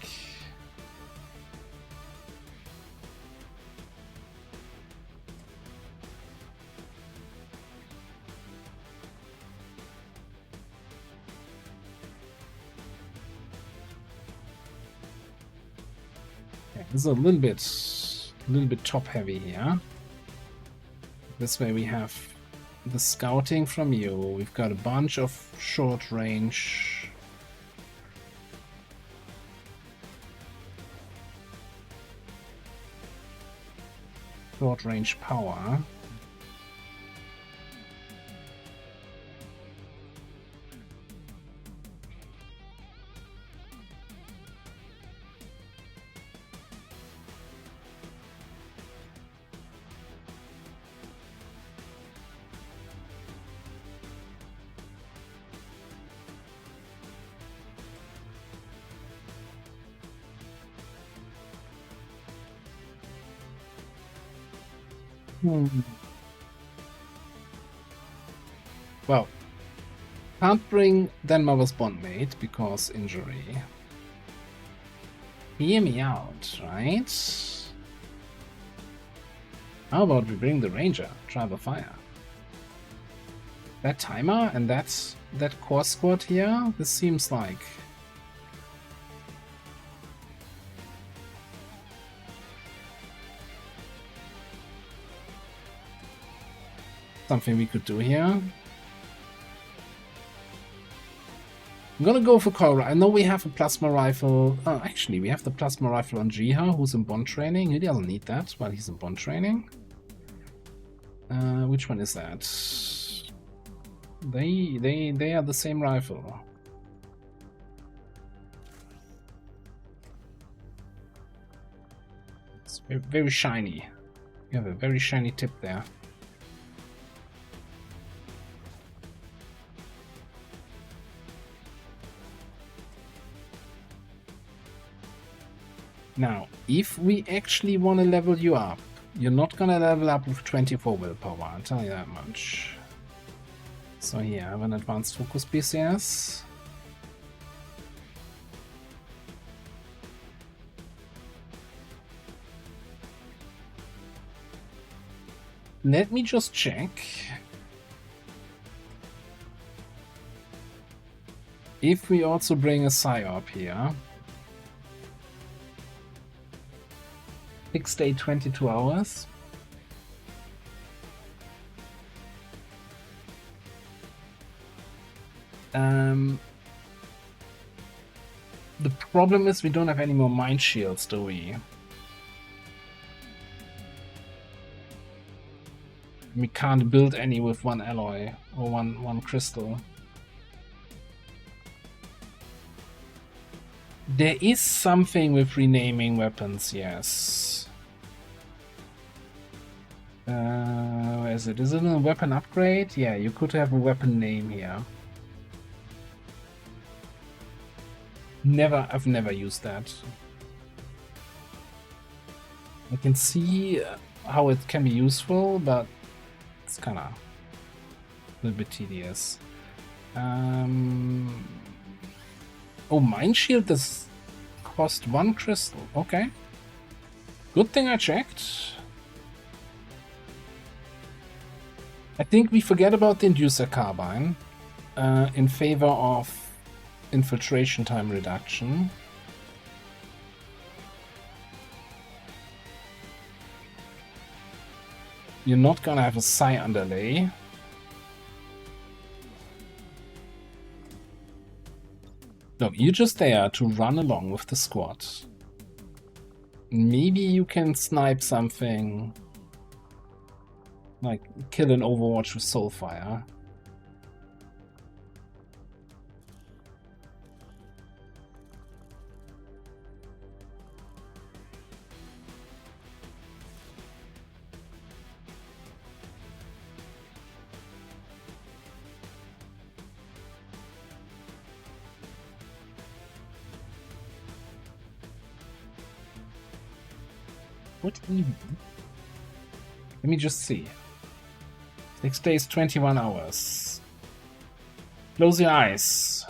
Yeah, this is a little bit top heavy here. This way we have the scouting from you. We've got a bunch of short range. Short range power. Well, can't bring Denmar's bondmate because injury. Hear me out, right? How about we bring the Ranger, Trial by Fire? That timer and that core squad here, this seems like something we could do here. I'm gonna go for Cora. I know we have a plasma rifle. Oh, actually, we have the plasma rifle on Jiha, who's in bond training. He doesn't need that while he's in bond training. Which one is that? They are the same rifle. It's very, very shiny. You have a very shiny tip there. Now, if we actually want to level you up, you're not gonna level up with 24 willpower, I'll tell you that much. So here, I have an advanced focus BCS. Let me just check if we also bring a PSYOP here. 6 day 22 hours. The problem is we don't have any more mind shields, do we? We can't build any with one alloy or one crystal. There is something with renaming weapons, yes. Where is it? Is it a weapon upgrade? Yeah, you could have a weapon name here. I've never used that. I can see how it can be useful, but it's kind of a little bit tedious. Oh, Mind Shield does cost 1 crystal. Okay. Good thing I checked. I think we forget about the Inducer Carbine in favor of infiltration time reduction. You're not gonna have a Psi underlay. No, you're just there to run along with the squad. Maybe you can snipe something, like kill an Overwatch with Soulfire. What even? Let me just see. 6 days, 21 hours. Close your eyes.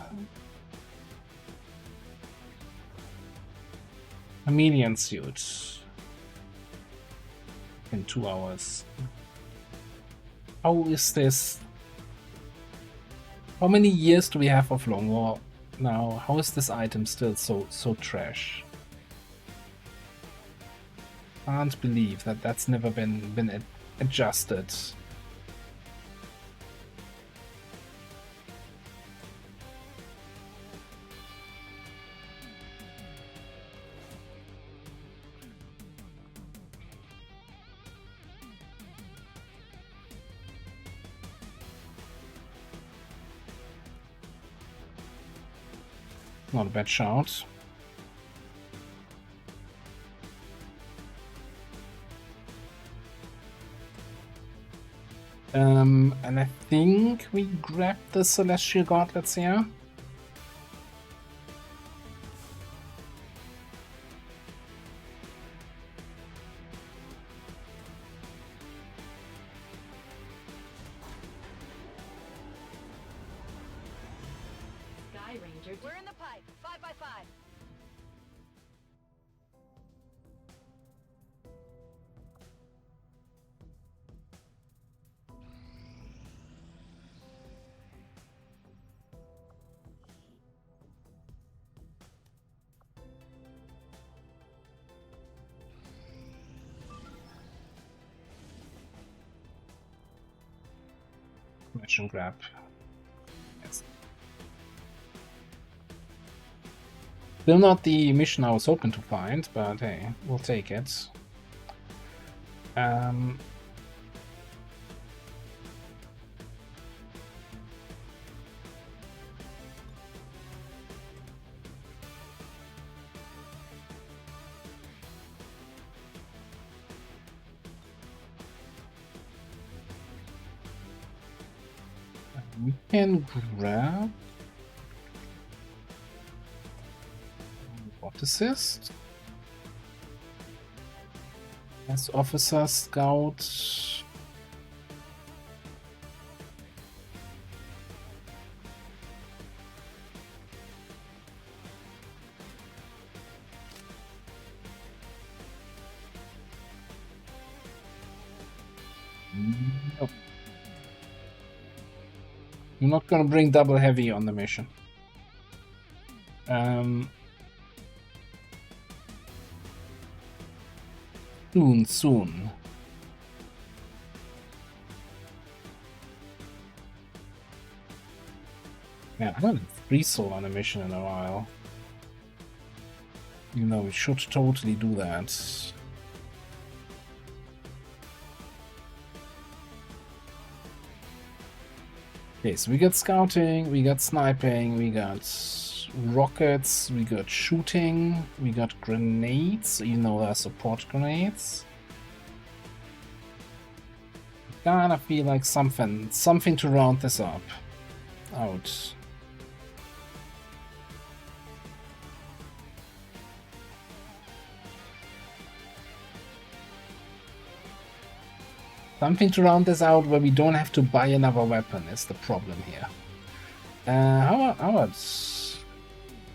Chameleon suit. In 2 hours. How is this? How many years do we have of Long War now? How is this item still so trash? Can't believe that that's never been adjusted. Not a bad shout. And I think we grabbed the Celestial Gauntlets here. Sky Ranger. We're in the pipe. 5x5. Mission grab. Yes. Still not the mission I was hoping to find, but hey, we'll take it. We can grab what assist as officer scout. Nope. I'm not gonna bring double heavy on the mission. Soon. Yeah, I haven't had free soul on a mission in a while. You know, we should totally do that. Okay, so we got scouting, we got sniping, we got rockets, we got shooting, we got grenades, even though they're support grenades. Kinda feel like something to round this up out. Something to round this out where we don't have to buy another weapon is the problem here. How about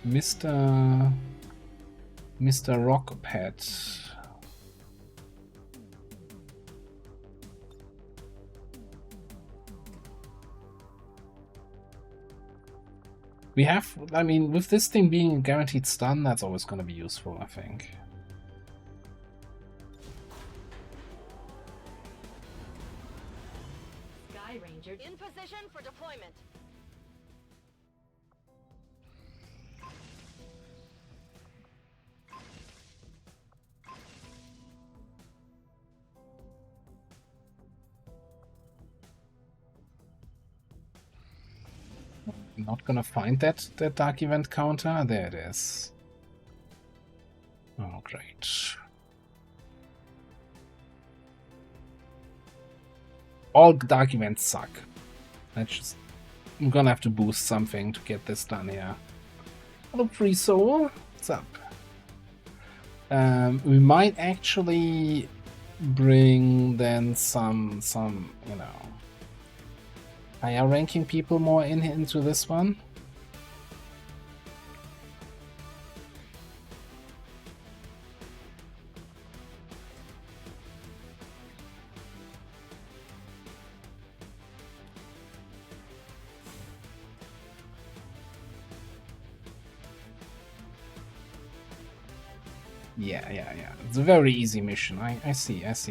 Mr. Rock Pet? We have, I mean, with this thing being a guaranteed stun, that's always going to be useful, I think. Sky Ranger In position for deployment. I'm not gonna find that dark event counter. There it is. Oh, great. All dark events suck. I'm gonna have to boost something to get this done here. Hello, free soul. What's up? We might actually bring then some you know, higher ranking people more into this one. Yeah. It's a very easy mission. I see. It's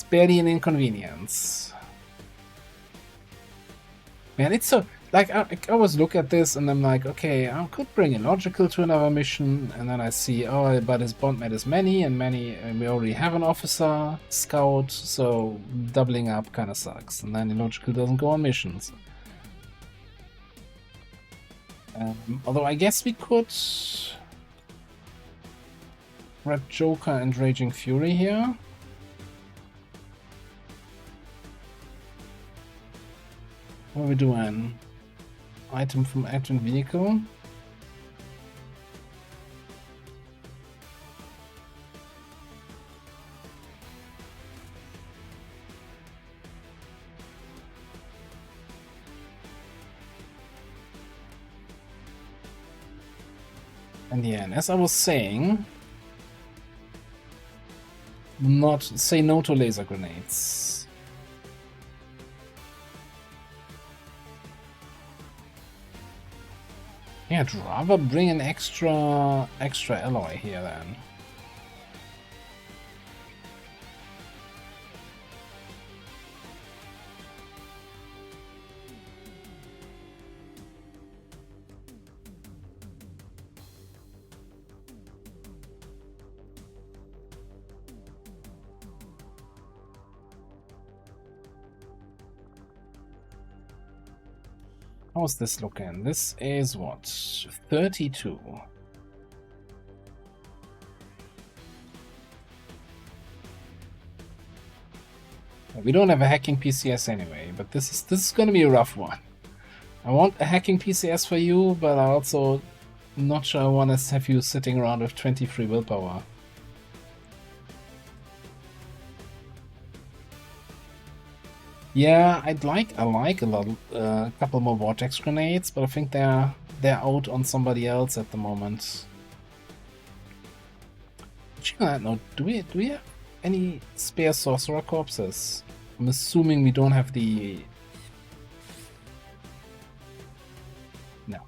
barely an inconvenience. Man, it's so... Like, I always look at this and I'm like, okay, I could bring Illogical to another mission, and then I see, oh, but his bond met is many, and we already have an officer, scout, so doubling up kind of sucks. And then Illogical doesn't go on missions. Although I guess we could grab Joker and Raging Fury here. What are we doing? Item from active vehicle. And yeah, and as I was saying, not say no to laser grenades. Yeah, I'd rather bring an extra alloy here then. How's this looking? This is what? 32. We don't have a hacking PCS anyway, but this is gonna be a rough one. I want a hacking PCS for you, but I also not sure I want to have you sitting around with 23 willpower. Yeah, I like a couple more vortex grenades, but I think they're out on somebody else at the moment. No, do we have any spare sorcerer corpses? I'm assuming we don't have the. No.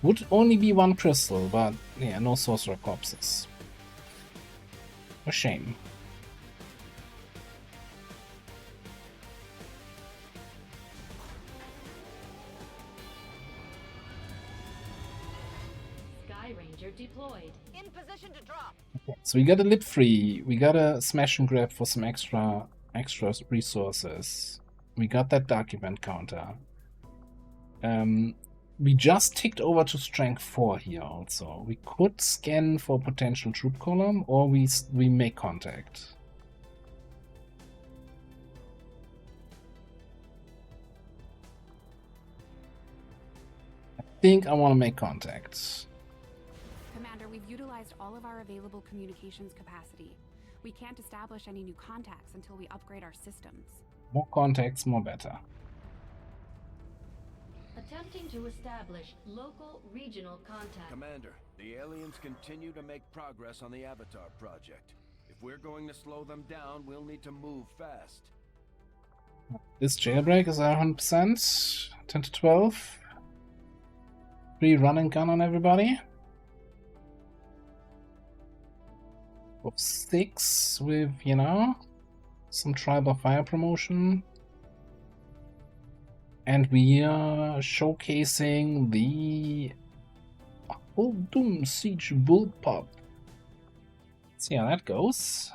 Would only be one crystal, but yeah, no sorcerer corpses. A shame. Deployed. In position to drop. Okay, so we got a lip free. We got a smash and grab for some extra resources. We got that dark event counter. We just ticked over to strength 4 here also. We could scan for potential troop column, or we make contact. I think I want to make contact. We've utilized all of our available communications capacity. We can't establish any new contacts until we upgrade our systems. More contacts, more better. Attempting to establish local regional contact. Commander, the aliens continue to make progress on the Avatar project. If we're going to slow them down, we'll need to move fast. This jailbreak is 100%. 10 to 12. Free run and gun on everybody. Of 6 with, you know, some tribal fire promotion. And we are showcasing the Doom Siege Bullpup. Let's see how that goes.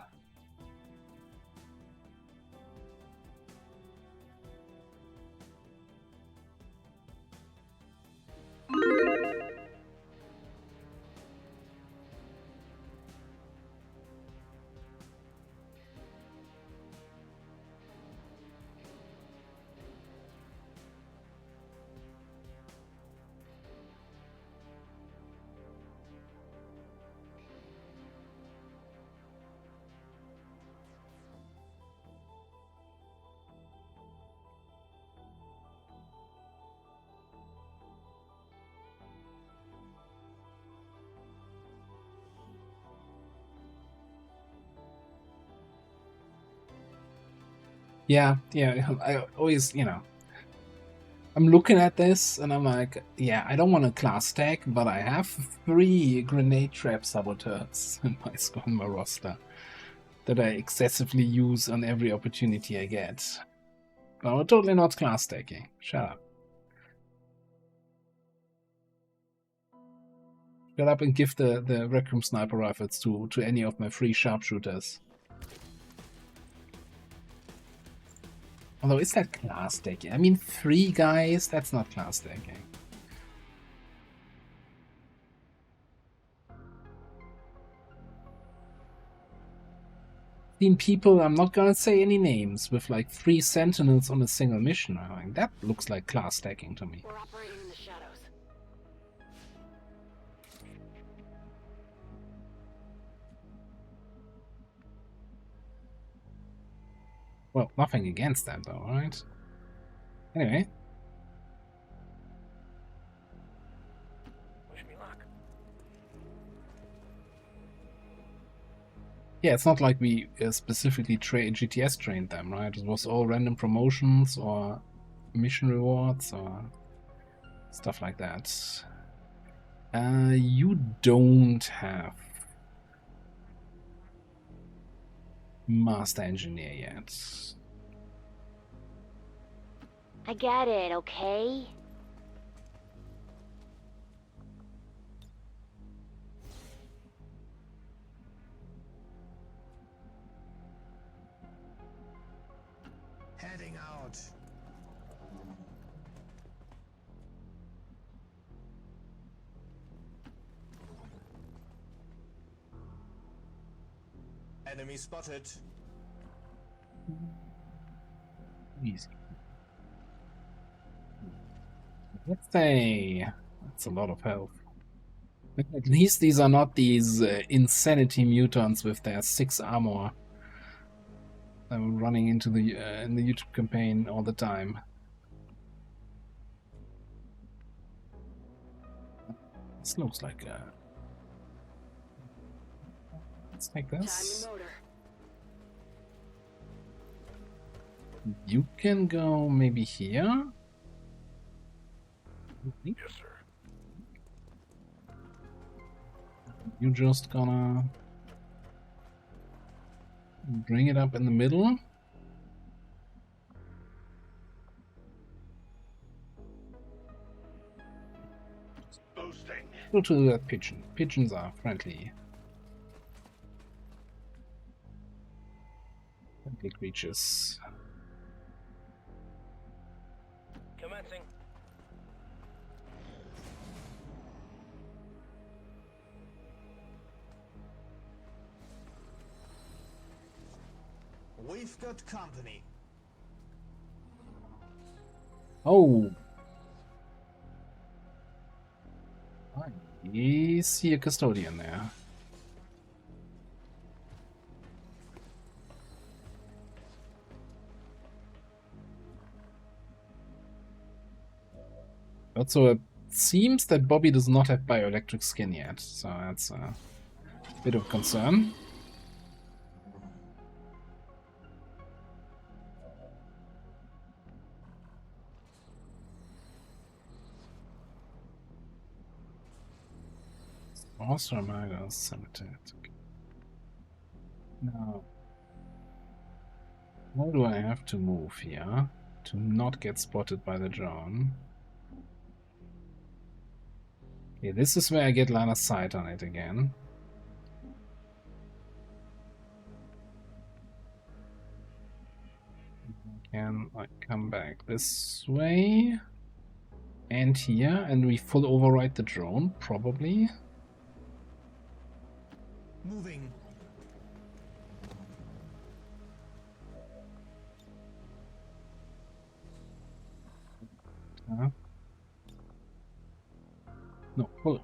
Yeah, I always, you know, I'm looking at this and I'm like, yeah, I don't want a class tag, but I have 3 grenade trap saboteurs in my roster that I excessively use on every opportunity I get. No, totally not class tagging. Shut up. Shut up and give the Rec Room sniper rifles to any of my free sharpshooters. Although, is that class taking? I mean, 3 guys, that's not class taking. Seen people, I'm not gonna say any names, with like 3 sentinels on a single mission. I mean, that looks like class tagging to me. We're operating in the shadows. Well, nothing against that though, right? Anyway. Wish me luck. Yeah, it's not like we specifically GTS trained them, right? It was all random promotions or mission rewards or stuff like that. You don't have Master Engineer yet. I get it, okay? Heading out. Enemy spotted. Easy. Let's say that's a lot of health. At least these are not these insanity mutants with their 6 armor. I'm running into the in the YouTube campaign all the time. This looks like let's take this. You can go maybe here. Yes, sir. You just gonna bring it up in the middle. Boasting. Go to that pigeon. Pigeons are friendly. Friendly creatures. Commencing. We've got company. Oh! I see a custodian there. Also, it seems that Bobby does not have bioelectric skin yet, so that's a bit of concern. Also, Magus Cemetery. Now, how do I have to move here to not get spotted by the drone? Okay, this is where I get line of sight on it again. Can I come back this way? And here, and we full override the drone, probably. Moving. No, pull.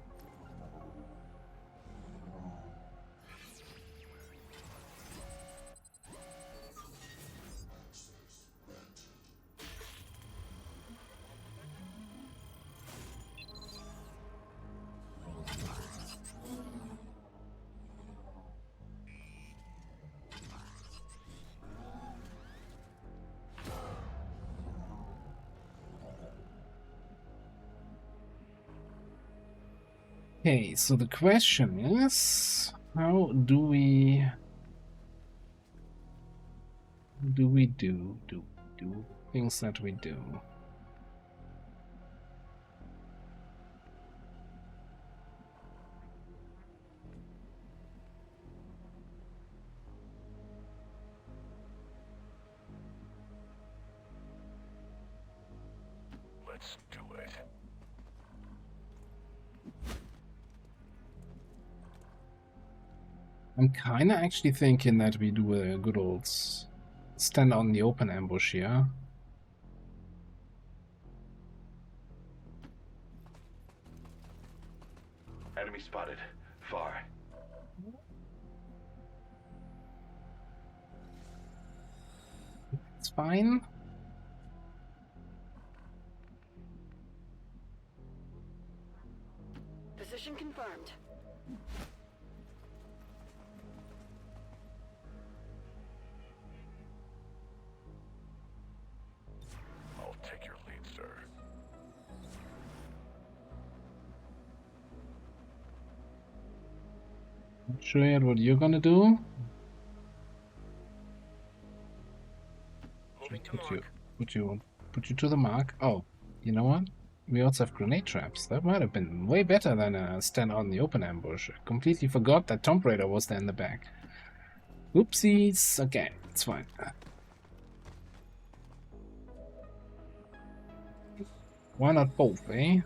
Okay, so the question is, how do we do things that we do? Let's do it. I'm kinda actually thinking that we do a good old stand on the open ambush here. Enemy spotted. Far. It's fine. Position confirmed. I'll take your lead, sir. Not sure yet what you're gonna do. Put you to the mark. Oh, you know what? We also have grenade traps. That might have been way better than a stand on the open ambush. I completely forgot that Tomb Raider was there in the back. Oopsies. Okay, it's fine. Why not both, eh?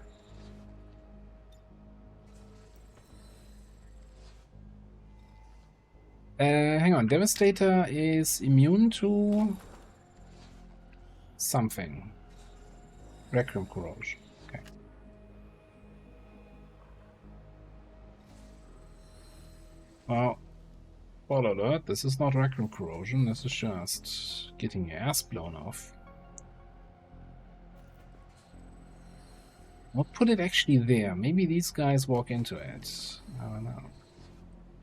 Hang on. Devastator is immune to something. Requiem corrosion. Okay. Well, spoiler alert, this is not Requiem corrosion, this is just getting your ass blown off. What put it actually there? Maybe these guys walk into it. I don't know.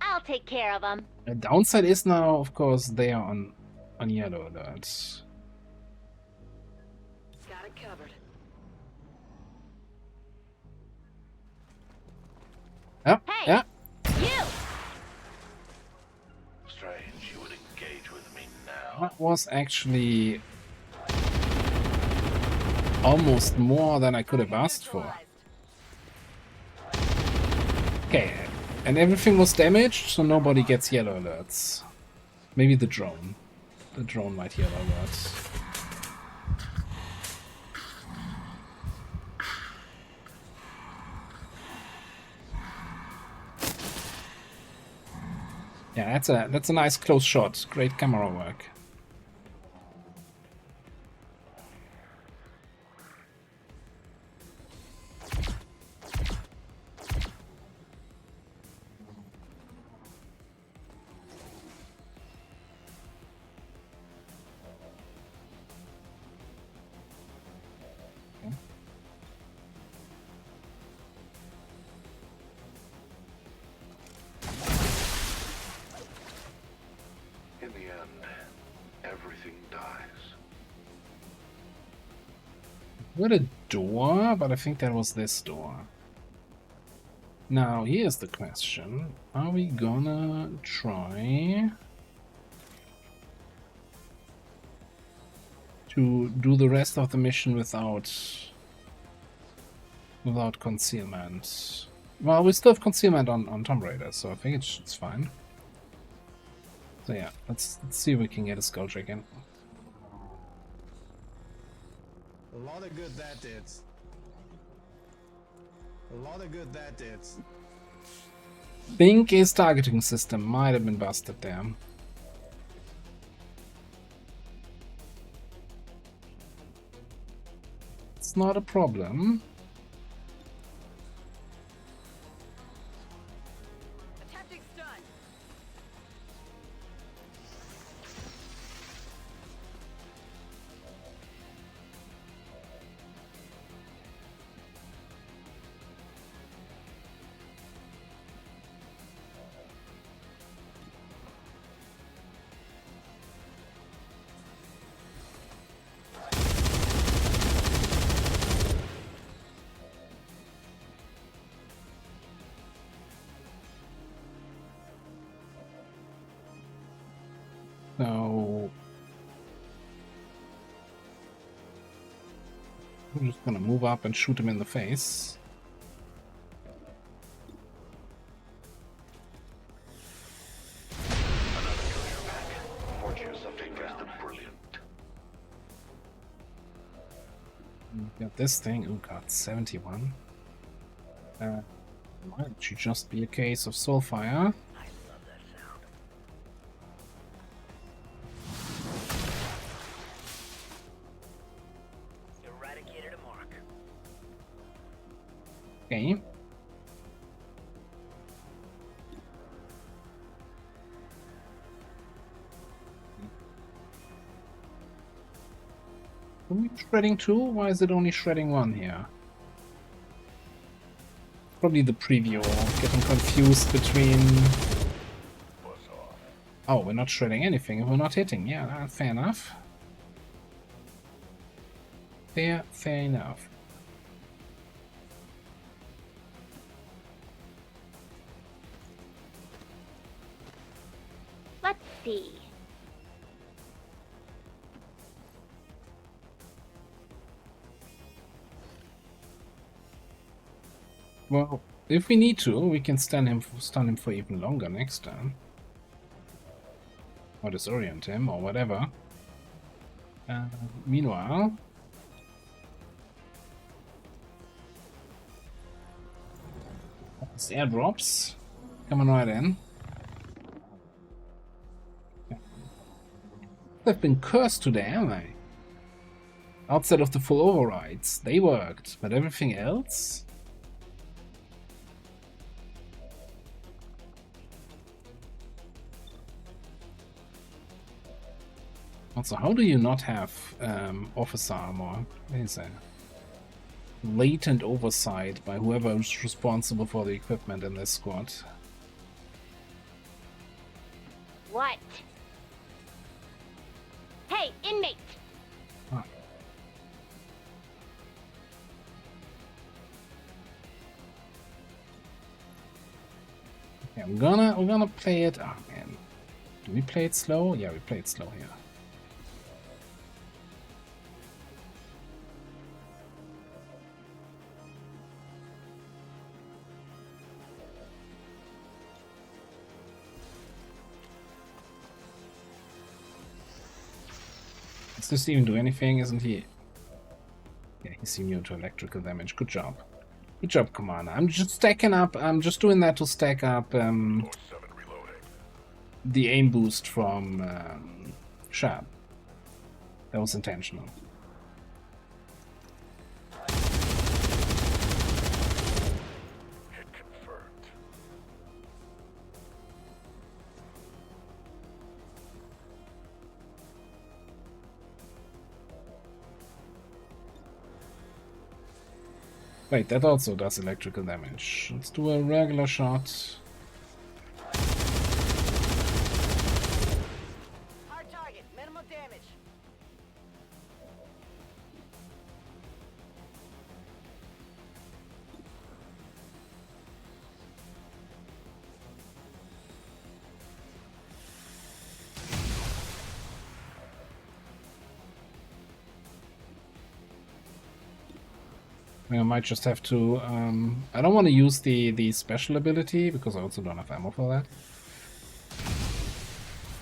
I'll take care of them. The downside is now, of course, they are on yellow alert. Got it covered. Yep, Hey, yeah. you! Strange you would engage with me now. That was actually almost more than I could have asked for. Okay, and everything was damaged, so nobody gets yellow alerts. Maybe the drone. The drone might yellow alert. Yeah, that's a nice close shot. Great camera work. In the end, everything dies. With a door, but I think that was this door. Now, here's the question. Are we gonna try to do the rest of the mission without concealment? Well, we still have concealment on Tomb Raider, so I think it's fine. So yeah, let's see if we can get a skull check in. A lot of good that did. A lot of good that did. Think his targeting system might have been busted there. It's not a problem. Attempting stun. So I'm just gonna move up and shoot him in the face. Got this thing. Oh god, 71. Might should just be a case of Soulfire. Eradicated a mark. Okay. Are we shredding 2? Why is it only shredding 1 here? Probably the preview. Getting confused between... Oh, we're not shredding anything if we're not hitting. Yeah, fair enough. Fair enough. Let's see. Well, if we need to, we can stun him for even longer next turn. Or disorient him, or whatever. Meanwhile... It's airdrops. Coming right in. They've been cursed today, haven't they? Outside of the full overrides, they worked, but everything else? Also, how do you not have officer armor? What is that? Latent oversight by whoever is responsible for the equipment in this squad. What? Hey, inmate! Ah. Okay, we're gonna play it. Oh man, do we play it slow? Yeah, we play it slow here. Does this even do anything? Isn't he? Yeah, he's immune to electrical damage. Good job. Good job, Commander. I'm just stacking up. I'm just doing that to stack up the aim boost from Shab. That was intentional. Hit confirmed. Wait, that also does electrical damage. Let's do a regular shot. Hard target, minimal damage. I might just have to. I don't want to use the special ability because I also don't have ammo for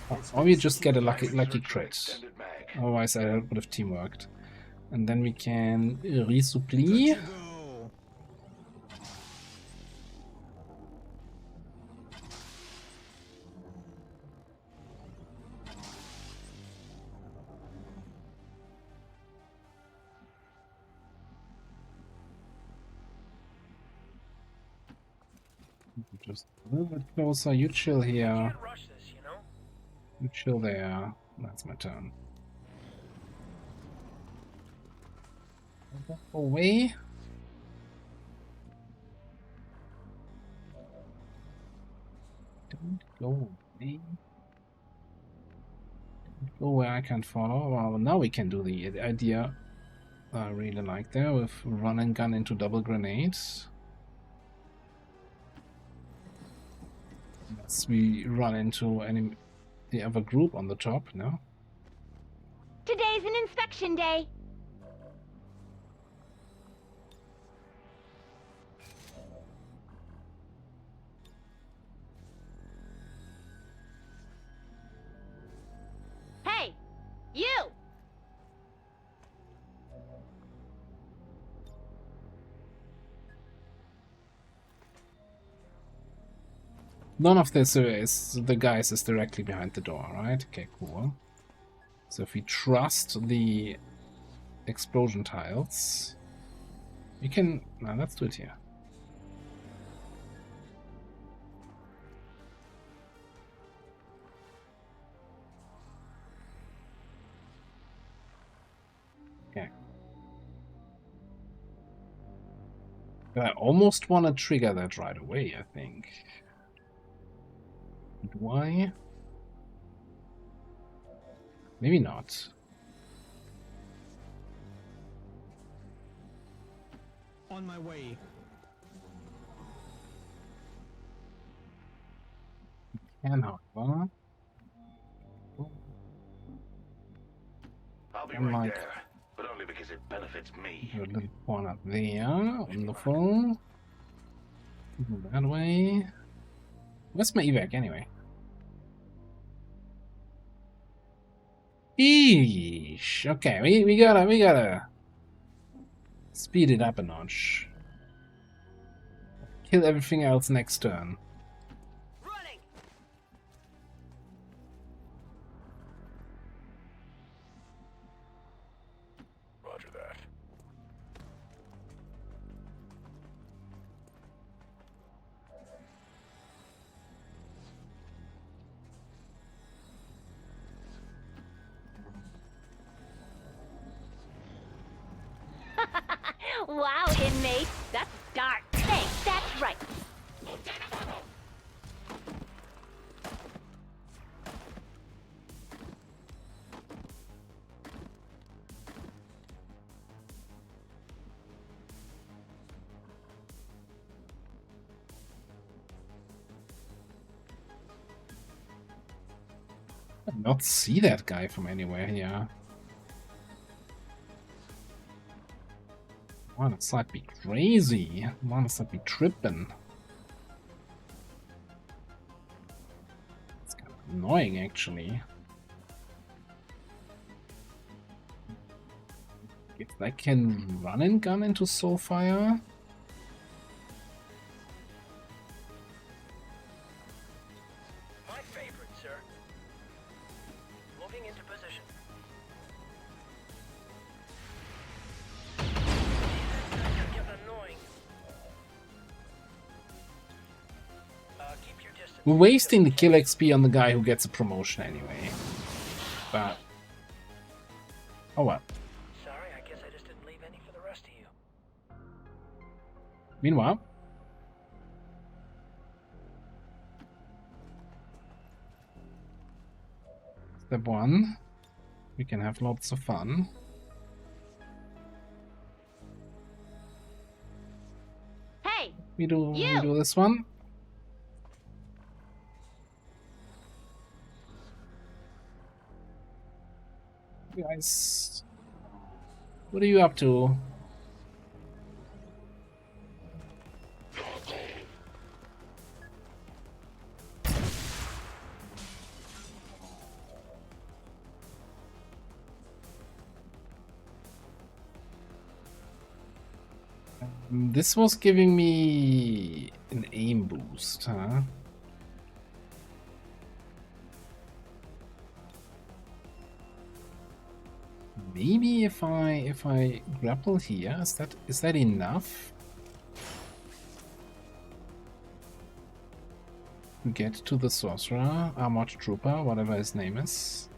that. Or we just get a lucky crit. Otherwise, I would have teamworked. And then we can resupply. Just a little bit closer. You chill here. You chill there. That's my turn. Go away. Don't go away. Don't go where I can't follow. Well, now we can do the idea I really like there with run and gun into double grenades. Unless we run into the other group on the top, no? Today's an inspection day. Hey, you! None of this is the guys is directly behind the door, right? Okay, cool. So if we trust the explosion tiles, we can. Now let's do it here. Okay. I almost want to trigger that right away, I think. Do I? Maybe not. On my way. Can, however. I'll be I'm right like, there, but only because it benefits me. do a little point up there on the phone. Go that way. Where's my evac anyway? Eesh. Okay, we gotta speed it up a notch. Kill everything else next turn. Running. Wow, inmate. That's dark. Hey, that's right. I did not see that guy from anywhere here. Wow, that's like be crazy. Wow, that's like be tripping. It's kind of annoying, actually. If I can run and gun into Soulfire. My favorite, sir. Moving into position. Getting annoying. Keep your distance. We're wasting the kill XP on the guy who gets a promotion anyway. But oh well. Sorry, I guess I just didn't leave any for the rest of you. Meanwhile, step 1, we can have lots of fun. Hey, We do this one. Guys, what are you up to? This was giving me an aim boost, huh? Maybe if I grapple here, is that enough to get to the sorcerer, armored trooper, whatever his name is?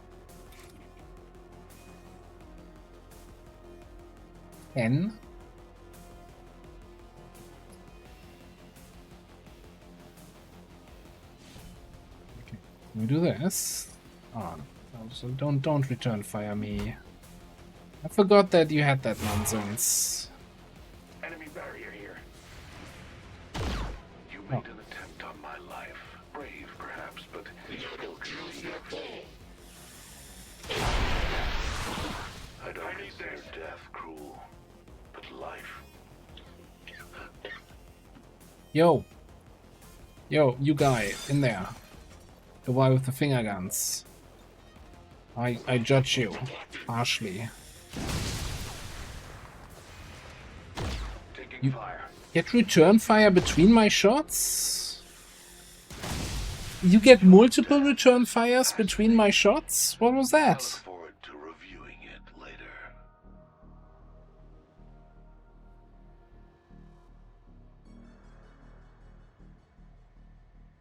10. Okay, we do this. Oh, so don't return fire me. I forgot that you had that nonsense. Enemy barrier here. You made an attempt on my life. Brave, perhaps, but still conceive. I don't consider death cruel, but life. Yo, you guy in there, the guy with the finger guns. I judge you harshly. Taking You fire. get return fire between my shots? You get multiple return fires between my shots? What was I look that? forward to reviewing it later.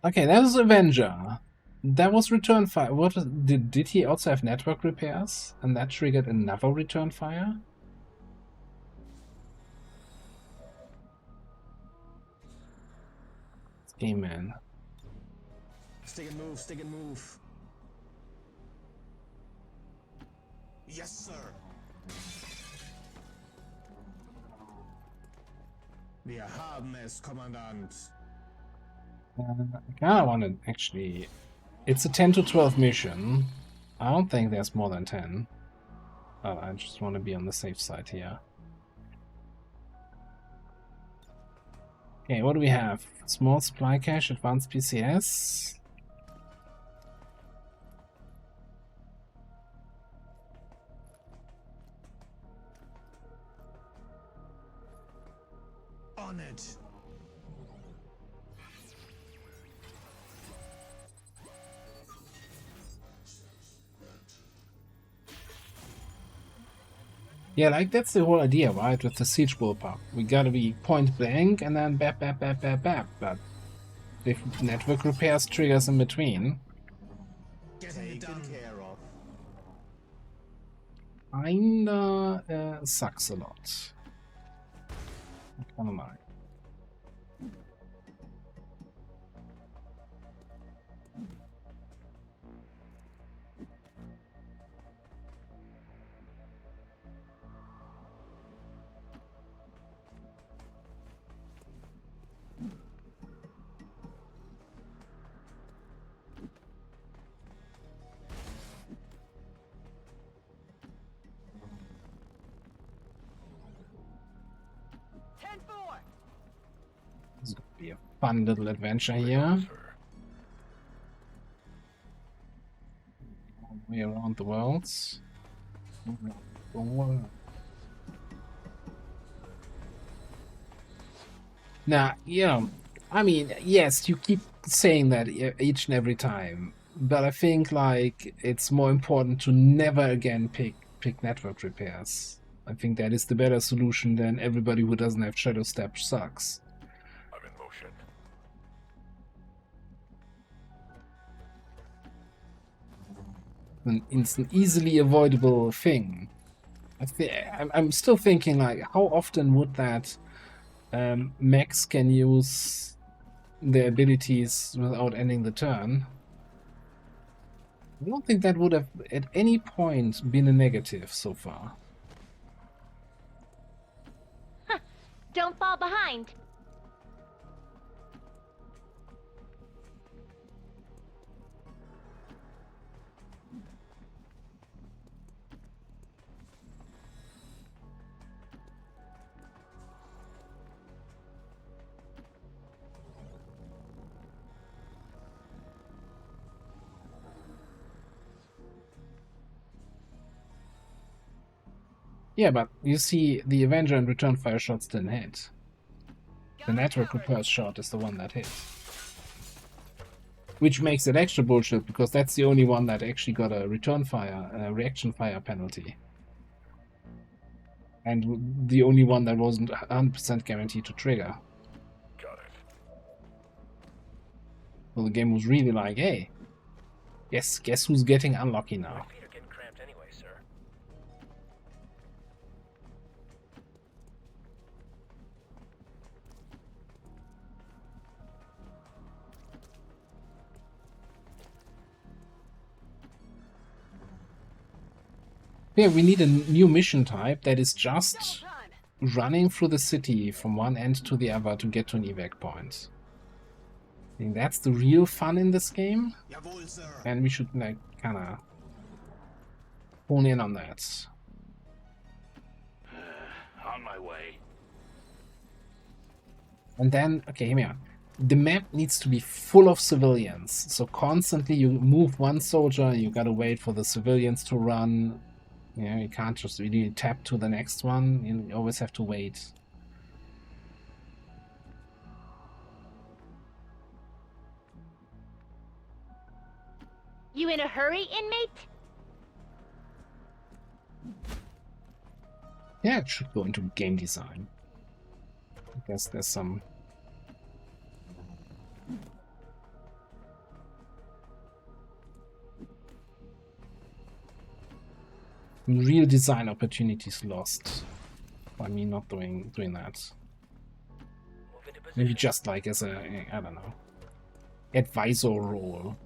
Okay, that was Avenger. That was return fire. What was, did he also have network repairs? And that triggered another return fire? Amen. Stick and move, stick and move. Yes, sir. Wir haben es, Kommandant. I kinda want to actually... It's a 10 to 12 mission. I don't think there's more than 10. But I just want to be on the safe side here. Okay, what do we have? Small supply cache, advanced PCS. On it. Yeah, like that's the whole idea, right? With the siege bullpup. We gotta be point blank and then bap bap bap bap bap. But if network repairs triggers in between, Taken care of. kinda sucks a lot. Kind of like. This is gonna be a fun little adventure here. All the way around the worlds. Now, I mean, yes, you keep saying that each and every time, but I think like it's more important to never again pick network repairs. I think that is the better solution than everybody who doesn't have shadow step sucks. I'm in motion. It's an easily avoidable thing. I'm still thinking like, how often would that Max can use their abilities without ending the turn? I don't think that would have at any point been a negative so far. Huh. Don't fall behind. Yeah, but you see, the Avenger and return fire shots didn't hit. The network repair shot is the one that hit. Which makes it extra bullshit, because that's the only one that actually got a return fire, reaction fire penalty. And the only one that wasn't 100% guaranteed to trigger. Got it. So the game was really like, hey, guess who's getting unlucky now? My feet are getting cramped anyway, sir. Yeah, we need a new mission type that is just running through the city from one end to the other to get to an evac point. I think that's the real fun in this game. Jawohl, sir. And we should like kinda hone in on that. On my way. And then, okay, hear me out. The map needs to be full of civilians. So constantly you move one soldier and you gotta wait for the civilians to run. You can't just really tap to the next one. You always have to wait. You in a hurry, inmate? Yeah, it should go into game design. I guess there's some real design opportunities lost by me not doing that. Maybe just like as a, I don't know, advisor role.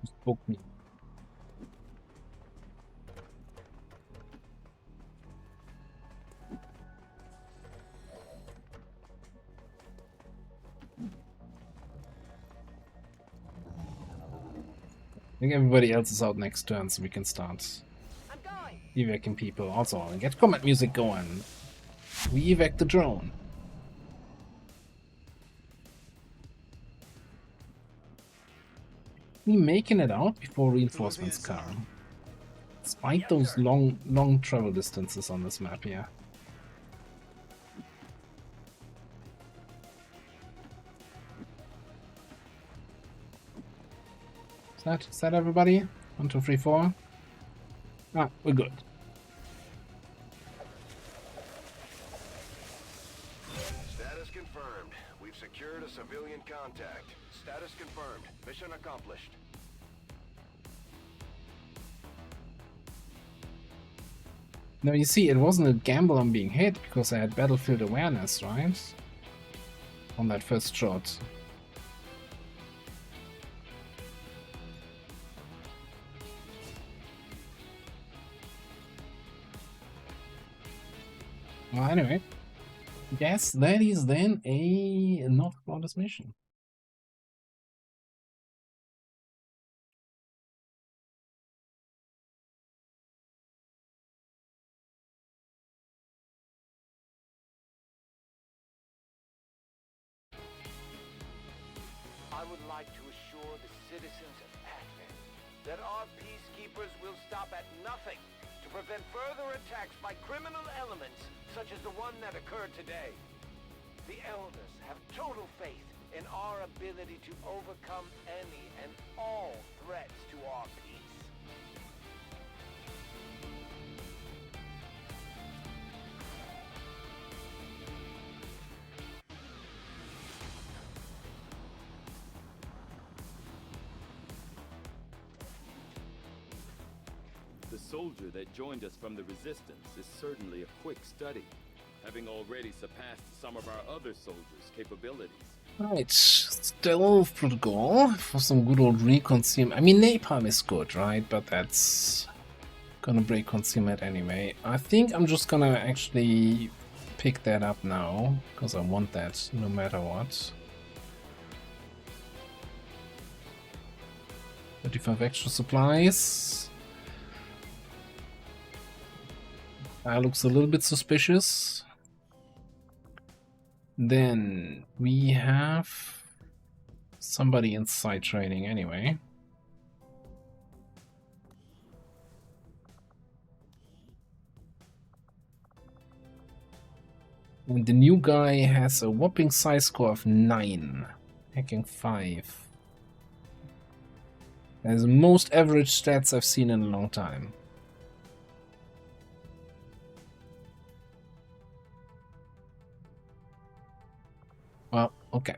Just book me. I think everybody else is out next turn, so we can start evacing people. Also, get combat music going. We evac the drone. We making it out before reinforcements come. Despite those long travel distances on this map here. Is that everybody? 1, 2, 3, 4. Ah, we're good. Status confirmed. We've secured a civilian contact. Status confirmed. Mission accomplished. Now you see, it wasn't a gamble on being hit because I had battlefield awareness, right? On that first shot. Well, anyway, yes, that is then a not flawless mission. I would like to assure the citizens of Advent that our peacekeepers will stop at nothing to prevent further attacks by criminal elements such as the one that occurred today. The Elders have total faith in our ability to overcome any and all threats to our peace. The soldier that joined us from the Resistance is certainly a quick study, having already surpassed some of our other soldiers' capabilities. Right, stealth protocol for some good old reconcealment. I mean, napalm is good, right? But that's gonna break concealment anyway. I think I'm just gonna actually pick that up now, because I want that no matter what. 35 extra supplies. That looks a little bit suspicious. Then we have somebody inside training anyway. And the new guy has a whopping size score of 9, hacking 5. That's the most average stats I've seen in a long time. Well, okay.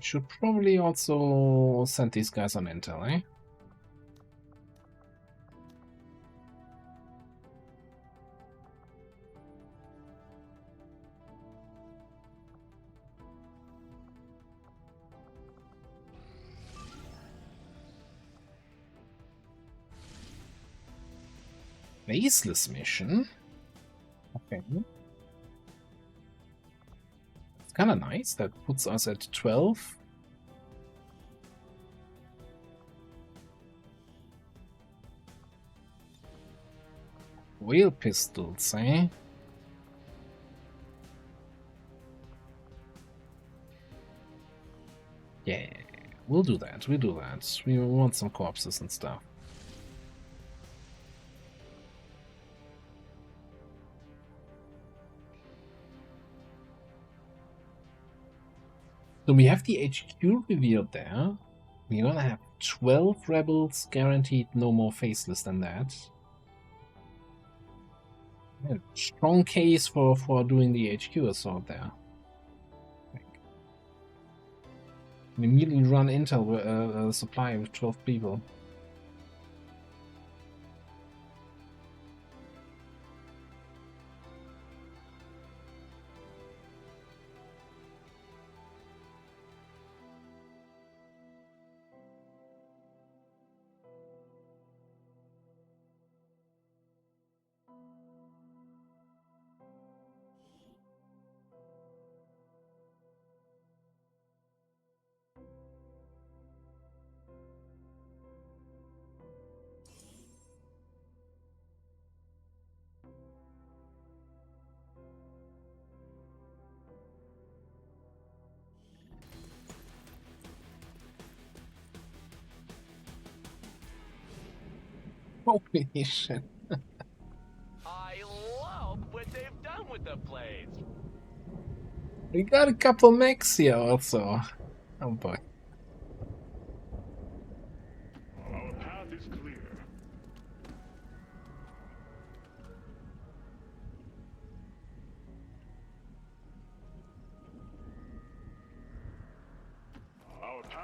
Should probably also send these guys on intel, eh? Faceless mission? Okay. It's kind of nice. That puts us at 12. Whale pistols, eh? Yeah, we'll do that. We'll do that. We want some corpses and stuff. So we have the HQ revealed there. We're gonna have 12 rebels guaranteed, no more faceless than that. Yeah, strong case for doing the HQ assault there. And immediately run intel supply with 12 people. Holy shit. I love what they've done with the place. We got a couple mechs here also. Oh boy. Our path is clear.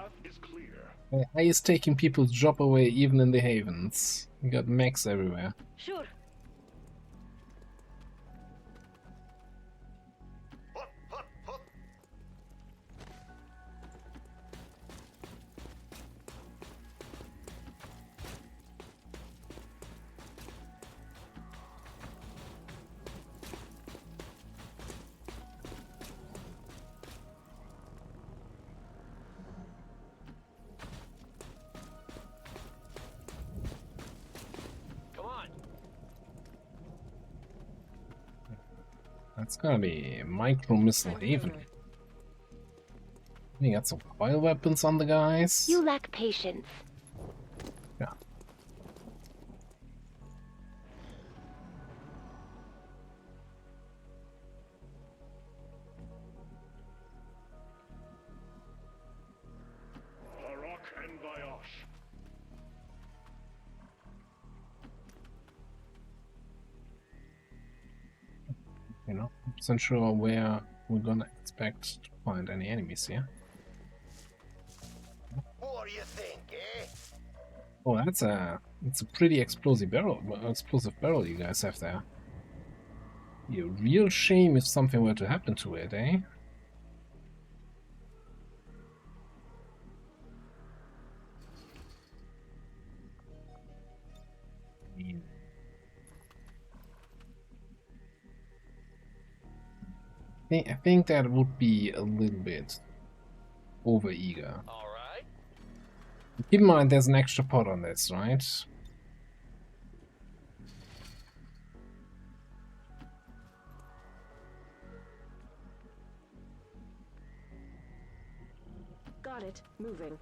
path is clear. AI is taking people's job away even in the havens. You got mechs everywhere. Sure. That's gonna be micro missile haven. We got some bio weapons on the guys. You lack patience. Yeah. Harok and Vyosh. You know, I'm not sure where we're gonna expect to find any enemies here. What do you think, eh? Oh, it's a pretty explosive barrel you guys have there. Be a real shame if something were to happen to it, eh? I think that would be a little bit over-eager. Alright. Keep in mind there's an extra pot on this, right? Got it. Moving.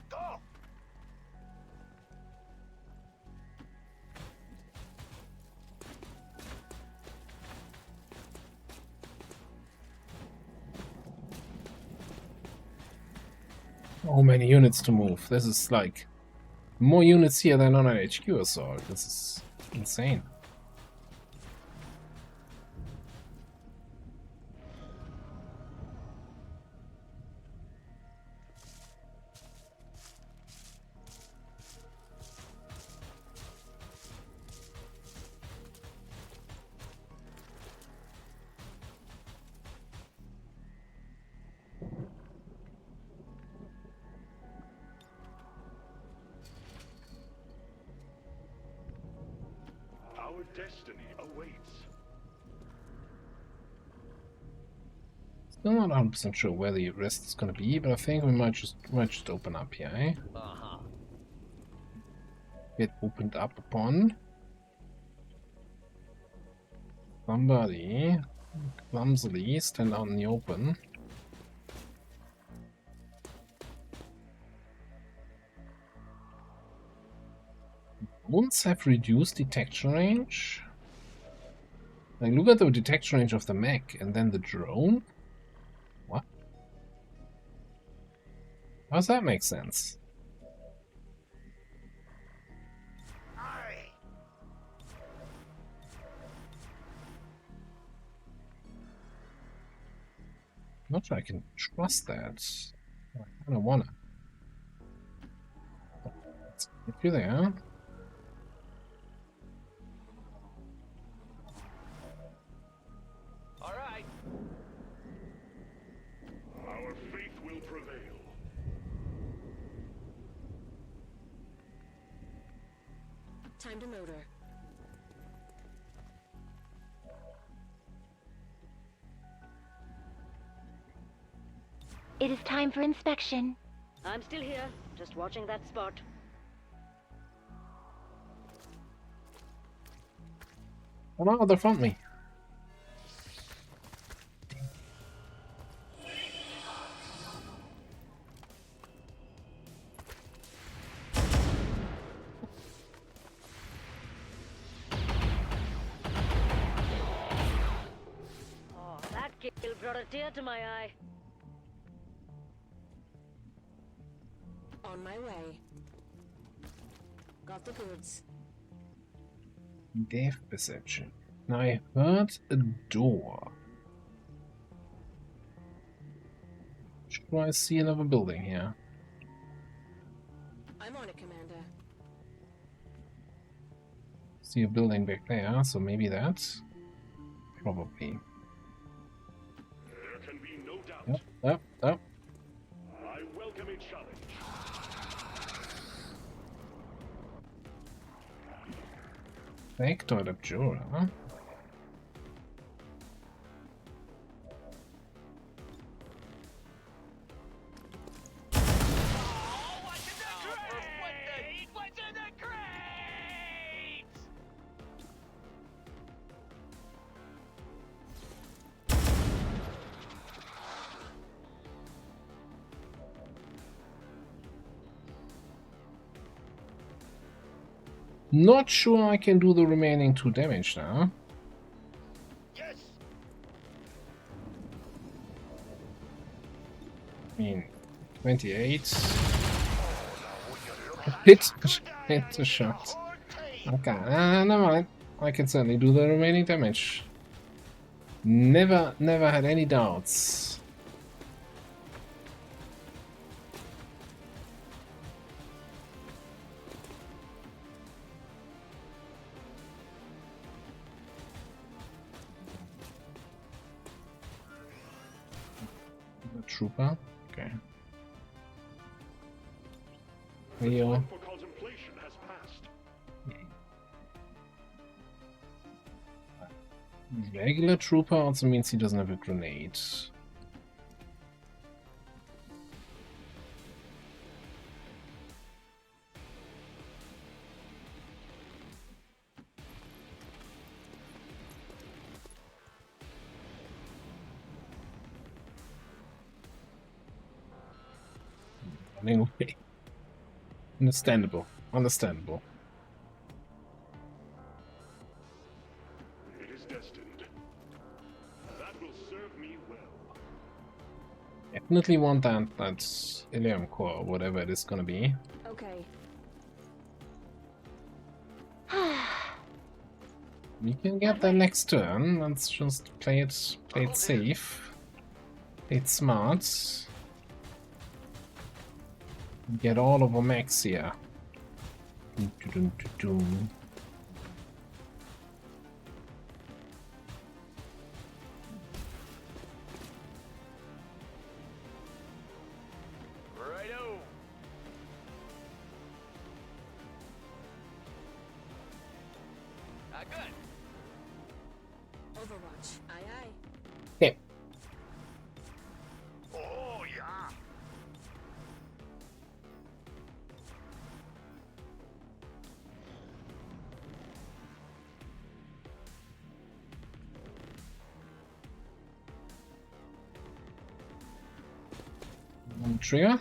Go! So many units to move. This is like more units here than on an HQ assault. This is insane. Our destiny awaits. Still not 100% sure where the rest is going to be, but I think we might just open up here, eh? Uh-huh. Get opened up upon. Somebody clumsily stand out in the open. Drones have reduced detection range. Like, look at the detection range of the mech and then the drone. What? How does that make sense? Not sure I can trust that. I kind of wanna. Let's get you there. All right. Our faith will prevail. Time to motor. It is time for inspection. I'm still here, just watching that spot. Oh no, they're front me. Oh, that kill brought a tear to my eye. On my way. Got the goods. Depth perception. Now I heard a door. Should I see another building here? I'm on it, Commander. See a building back there, so maybe that's probably. There can be no doubt. Yep. I welcome a challenge. Factoid Abjura, huh? Not sure I can do the remaining 2 damage now. Yes. I mean, 28. Hit a shot. Okay, never mind. I can certainly do the remaining damage. Never had any doubts. Trooper? Okay. Leo. For contemplation has passed. Regular trooper also means he doesn't have a grenade. Anyway. Understandable. Understandable. It is destined. That will serve me well. Definitely want that Ilium core, or whatever it is gonna be. Okay. We can get that next turn. Let's just play it safe. Play it smart. Get all of our max here. Righto. Good. Overwatch. Aye, aye. Okay. Oh, yeah. Trigger?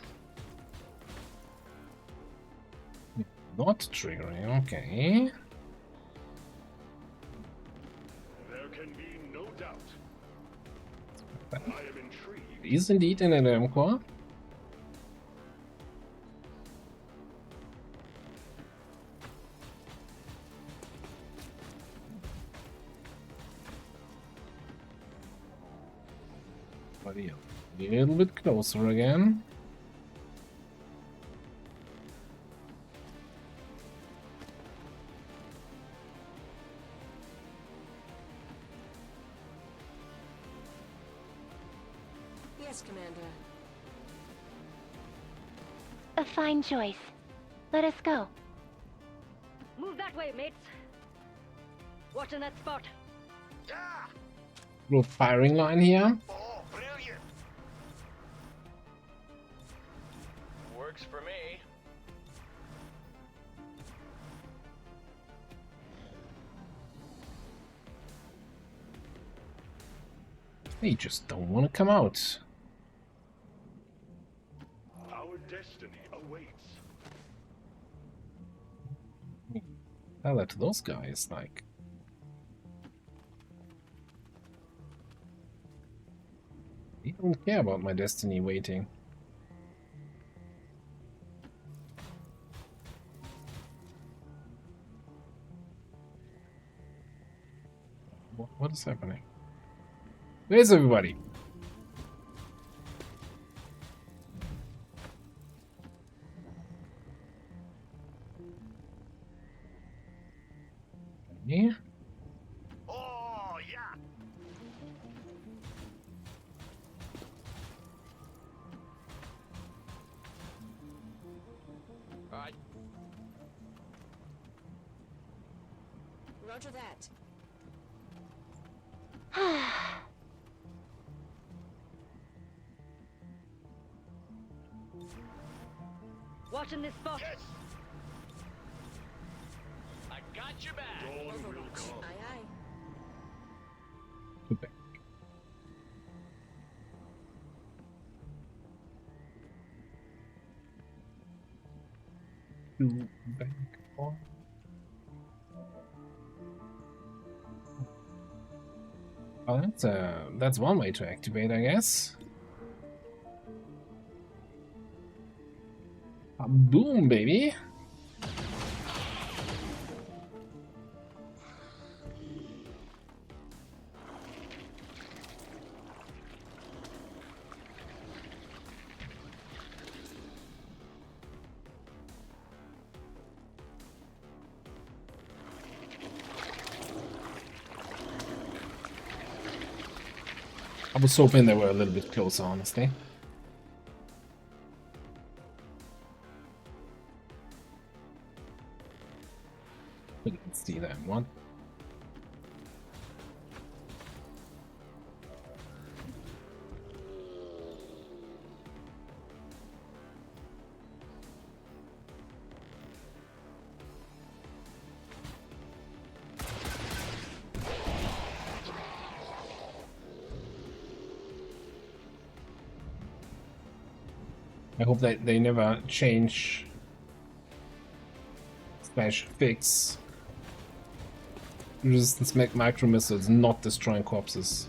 Not triggering, okay. There can be no doubt. I am intrigued. Is indeed an LM core. But yeah, a little bit closer again. Yes, Commander. A fine choice. Let us go. Move that way, mates. Watching that spot. Yeah. Little firing line here. Oh, brilliant. Works for me. They just don't want to come out. Our destiny awaits. Tell that to those guys, like. They don't care about my destiny waiting. What is happening? Where's everybody? Yeah. Oh, yeah. All right. Roger that. Watching this spot. Yes. I got your back. Overwatch. Aye, aye. Go back. Go back on. Oh, that's one way to activate, I guess. Boom, baby. I was hoping they were a little bit closer, honestly. Let's see that one. I hope that they never change slash fix resistance micro missiles not destroying corpses.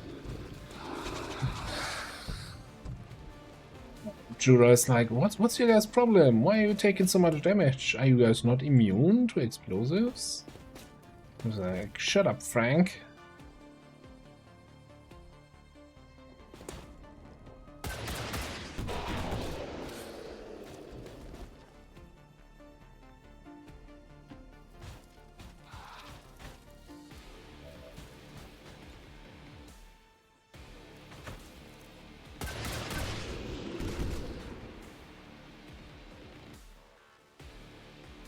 Jura is like, what's your guys' problem? Why are you taking so much damage? Are you guys not immune to explosives? I was like, shut up, Frank.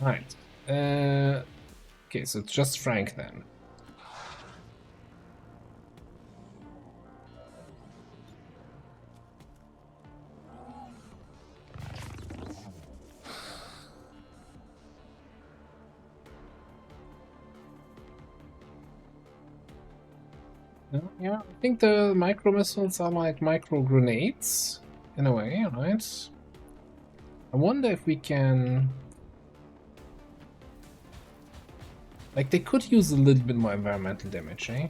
Right. Okay, so it's just Frank then. Yeah, I think the micro missiles are like micro grenades in a way, right? I wonder if we can. Like, they could use a little bit more environmental damage, eh?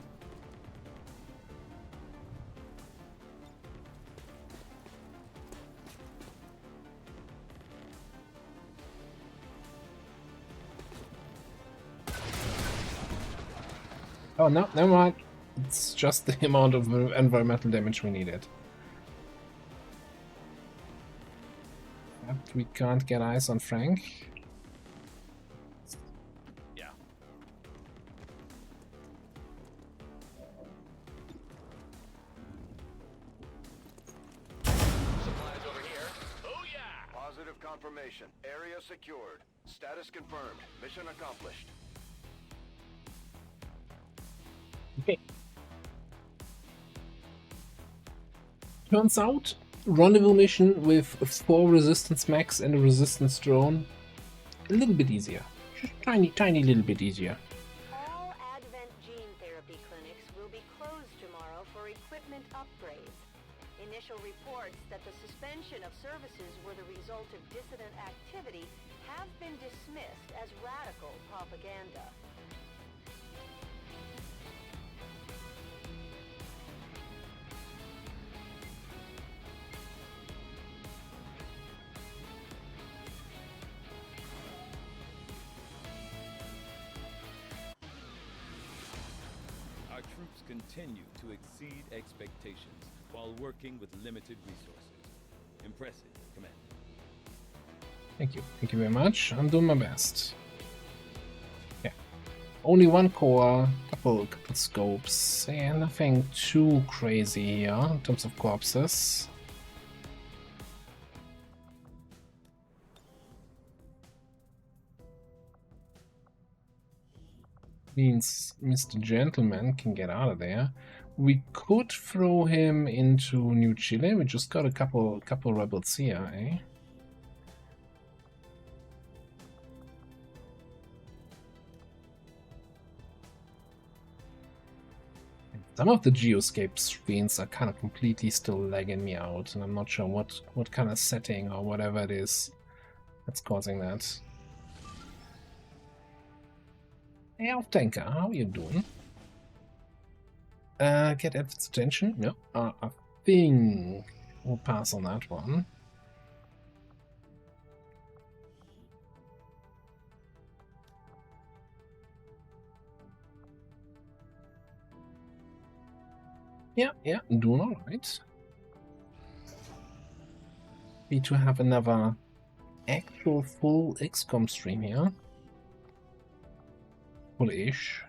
Oh, no, never mind. It's just the amount of environmental damage we needed. But we can't get eyes on Frank. Confirmation. Area secured. Status confirmed. Mission accomplished. Okay. Turns out, rendezvous mission with 4 resistance mechs and a resistance drone, a little bit easier. Just tiny little bit easier. All Advent gene therapy clinics will be closed tomorrow for equipment upgrades. Initial reports that the suspension of services were the result of dissident activity have been dismissed as radical propaganda. Our troops continue to exceed expectations while working with limited resources. Impressive, Commander. Thank you. Thank you very much. I'm doing my best. Yeah. Only one core, couple scopes, and nothing too crazy here in terms of corpses. Means Mr. Gentleman can get out of there. We could throw him into New Chile. We just got a couple rebels here, eh? Some of the geoscape screens are kind of completely still lagging me out, and I'm not sure what kind of setting or whatever it is that's causing that. Hey, Tanker, how are you doing? Get its attention? No, I think we'll pass on that one. Yeah, doing alright. Need to have another actual full XCOM stream here. Full-ish.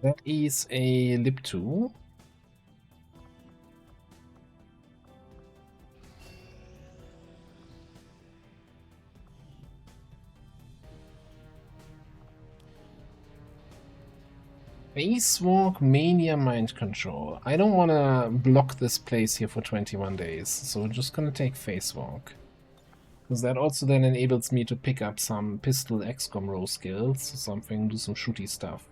That is a LIP2. Spacewalk, Mania, Mind Control. I don't want to block this place here for 21 days, so we're just going to take Spacewalk. Because that also then enables me to pick up some pistol XCOM row skills, something, do some shooty stuff.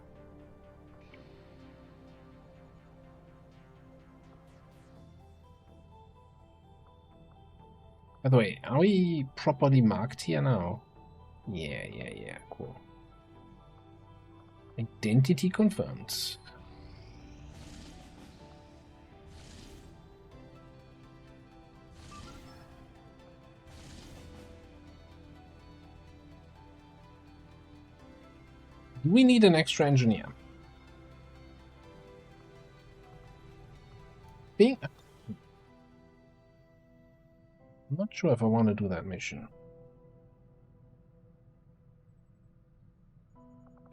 By the way, are we properly marked here now? Yeah, cool. Identity confirmed. Do we need an extra engineer? I'm not sure if I want to do that mission.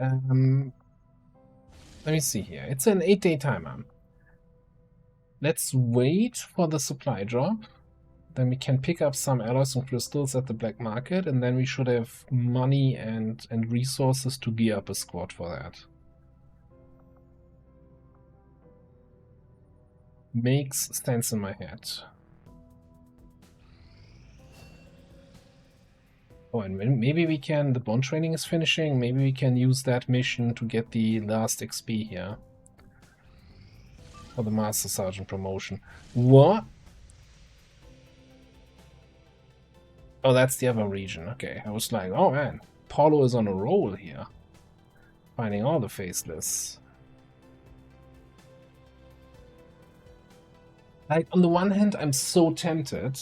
Let me see here. It's an 8-day timer. Let's wait for the supply drop. Then we can pick up some alloys and crystals at the black market, and then we should have money and resources to gear up a squad for that. Makes sense in my head. Oh, and maybe we can, the bond training is finishing, maybe we can use that mission to get the last XP here. For the Master Sergeant promotion. What? Oh, that's the other region. Okay, I was like, oh man, Paulo is on a roll here. Finding all the faceless. Like, on the one hand, I'm so tempted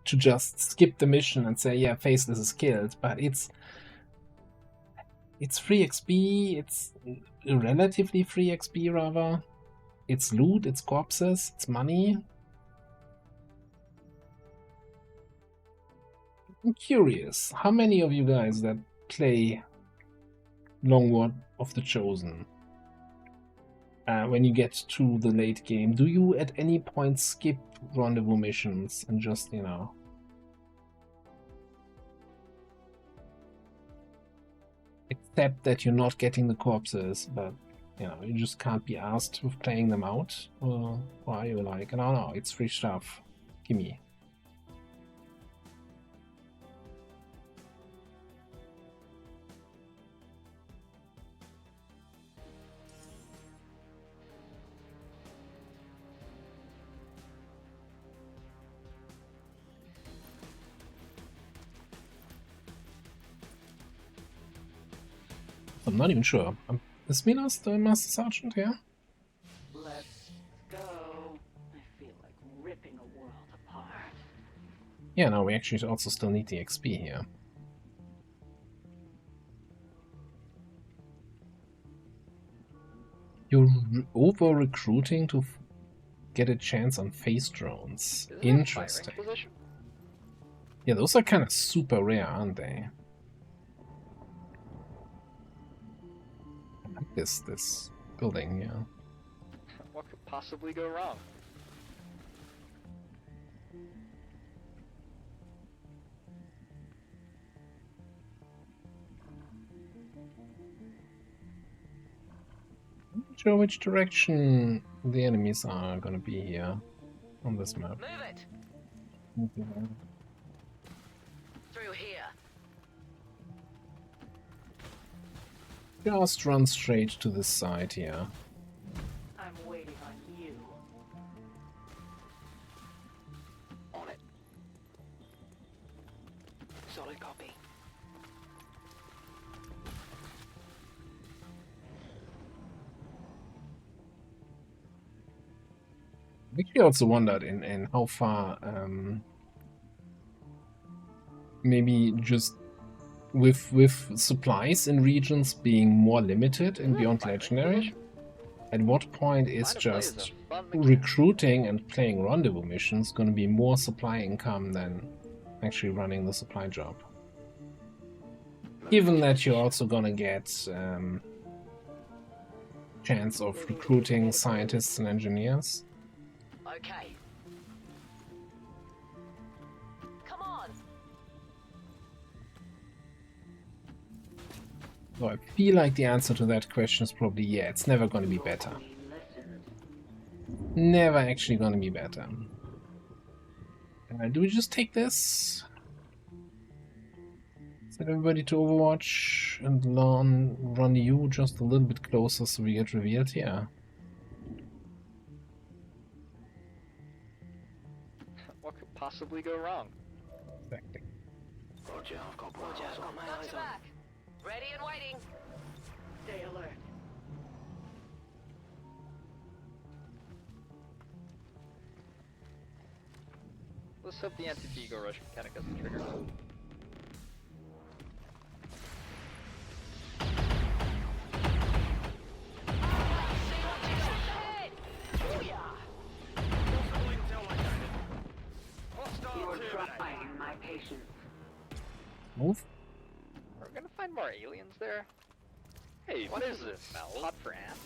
to just skip the mission and say, yeah, faceless is killed, but it's free XP, it's relatively free XP rather. It's loot, it's corpses, it's money. I'm curious, how many of you guys that play Long War of the Chosen, when you get to the late game, do you at any point skip rendezvous missions and just, you know, accept that you're not getting the corpses, but, you know, you just can't be asked with playing them out? Or are you like, no, it's free stuff, gimme. I'm not even sure. Is Minos the Master Sergeant here? Let's go. I feel like ripping a world apart. Yeah, no, we actually also still need the XP here. You're over recruiting to get a chance on phase drones. Interesting. Yeah, those are kind of super rare, aren't they? I like this building, yeah. What could possibly go wrong? Not sure which direction the enemies are gonna be here on this map. Move it! Okay. Through here. Just run straight to this side here. I'm waiting on you. On it. Solid copy. I actually also wondered in how far maybe just with supplies in regions being more limited in Beyond Legendary, at what point is just recruiting and playing rendezvous missions going to be more supply income than actually running the supply job? Given that you're also going to get chance of recruiting scientists and engineers. Okay. Come on. So I feel like the answer to that question is probably yeah, it's never going to be better. Never actually going to be better. Do we just take this? Set everybody to Overwatch and run you just a little bit closer so we get revealed here. What could possibly go wrong? Exactly. Roger, I've got my eyes on. Ready and waiting. Stay alert. Let's hope the anti-Ego rush mechanic doesn't trigger. You're trying my patience. Move. We're gonna find more aliens there? Hey, what is this? Pod for ants?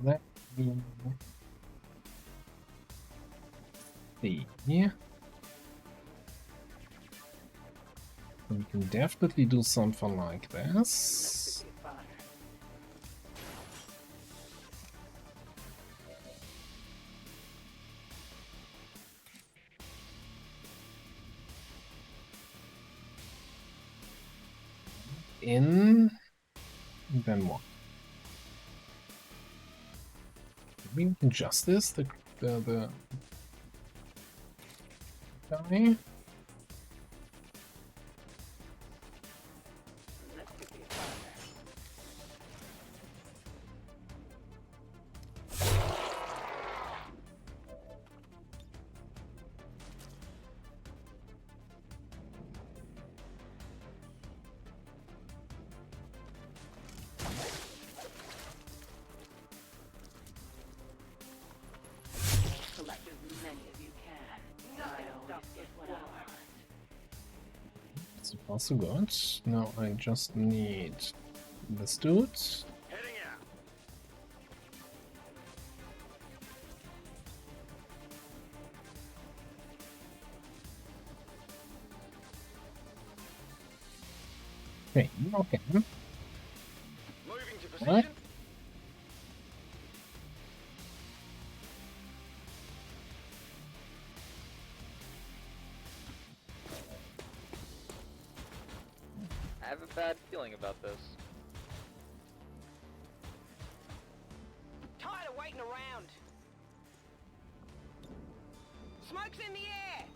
Let me see here. We can definitely do something like this. In then what? We can adjust this, the guy. Select as many as you can. I always get what I want. It's also good. Now I just need this dude. Heading out. Okay, okay. Moving to position. What? I have a bad feeling about this. Tired of waiting around. Smoke's in the air.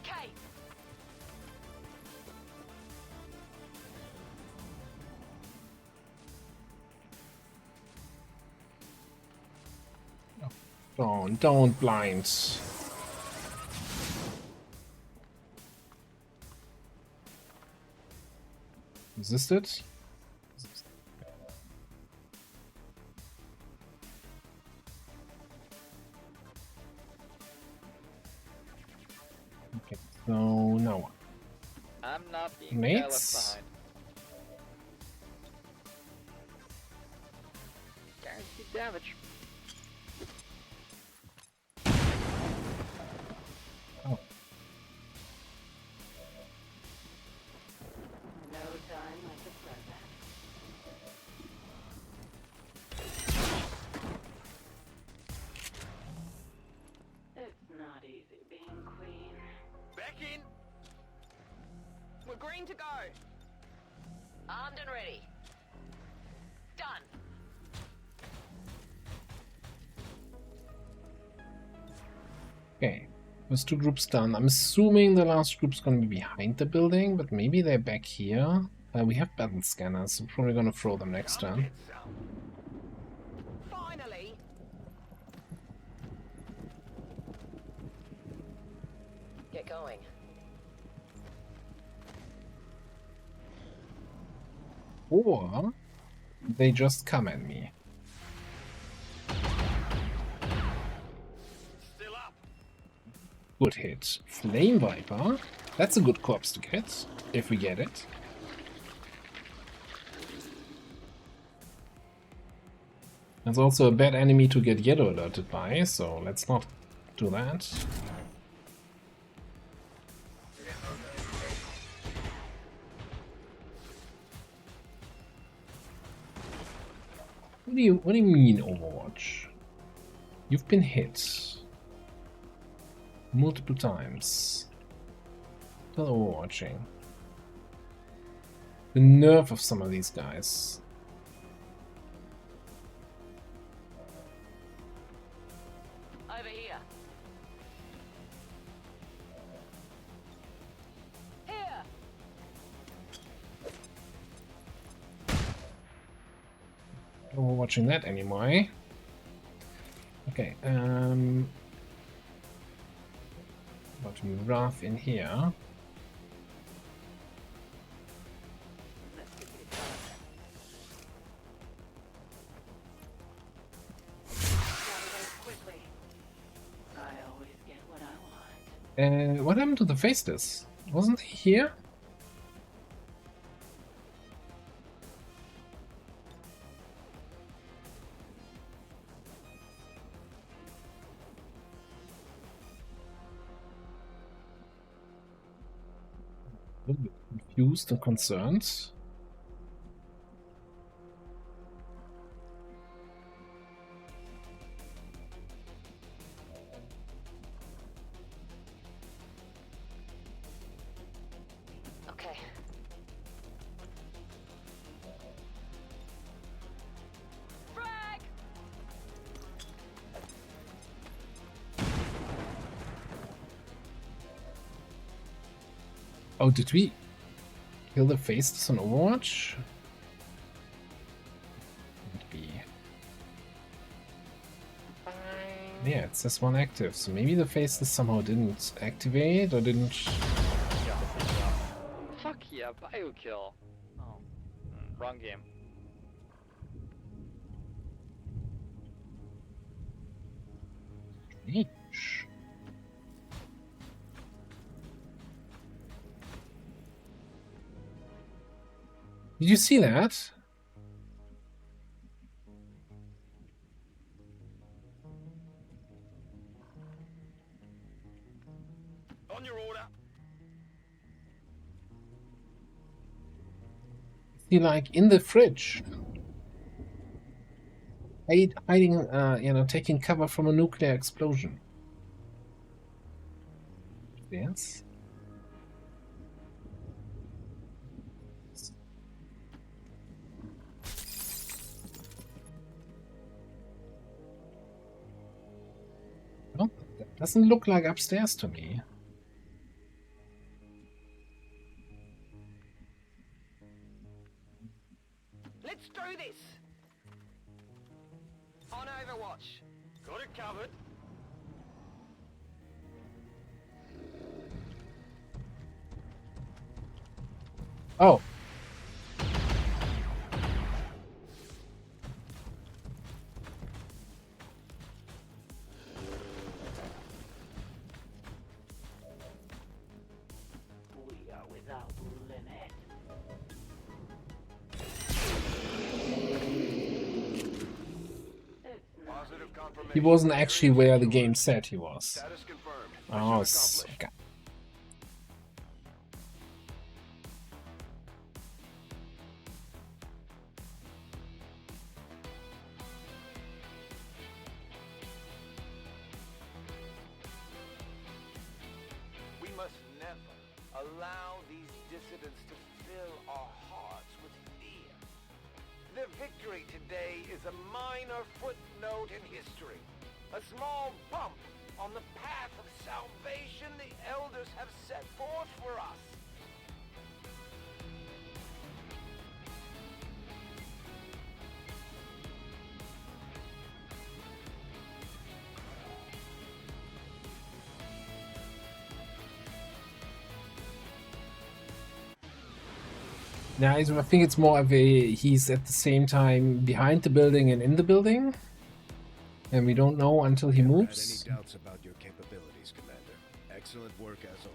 Okay. Don't blind. Is this it? Okay, so now what? I'm not being Mates? left behind. Guaranteed damage. Oh. No time like the present. It's not easy being queen. Back in. We're green to go. Armed and ready. Done. Okay, there's two groups done. I'm assuming the last group's gonna be behind the building, but maybe they're back here. We have battle scanners, so probably gonna throw them next turn. Finally. Get going. Or they just come at me. Still up. Good hit. Flame Viper. That's a good corpse to get, if we get it. That's also a bad enemy to get yellow alerted by, so let's not do that. What do you mean, Overwatch? You've been hit multiple times. Still overwatching. The nerve of some of these guys. Over here. Here. Overwatching that anymore, eh? Okay, about to move Wrath in here. What happened to the Faceless? Wasn't he here? A little bit confused and concerned. Okay. Frag! Oh, did we kill the Faceless on Overwatch? Could be. Yeah, it says one active, so maybe the Faceless somehow didn't activate or didn't. Fuck yeah, bio kill. Oh, wrong game. Strange. Did you see that? On your order. He like in the fridge, hiding, you know, taking cover from a nuclear explosion. Yes. Well, that doesn't look like upstairs to me. Firewatch. Got it covered. Oh. We are without limit. He wasn't actually where the game said he was. Status confirmed. Oh, Mission accomplished. okay. We must never allow these dissidents to fill our hearts with fear. Their victory today is a minor footnote in history. A small bump on the path of salvation the elders have set forth for us. Yeah, I think it's more of a he's at the same time behind the building and in the building, and we don't know until he moves. Had any doubts about your capabilities, Commander? Excellent work as always.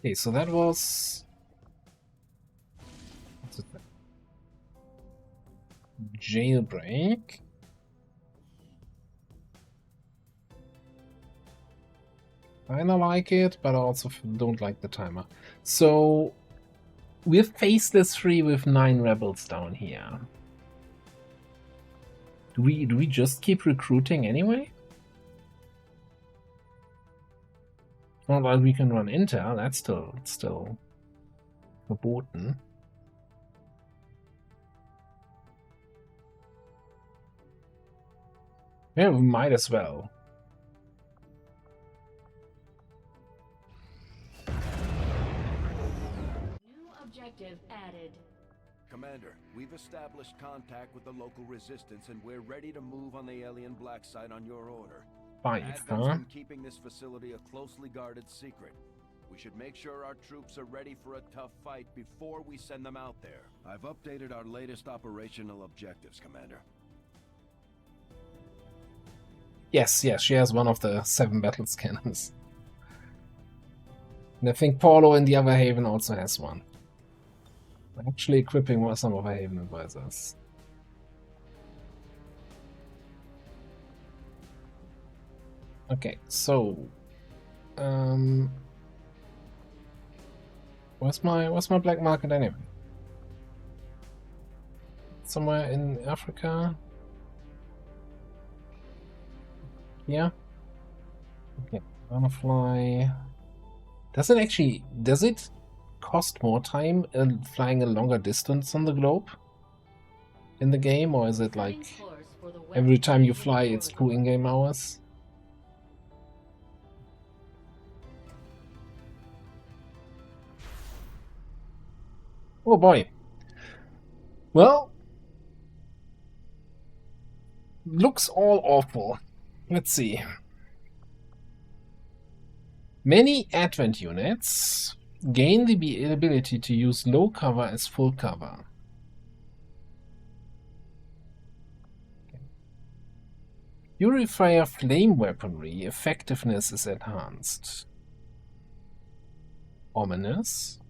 Okay, so that was what's it? Jailbreak. Kinda like it, but I also don't like the timer. So we're faceless 3 with 9 rebels down here. Do we just keep recruiting anyway? Not like we can run intel, that's still verboten. Yeah, we might as well. New objective added. Commander, we've established contact with the local resistance and we're ready to move on the alien black site on your order. 5, Advent's huh? been keeping this facility a closely guarded secret. We should make sure our troops are ready for a tough fight before we send them out there. I've updated our latest operational objectives, Commander. Yes, she has one of the 7 battle scanners. And I think Paulo in the other Haven also has one. Actually equipping some of our Haven advisors. Okay, so where's my black market anyway? Somewhere in Africa? Yeah. Okay, gonna fly. Does it cost more time flying a longer distance on the globe in the game, or is it like every time you fly it's 2 in-game hours? Oh boy. Well, looks all awful. Let's see. Many Advent units gain the ability to use low cover as full cover. Purifier flame weaponry effectiveness is enhanced. Ominous.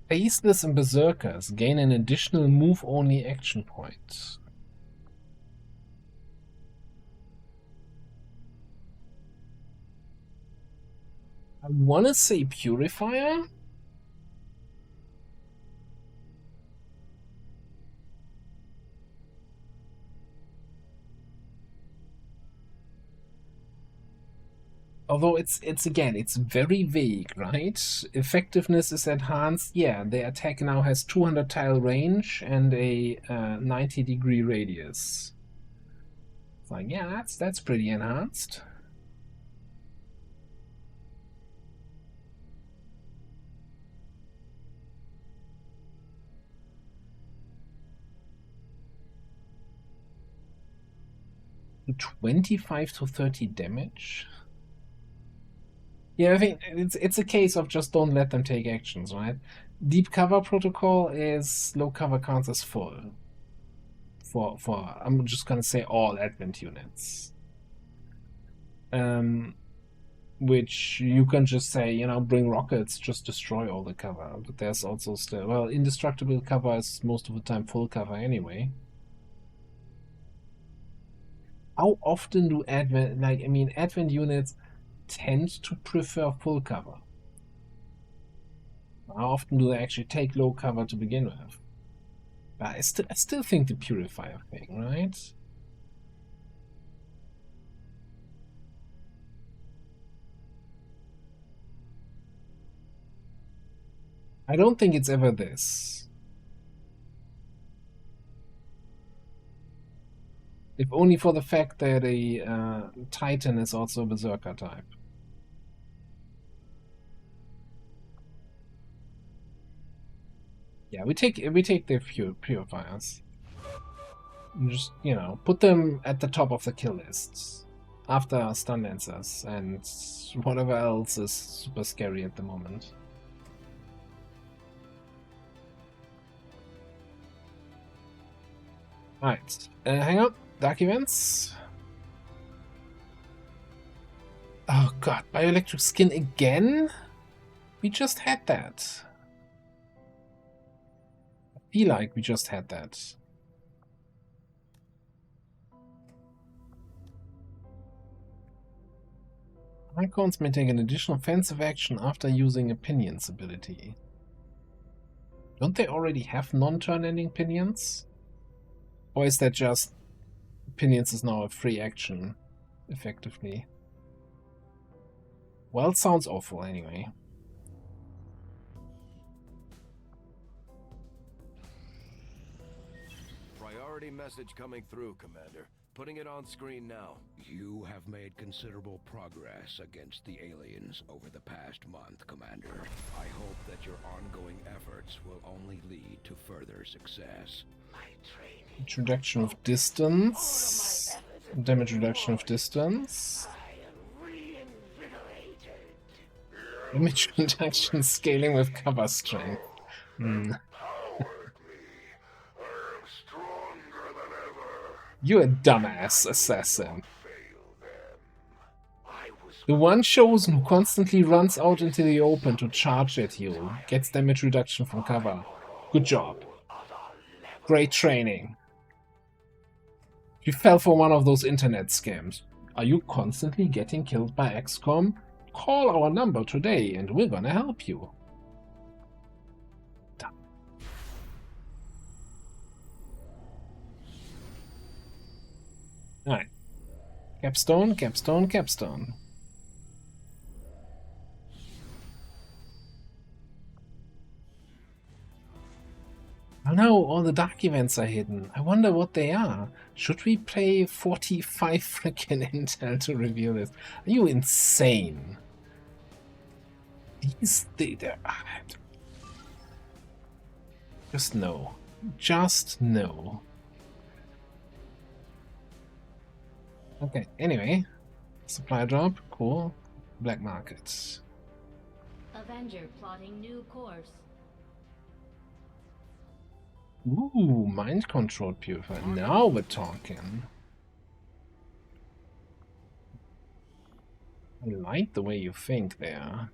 Faceless and Berserkers gain an additional move-only action point. I wanna say Purifier? although it's again, it's very vague, right? Effectiveness is enhanced. Yeah, the attack now has 200 tile range and a 90-degree radius. It's like, yeah, that's pretty enhanced. To 25 to 30 damage. Yeah, I think it's a case of just don't let them take actions, right? Deep cover protocol is low cover counts as full. For I'm just gonna say all Advent units. Which you can just say, you know, bring rockets, just destroy all the cover. But there's also still, well, indestructible cover is most of the time full cover anyway. How often do Advent, like, I mean, Advent units tend to prefer full cover. How often do they actually take low cover to begin with? But I still think the purifier thing, right? I don't think it's ever this. If only for the fact that a Titan is also a Berserker type. Yeah, we take the purifiers. And just, you know, put them at the top of the kill lists after stun lancers and whatever else is super scary at the moment. Alright, hang on. Dark events. Oh god, bioelectric skin again? We just had that. I feel like we just had that. Icons may take an additional offensive action after using a Pinion's ability. Don't they already have non-turn ending Pinions? Or is that just Pinions is now a free action, effectively? Well, it sounds awful anyway. Priority message coming through, Commander. Putting it on screen now. You have made considerable progress against the aliens over the past month, Commander. I hope that your ongoing efforts will only lead to further success. Introduction of distance. Damage reduction of distance. Damage reduction scaling with cover strength. You're a dumbass assassin. The one chosen who constantly runs out into the open to charge at you gets damage reduction from cover. Good job. Great training. You fell for one of those internet scams. Are you constantly getting killed by XCOM? Call our number today and we're gonna help you. Alright. Capstone, capstone, capstone. Oh no, all the dark events are hidden. I wonder what they are. Should we pay 45 freaking intel to reveal this? Are you insane? Just no. Just no. Okay, anyway. Supply drop, cool. Black market. Avenger plotting new course. Ooh, mind control purifier. Now we're talking. I like the way you think there.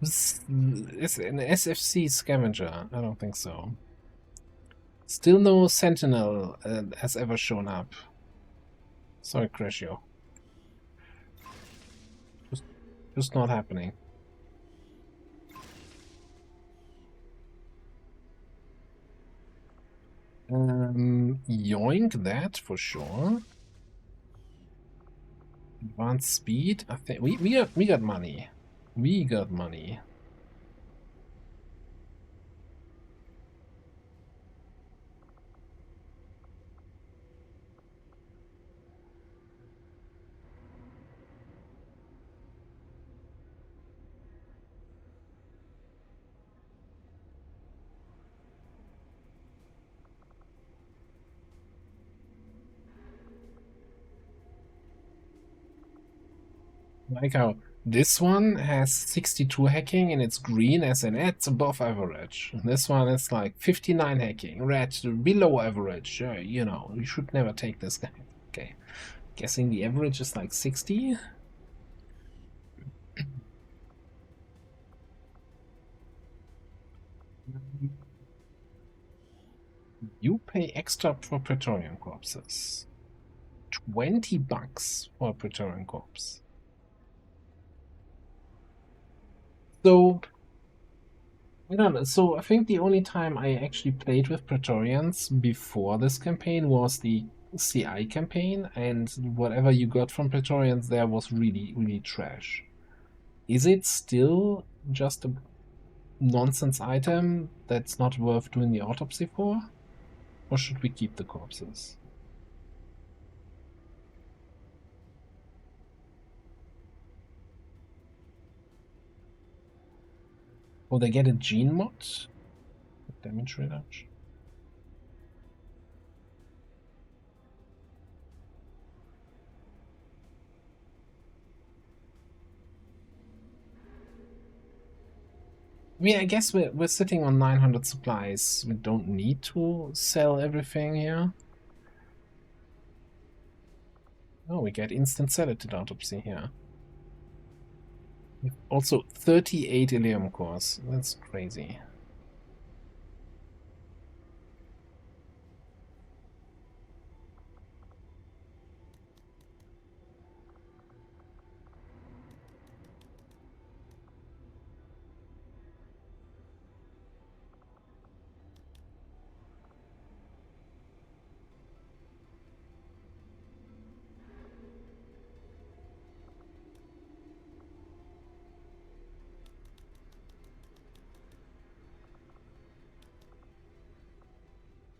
Is an SFC scavenger? I don't think so. Still no Sentinel has ever shown up. Sorry, Crescio. Just not happening. Yoink that for sure. Advanced speed. I think we got money. We got money. Like how this one has 62 hacking and it's green as in it's above average. And this one is like 59 hacking, red below average. You know, you should never take this guy. Okay. Guessing the average is like 60. You pay extra for Praetorian corpses. 20 bucks for a Praetorian corpse. So, I don't know. So I think the only time I actually played with Praetorians before this campaign was the CI campaign, and whatever you got from Praetorians there was really, really trash. Is it still just a nonsense item that's not worth doing the autopsy for? Or should we keep the corpses? Oh, they get a gene mod? Damage reduction. I mean, I guess we're sitting on 900 supplies. We don't need to sell everything here. Oh, we get instant sedated autopsy here. Also, 38 Ilium cores. That's crazy.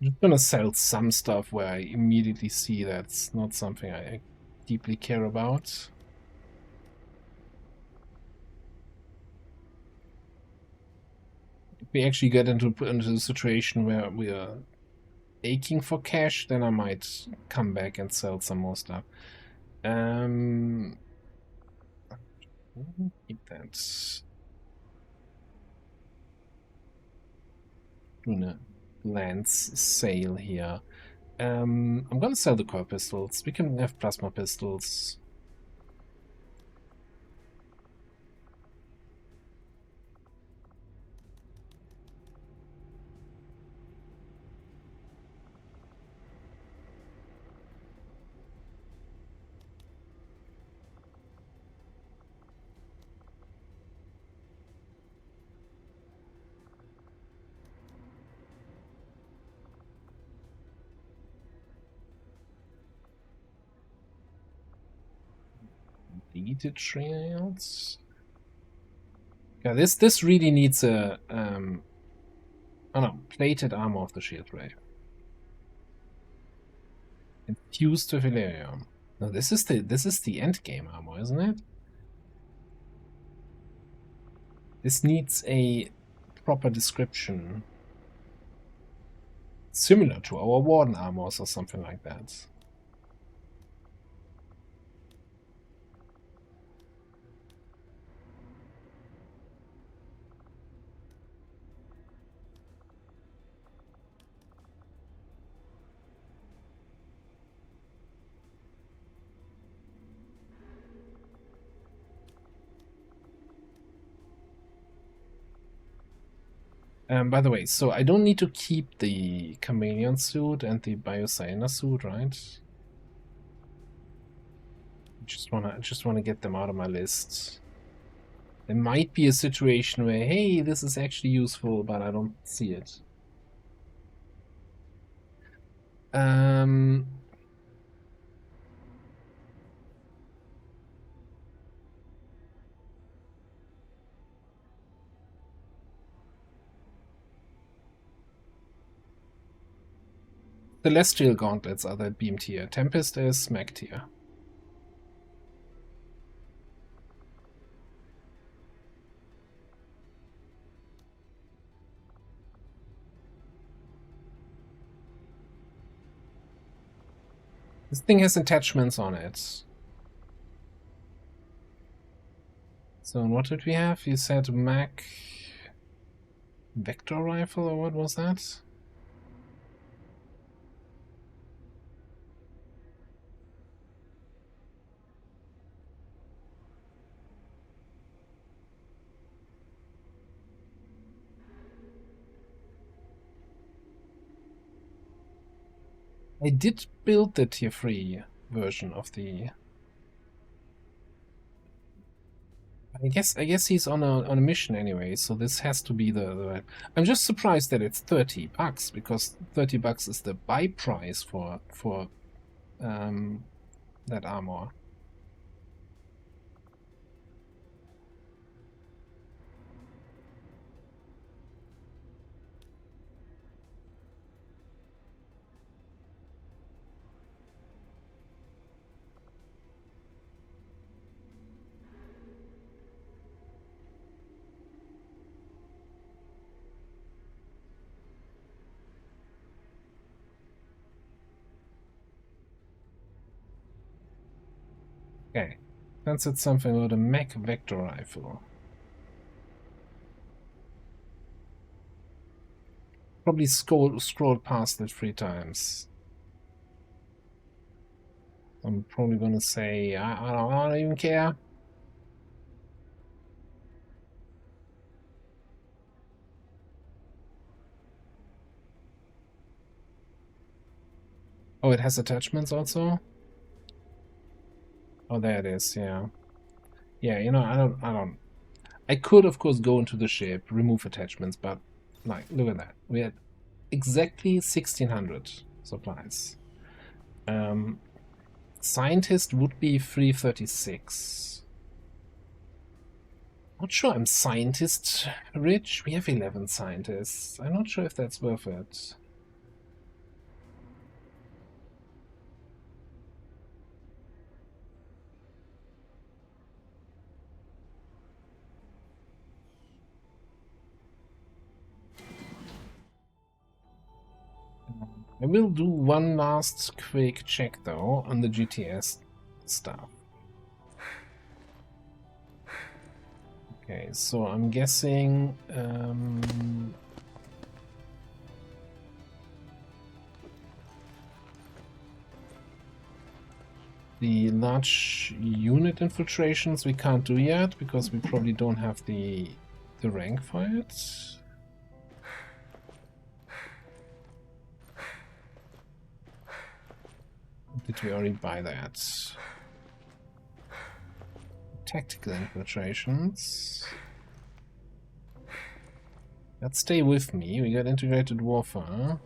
I'm just gonna sell some stuff where I immediately see that's not something I deeply care about. If we actually get into a situation where we are aching for cash, then I might come back and sell some more stuff. Keep that. Doing a lance sale here. I'm gonna sell the core pistols. We can have plasma pistols. Deleted trails. Yeah, this really needs a oh no, plated armor of the shield ray. Infused with Illyrium. No, this is the end game armor, isn't it? This needs a proper description. Similar to our Warden armors or something like that. By the way, so I don't need to keep the chameleon suit and the Biocyanar suit, right? Just wanna get them out of my list. There might be a situation where, hey, this is actually useful, but I don't see it. Celestial Gauntlets are the beam tier. Tempest is mech tier. This thing has attachments on it. So what did we have? You said mech vector rifle, or what was that? I did build the tier 3 version of the... I guess he's on a mission anyway, so this has to be the I'm just surprised that it's $30 because $30 is the buy price for that armor. Okay, then said something about a mech vector rifle. Probably scrolled past it 3 times. I'm probably gonna say I don't even care. Oh, it has attachments also? Oh, there it is, yeah. Yeah, you know, I could, of course, go into the ship, remove attachments, but, like, look at that. We had exactly 1,600 supplies. Scientist would be 336. Not sure I'm scientist rich. We have 11 scientists. I'm not sure if that's worth it. I will do one last quick check though on the GTS stuff. Okay, so I'm guessing the large unit infiltrations we can't do yet because we probably don't have the rank for it. Did we already buy that? Tactical infiltrations. Let's stay with me. We got integrated warfare.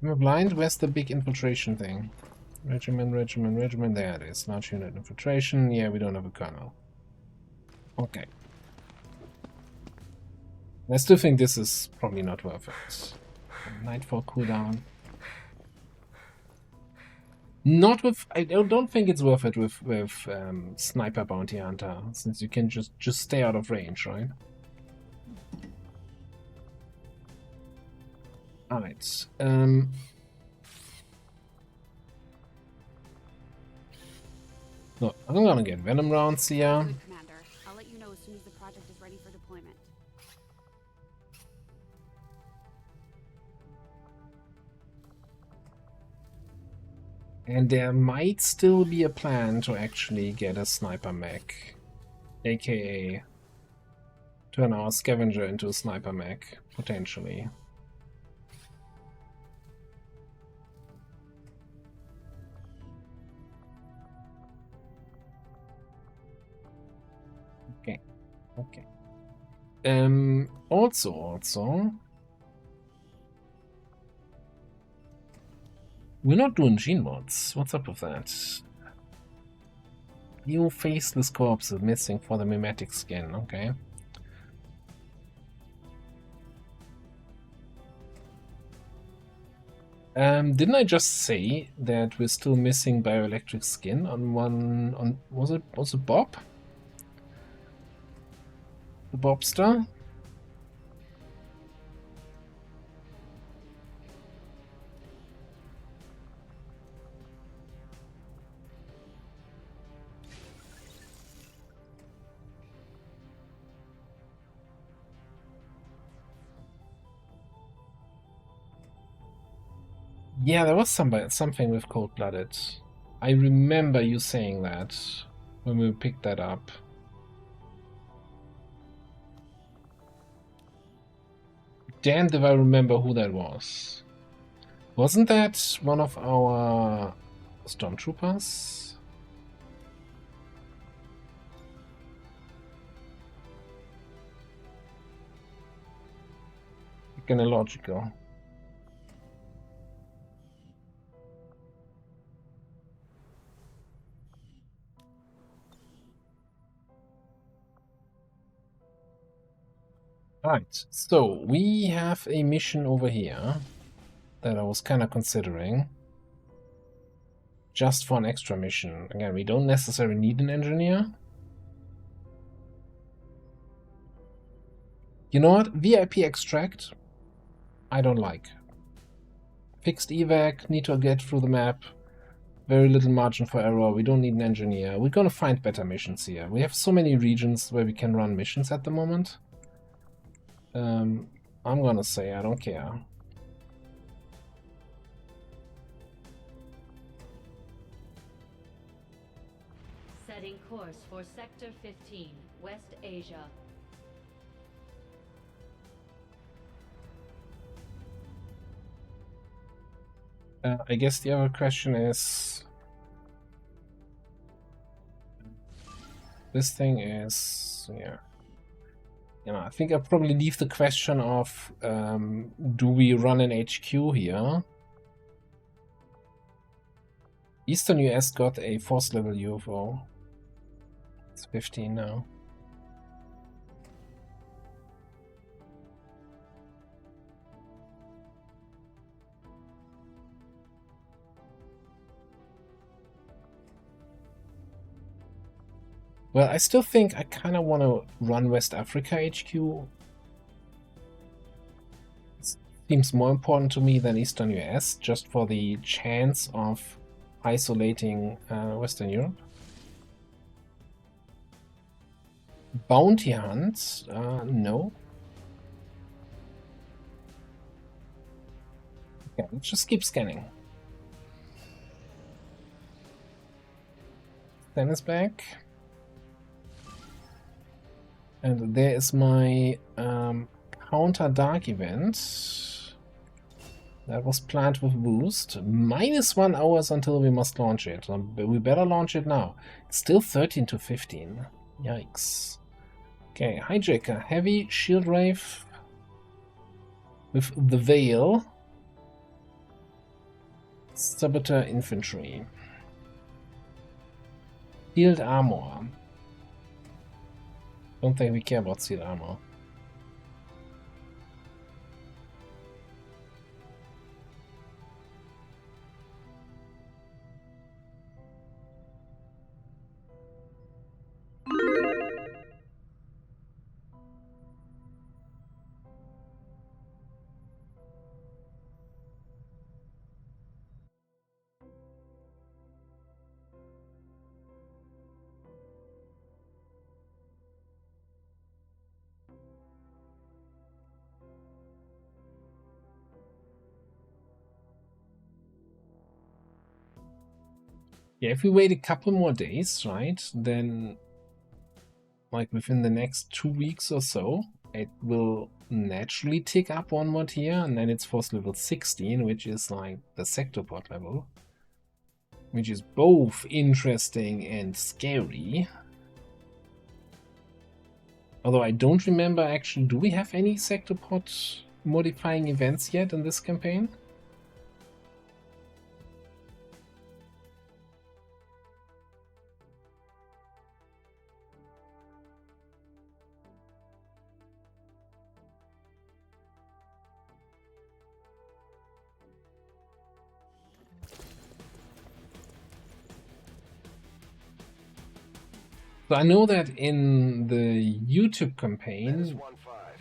Am I blind? Where's the big infiltration thing? Regiment. There it is. Large unit infiltration. Yeah, we don't have a colonel. Okay. I still think this is probably not worth it. Nightfall cooldown. Not with... I don't think it's worth it with Sniper Bounty Hunter, since you can just stay out of range, right? Alright. No, I'm gonna get Venom rounds here. Good, Commander. I'll let you know as soon as the project is ready for deployment. And there might still be a plan to actually get a sniper mech, aka turn our scavenger into a sniper mech, potentially. Okay. Also, we're not doing gene mods. What's up with that? New faceless corpses missing for the mimetic skin. Okay. Didn't I just say that we're still missing bioelectric skin on one? Was it Bob? The Bobster? Yeah, there was something with cold-blooded. I remember you saying that when we picked that up. Damned if I remember who that was. Wasn't that one of our stormtroopers? Illogical. Right, so we have a mission over here that I was kind of considering. Just for an extra mission. Again, we don't necessarily need an engineer. You know what? VIP extract, I don't like. Fixed evac, need to get through the map. Very little margin for error. We don't need an engineer. We're gonna find better missions here. We have so many regions where we can run missions at the moment. I'm gonna say I don't care. Setting course for Sector 15, West Asia. I guess the other question is... This thing is... yeah. You know, I think I'll probably leave the question of do we run an HQ here? Eastern US got a force level UFO. It's 15 now. Well, I still think I kind of want to run West Africa HQ. It seems more important to me than Eastern US, just for the chance of isolating Western Europe. Bounty hunts? No. Okay, let's just keep scanning. Dennis back. And there is my counter dark event. That was planned with boost. -1 hours until we must launch it. We better launch it now. It's still 13 to 15. Yikes. Okay, hijacker, heavy shield rave with the veil. Saboteur infantry. Sealed armor. Don't think we care about sealed armor. Yeah, if we wait a couple more days, right, then like within the next 2 weeks or so, it will naturally tick up one more tier, and then it's force level 16, which is like the sector pod level, which is both interesting and scary. Although I don't remember actually, do we have any sector pod modifying events yet in this campaign? So I know that in the YouTube campaign,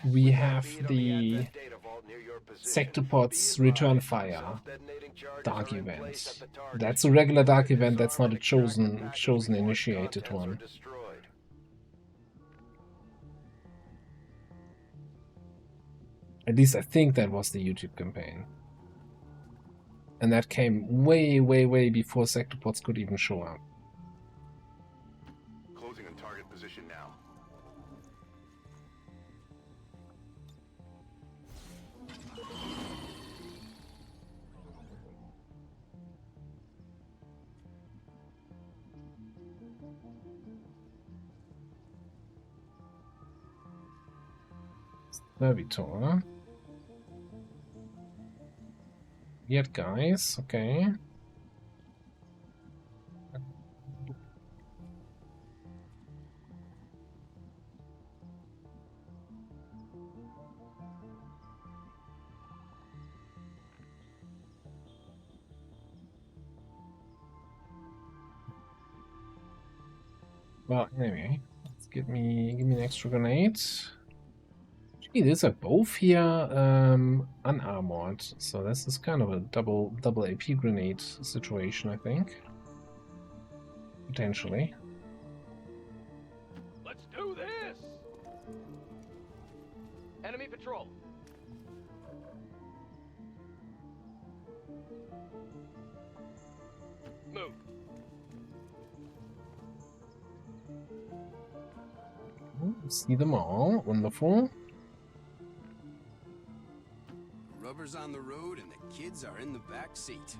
we have the Sectopods Return Fire dark event. That's a regular dark event, that's not a chosen initiated one. At least I think that was the YouTube campaign. And that came way, way, way before Sectopods could even show up. Closing on target position now. Servitor. Weird guys, okay. Well, anyway, let's give me an extra grenade. Gee, these are both here unarmored, so this is kind of a double AP grenade situation, I think. Potentially. Let's do this! Enemy patrol. Move. See them all. Wonderful. Rubber's on the road and the kids are in the back seat.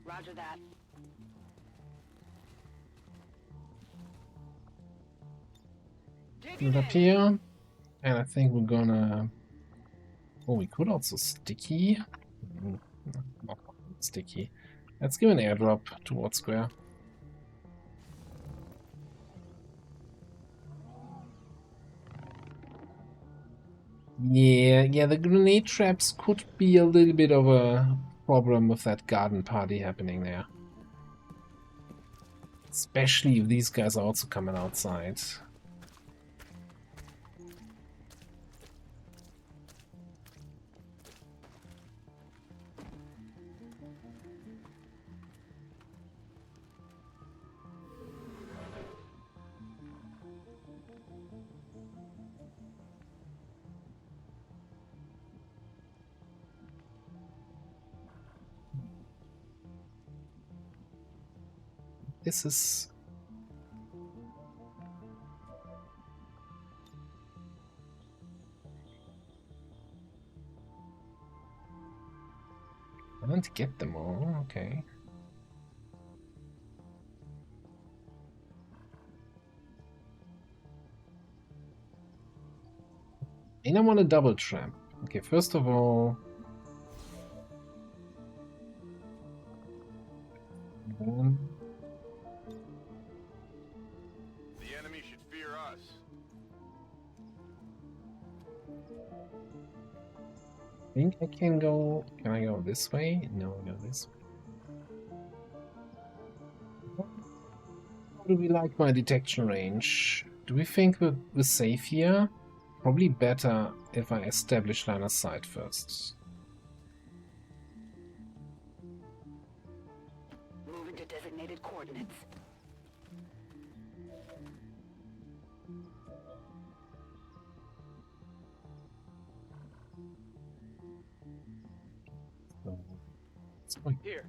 Roger that. Put it up here. And I think we're gonna... Oh, we could also sticky. Not sticky. Let's give an airdrop towards square. Yeah, the grenade traps could be a little bit of a problem with that garden party happening there. Especially if these guys are also coming outside. This is... I don't get them all, okay. And I want a double trap. Okay, first of all... One. The enemy should fear us. I think I can go... Can I go this way? No, I go this way. How do we like my detection range? Do we think we're safe here? Probably better if I establish line of sight first. Moving to designated coordinates. Here.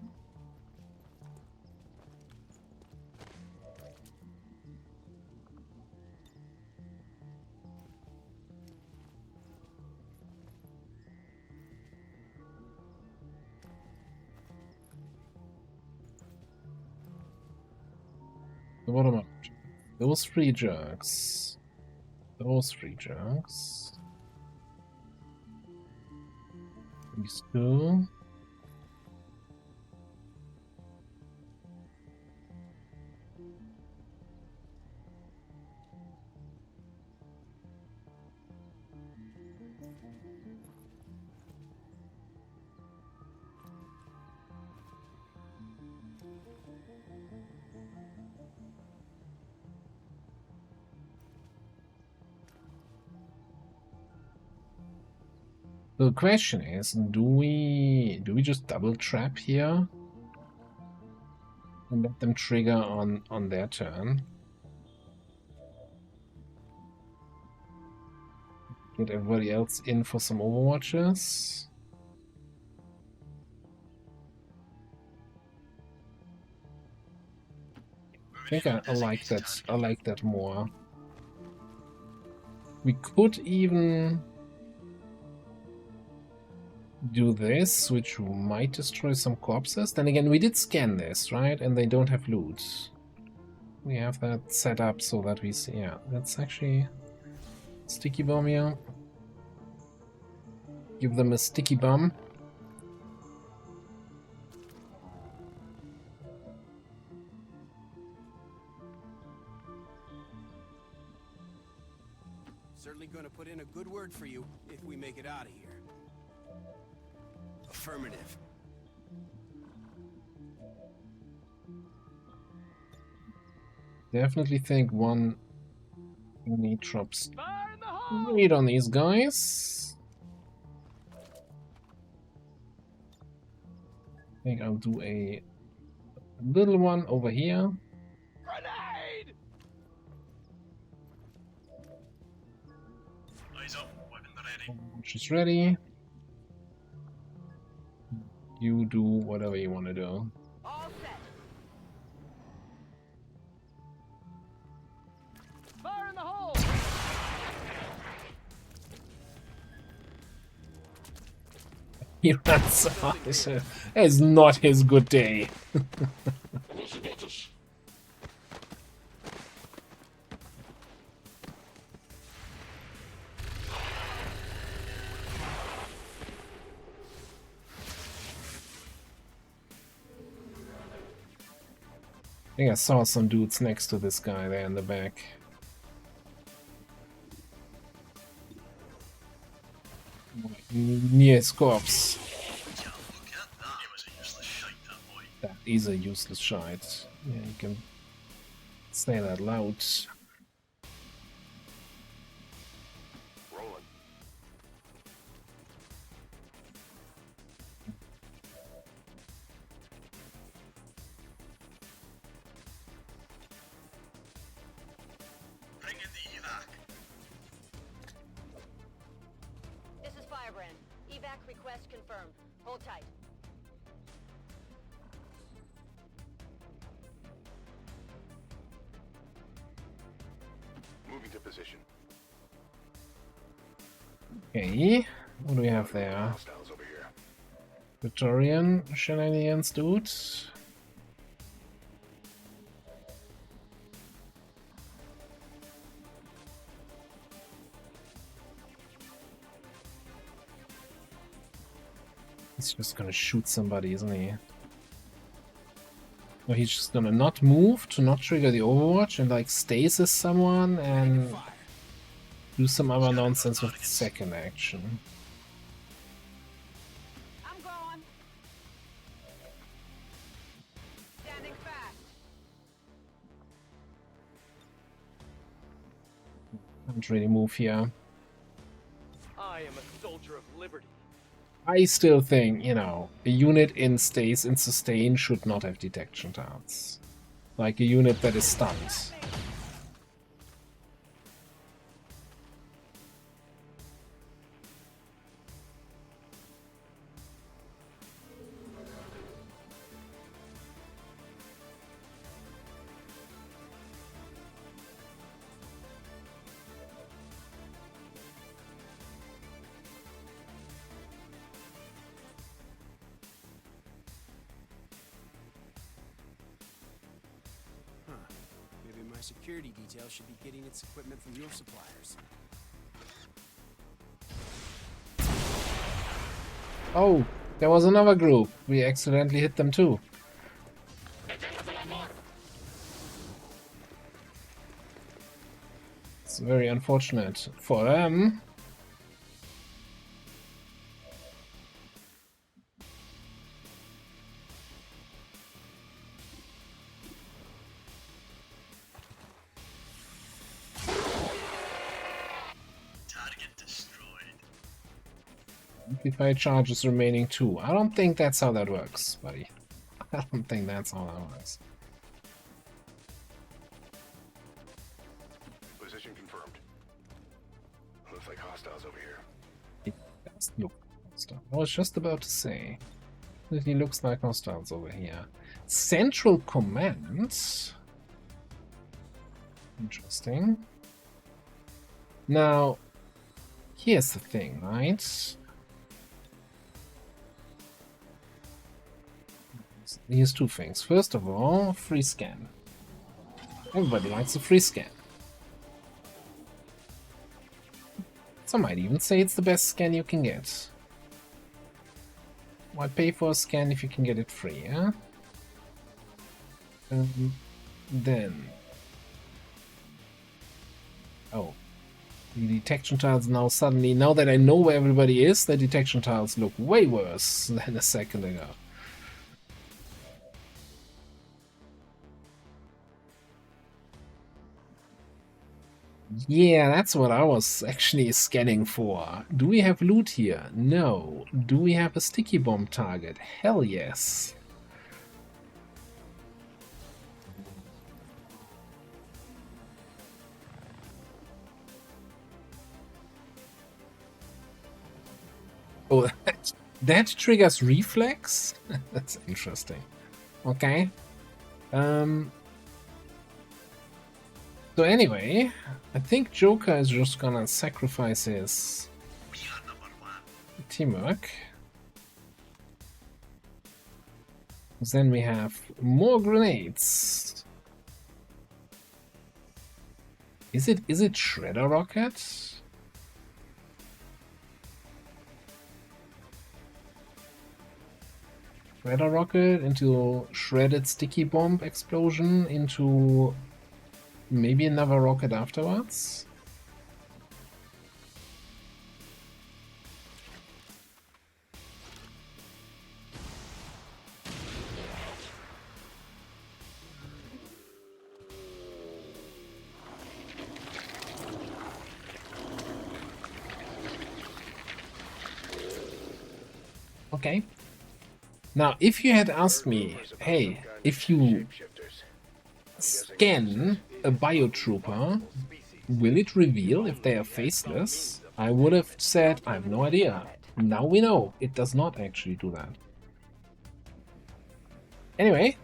So what about those three jerks? Those three jerks. These two. The question is, do we just double trap here and let them trigger on their turn? Get everybody else in for some overwatches. I think I like that. I like that more. We could even do this, which might destroy some corpses. Then again, we did scan this, right? And they don't have loot. We have that set up so that we see. Yeah, that's actually sticky bomb here. Give them a sticky bomb. Certainly going to put in a good word for you if we make it out of here. Affirmative. Definitely think one unit drops right on these guys. I think I'll do a little one over here. Grenade! Eyes up, weapons ready. She's ready. You do whatever you want to do. All set. Fire in the hole! He runs off. It's not his good day. I think I saw some dudes next to this guy there in the back. Near his corpse. That is a useless shite. Yeah, you can say that loud. Rolling. Bring in the evac. This is Firebrand. Evac request confirmed. Hold tight. Moving to position. Okay, what do we have there? Hostiles over here. Victorian shenanigans, dude. He's just gonna shoot somebody, isn't he? Or he's just gonna not move to not trigger the overwatch and like stasis someone and do some other nonsense with the second action. I'm going. Standing fast. Can't really move here. I am a soldier of liberty. I still think, you know, a unit in stays in sustain should not have detection targets. Like a unit that is stunned. Maybe my security detail should be getting its equipment from your suppliers. Oh, there was another group. We accidentally hit them too. It's very unfortunate for them. TPY charges remaining 2. I don't think that's how that works, buddy. I don't think that's how that works. Position confirmed. Looks like hostiles over here. It does look hostile. I was just about to say that he looks like hostiles over here. Central Command. Interesting. Now, here's the thing, right? Here's two things. First of all, free scan. Everybody likes a free scan. Some might even say it's the best scan you can get. Why pay for a scan if you can get it free, yeah? Then... Oh. The detection tiles now suddenly, now that I know where everybody is, the detection tiles look way worse than a second ago. Yeah, that's what I was actually scanning for. Do we have loot here? No. Do we have a sticky bomb target? Hell yes. Oh, that triggers reflex? That's interesting. Okay. So anyway, I think Joker is just gonna sacrifice his teamwork. Then we have more grenades. Is it Shredder Rocket? Shredder Rocket into Shredded Sticky Bomb Explosion into maybe another rocket afterwards? Okay. Now, if you had asked me, hey, if you scan a biotrooper, will it reveal if they are faceless? I would have said, I have no idea. Now we know, it does not actually do that. Anyway.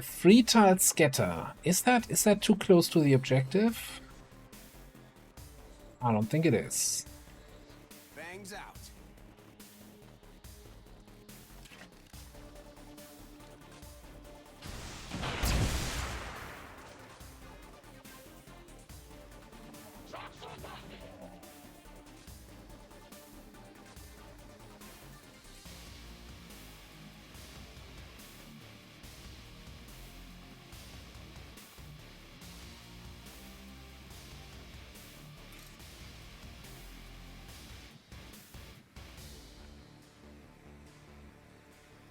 Free tile scatter. Is that too close to the objective? I don't think it is. Bangs out.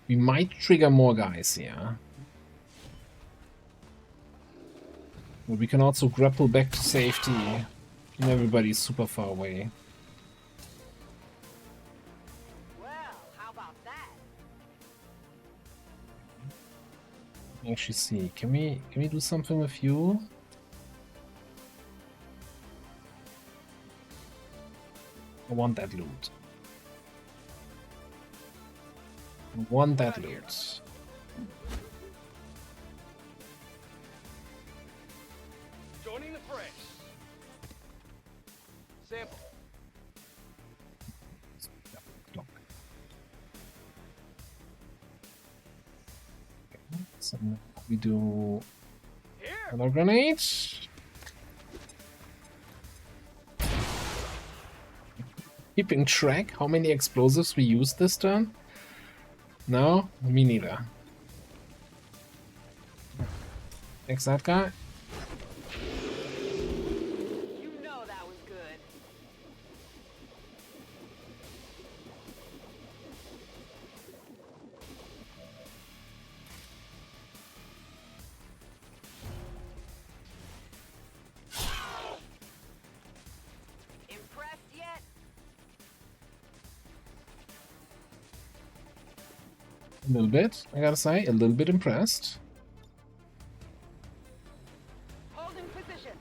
We might trigger more guys here. But we can also grapple back to safety and everybody's super far away. Well, how about that? Actually see, can we do something with you? I want that loot. I want that loot. Joining the fray. Sample. So we do another grenade. Keeping track how many explosives we used this turn? No, me neither. Next that guy. You know that was good. A little bit, I gotta say, a little bit impressed. Holding position.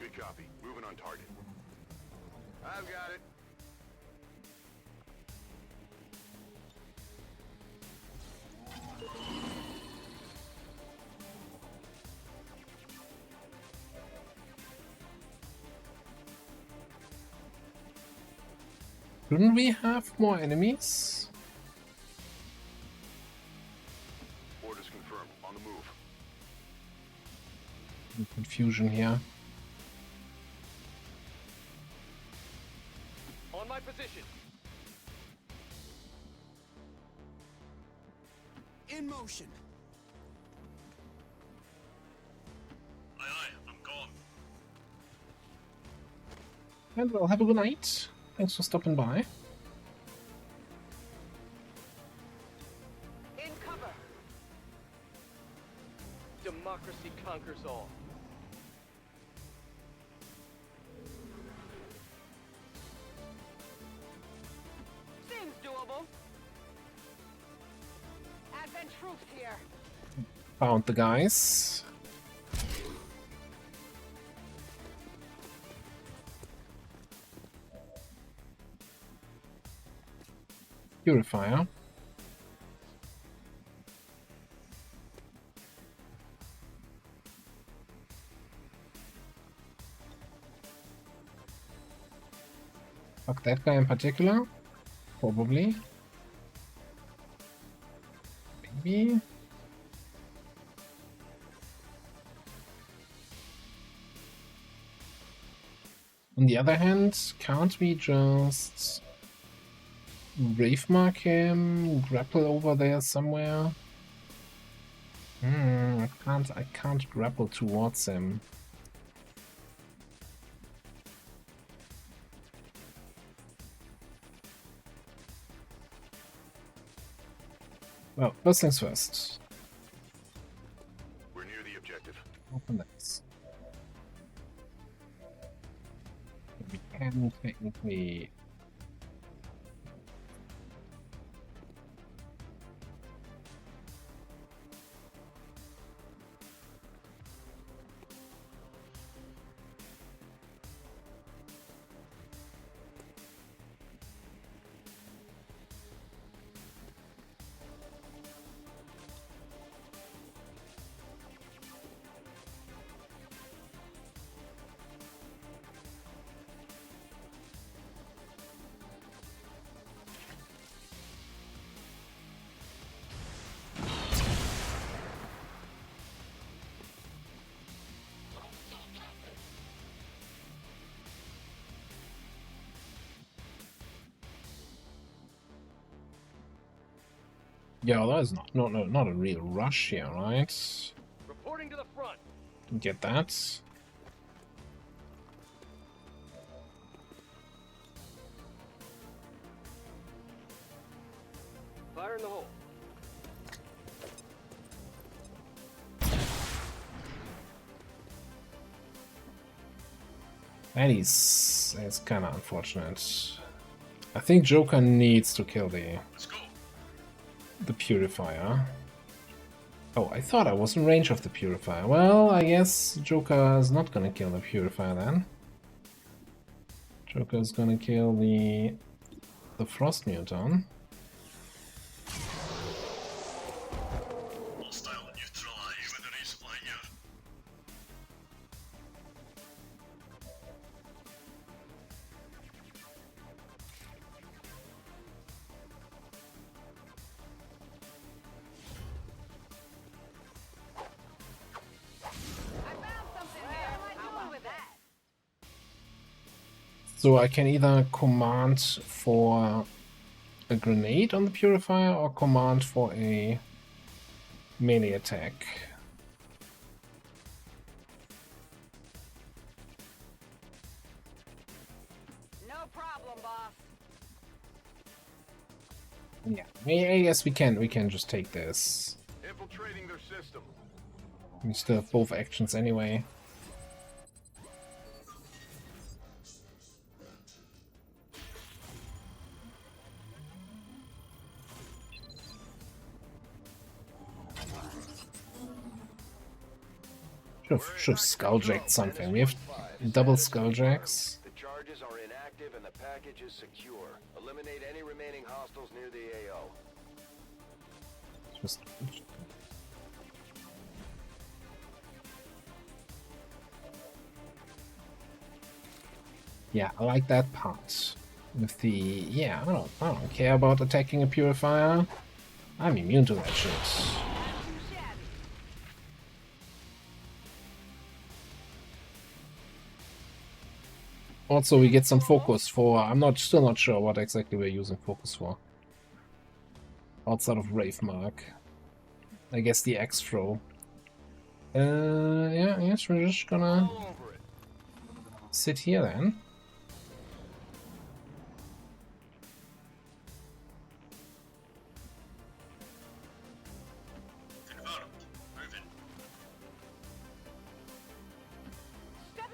Good copy. Moving on target. I've got it. Shouldn't we have more enemies? Orders confirmed. On the move. Confusion here. On my position. In motion. Aye, aye, I'm gone. And well, have a good night. Thanks for stopping by. In cover. Democracy conquers all. Seems doable. Advent troops here. Found the guys. Purifier. Fuck that guy in particular? Probably. Maybe. On the other hand, can't we just Wraith mark him, grapple over there somewhere? I can't grapple towards him. Well, first things first. We're near the objective. Open this. We can technically. Yeah, that is not a real rush here, right? Reporting to the front. Get that. Fire in the hole. That is kind of unfortunate. I think Joker needs to kill the Purifier. Oh, I thought I was in range of the Purifier. Well, I guess Joker is not gonna kill the Purifier then. Joker is gonna kill the Frost Mutant. Hostile neutralized with the resupply here. So I can either command for a grenade on the Purifier or command for a melee attack. No problem, boss. Yeah, I guess we can just take this. infiltrating their system. We still have both actions anyway. Should have skulljacked something. We have double skulljacks. The charges are inactive and the package is secure. Eliminate any remaining hostiles near the AO. Just yeah, I like that part. With the yeah, I don't care about attacking a purifier. I'm immune to that shit. Also, we get some focus for. I'm still not sure what exactly we're using focus for. Outside of Wraith Mark, I guess the axe throw. Yeah, I guess we're just gonna sit here then.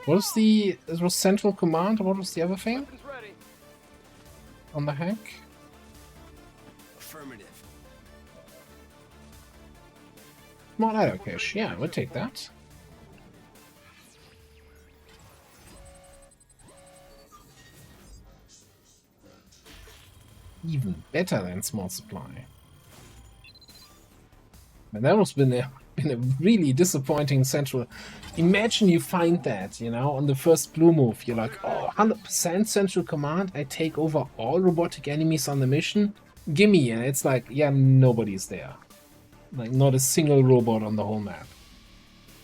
What was the... It was Central Command, what was the other thing? On the hack? Affirmative. Small idle cache, yeah, we'll take that. Even better than small supply. And that was been a really disappointing central. Imagine you find that, you know, on the first blue move, you're like, oh, 100% central command, I take over all robotic enemies on the mission, gimme, and it's like, yeah, nobody's there. Like, not a single robot on the whole map.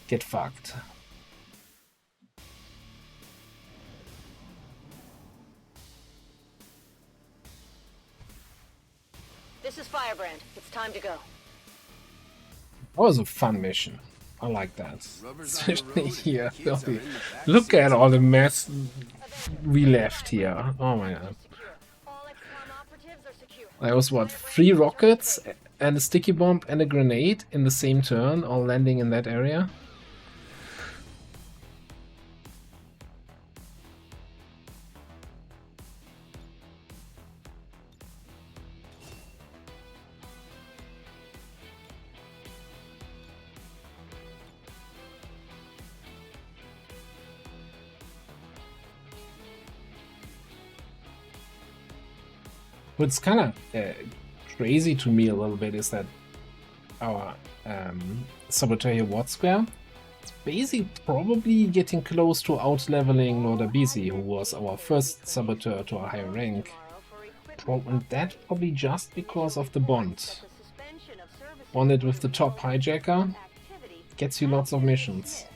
Get fucked. This is Firebrand. It's time to go. That was a fun mission. I like that. Especially here. Look at all the mess we left here. Oh my god. There was what, 3 rockets and a sticky bomb and a grenade in the same turn, all landing in that area. What's kind of crazy to me a little bit is that our saboteur here, WOTC, is basically probably getting close to out-leveling LWOTC, who was our first saboteur to a higher rank. And that probably just because of the bond. Bonded with the top hijacker gets you lots of missions.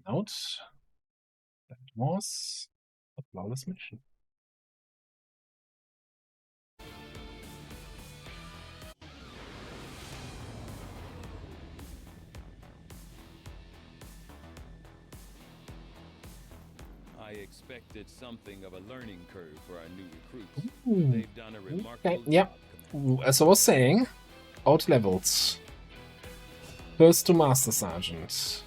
Out. That was a flawless mission. I expected something of a learning curve for our new recruits. Ooh. They've done a remarkable Yep. As I was saying, out levels. First to Master Sergeant.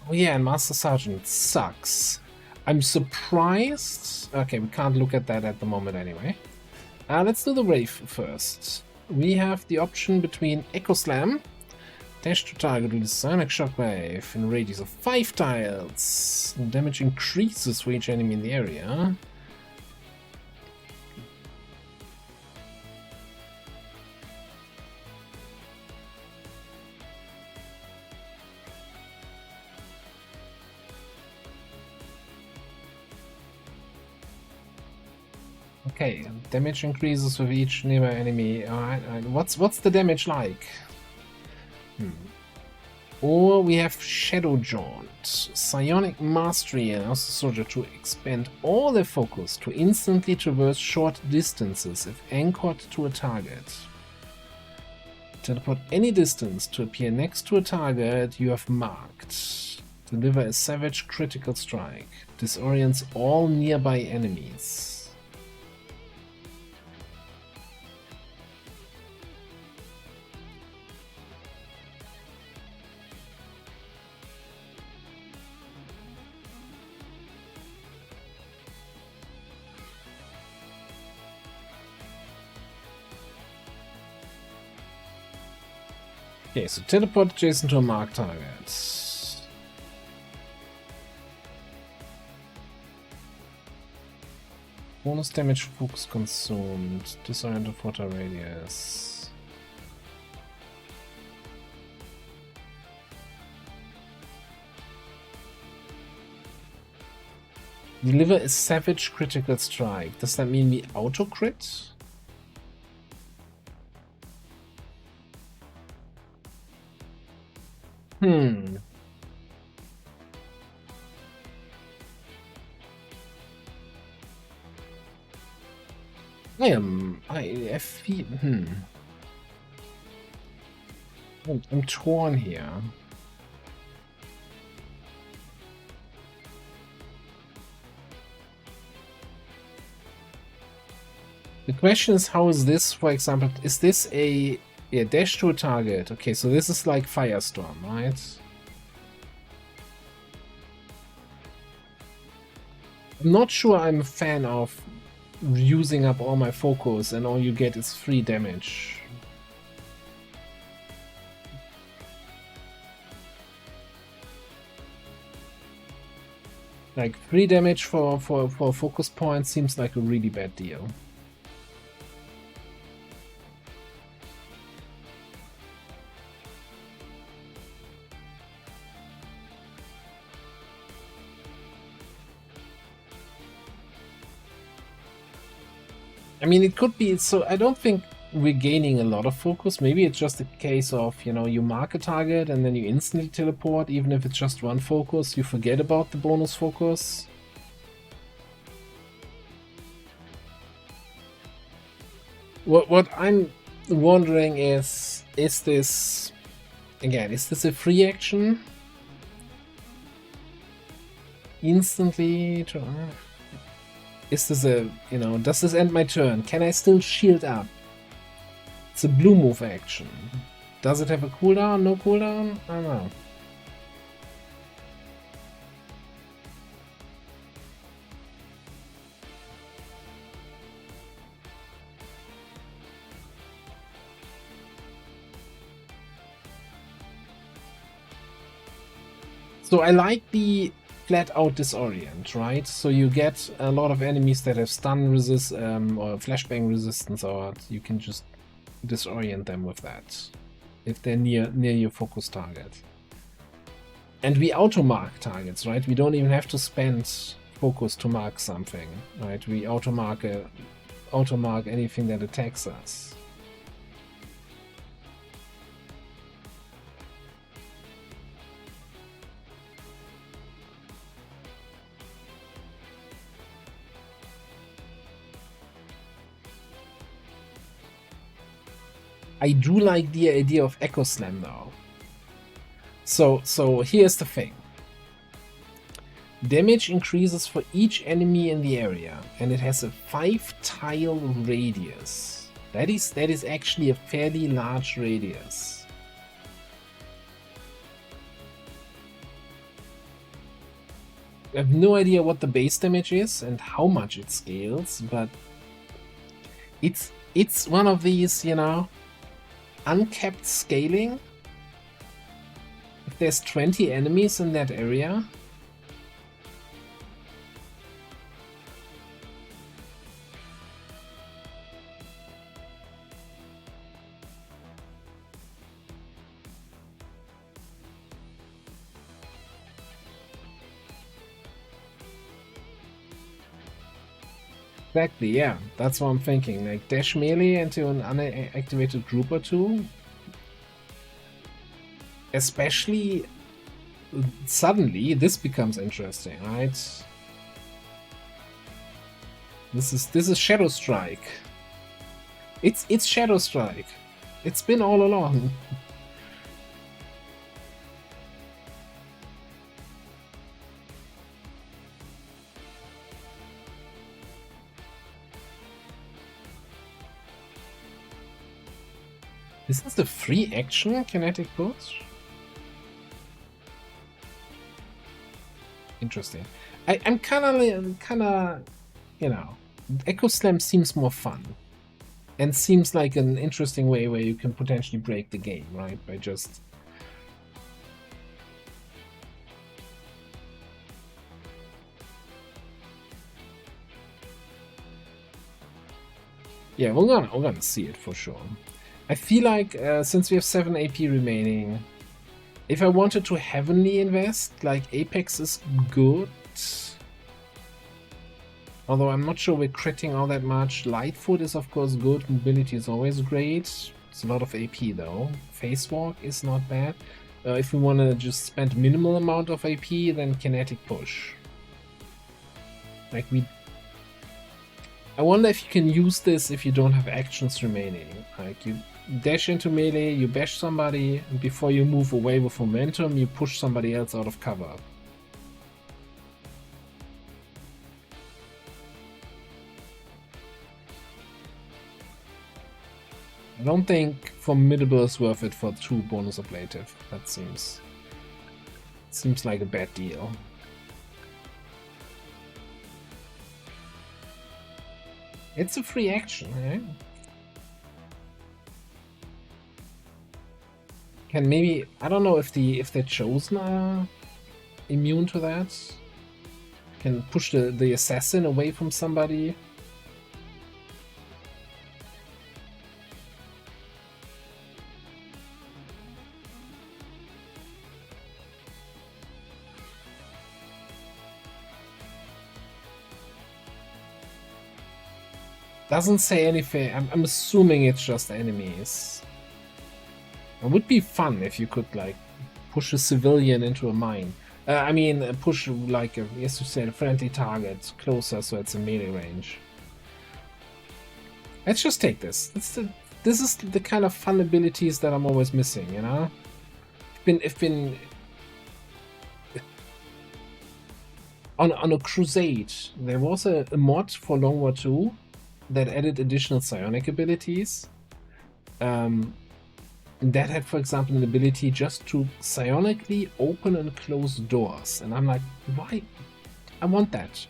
Oh yeah, and Master Sergeant sucks. I'm surprised... Okay, we can't look at that at the moment anyway. Let's do the Wraith first. We have the option between Echo Slam, dash to target with a Sonic Shockwave in a radius of 5 tiles. Damage increases for each enemy in the area. Okay, damage increases with each nearby enemy. Alright, what's the damage like? Or we have Shadow Jaunt, Psionic Mastery allows the soldier to expend all their focus to instantly traverse short distances if anchored to a target. Teleport any distance to appear next to a target you have marked. Deliver a savage critical strike. Disorients all nearby enemies. Okay, so teleport adjacent to a marked target. Bonus damage, focus consumed, disorient of water radius. Deliver a savage critical strike. Does that mean we auto crit? I feel, I'm torn here. The question is, how is this, for example, is this a dash to a target? Okay, so this is like Firestorm, right? I'm not sure I'm a fan of using up all my focus and all you get is free damage. Like, free damage for focus points seems like a really bad deal. I mean, it could be, so I don't think we're gaining a lot of focus. Maybe it's just a case of, you know, you mark a target and then you instantly teleport, even if it's just one focus, you forget about the bonus focus. What I'm wondering is this, again, is this a free action? Instantly? Is this a, you know, does this end my turn? Can I still shield up? It's a blue move action. Does it have a cooldown? No cooldown? I don't know. So I like the flat out disorient, right? So you get a lot of enemies that have stun resist or flashbang resistance, or you can just disorient them with that if they're near your focus target. And we auto mark targets, right? We don't even have to spend focus to mark something, right? We auto mark anything that attacks us. I do like the idea of Echo Slam though. So here's the thing. Damage increases for each enemy in the area, and it has a 5-tile radius. That is actually a fairly large radius. I have no idea what the base damage is and how much it scales, but it's one of these, you know, uncapped scaling. If there's 20 enemies in that area, exactly, yeah, that's what I'm thinking. Like, dash melee into an unactivated group or two. especially suddenly this becomes interesting, right? This is Shadow Strike. It's Shadow Strike. It's been all along. Is this the free action kinetic push? Interesting. I'm kind of, you know, Echo Slam seems more fun, and seems like an interesting way where you can potentially break the game, right? By just yeah, we're gonna see it for sure. I feel like since we have 7 AP remaining, if I wanted to heavily invest, like Apex is good. Although I'm not sure we're critting all that much. Lightfoot is of course good, mobility is always great. It's a lot of AP though. Face Walk is not bad. If we want to just spend minimal amount of AP, then Kinetic Push. Like I wonder if you can use this if you don't have actions remaining. Like you dash into melee, you bash somebody, and before you move away with momentum, you push somebody else out of cover. I don't think Formidable is worth it for 2 bonus ablative. That seems like a bad deal. It's a free action, eh? Can maybe, I don't know if the Chosen are immune to that. Can push the assassin away from somebody. Doesn't say anything. I'm assuming it's just enemies. It would be fun if you could like push a civilian into a mine. I mean, push like a, as you said, a friendly target closer so it's in melee range. Let's just take this. This is the kind of fun abilities that I'm always missing, you know? I've been on a crusade. There was a mod for Long War 2 that added additional psionic abilities. That had, for example, an ability just to psionically open and close doors. And I'm like, why? I want that.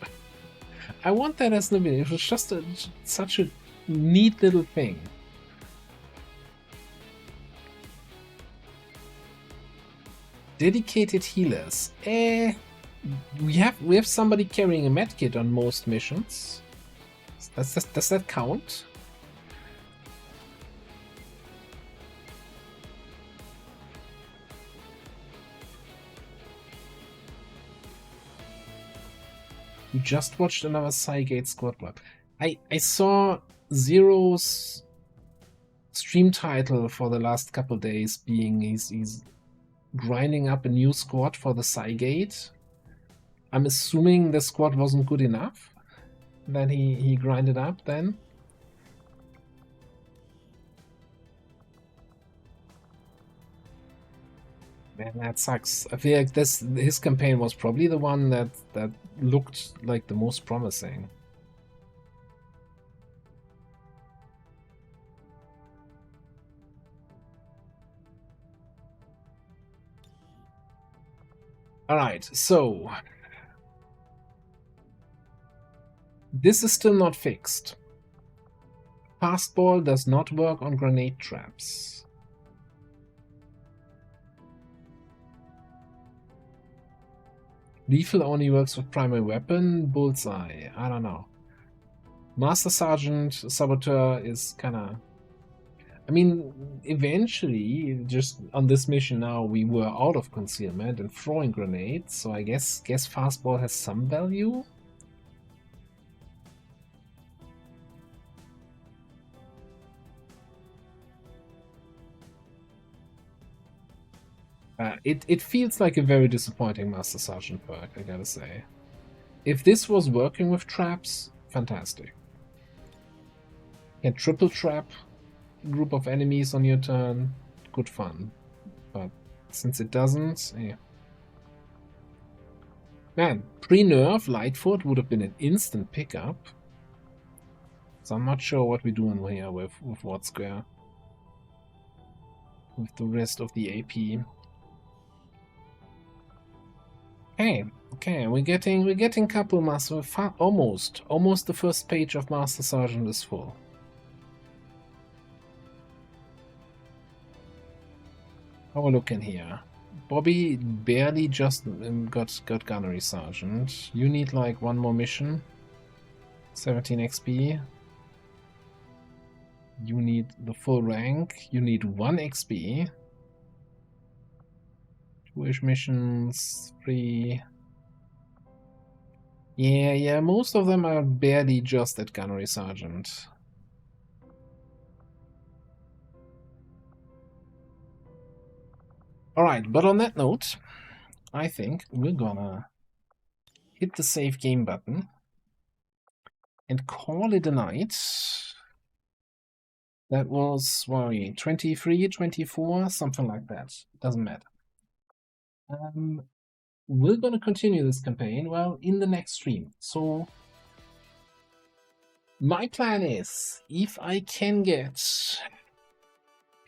I want that as an ability. It was just such a neat little thing. Dedicated healers. We have somebody carrying a medkit on most missions. Does that count? We just watched another Cygate squad block. I saw Zero's stream title for the last couple days being he's grinding up a new squad for the Cygate. I'm assuming the squad wasn't good enough that he grinded up then. Man, that sucks. I feel like his campaign was probably the one that looked like the most promising. Alright, so this is still not fixed. Fastball does not work on grenade traps. Lethal only works with primary weapon. Bullseye, I don't know. Master Sergeant Saboteur is kinda... I mean, eventually, just on this mission now, we were out of concealment and throwing grenades, so I guess Fastball has some value? It feels like a very disappointing Master Sergeant perk, I gotta say. If this was working with traps, fantastic. You can triple trap group of enemies on your turn, good fun. But since it doesn't, yeah. Man, pre-nerf, Lightfoot would have been an instant pickup. So I'm not sure what we're doing here with What Square. With the rest of the AP. Okay, we're getting couple master almost the first page of Master Sergeant is full. Have a look in here. Bobby barely just got Gunnery Sergeant. You need like one more mission. 17 XP. You need the full rank. You need 1 XP. 2-ish missions, 3. Yeah, most of them are barely just at Gunnery Sergeant. Alright, but on that note, I think we're gonna hit the save game button and call it a night. That was, 23, 24, something like that. Doesn't matter. We're gonna continue this campaign, well, in the next stream. So, my plan is, if I can get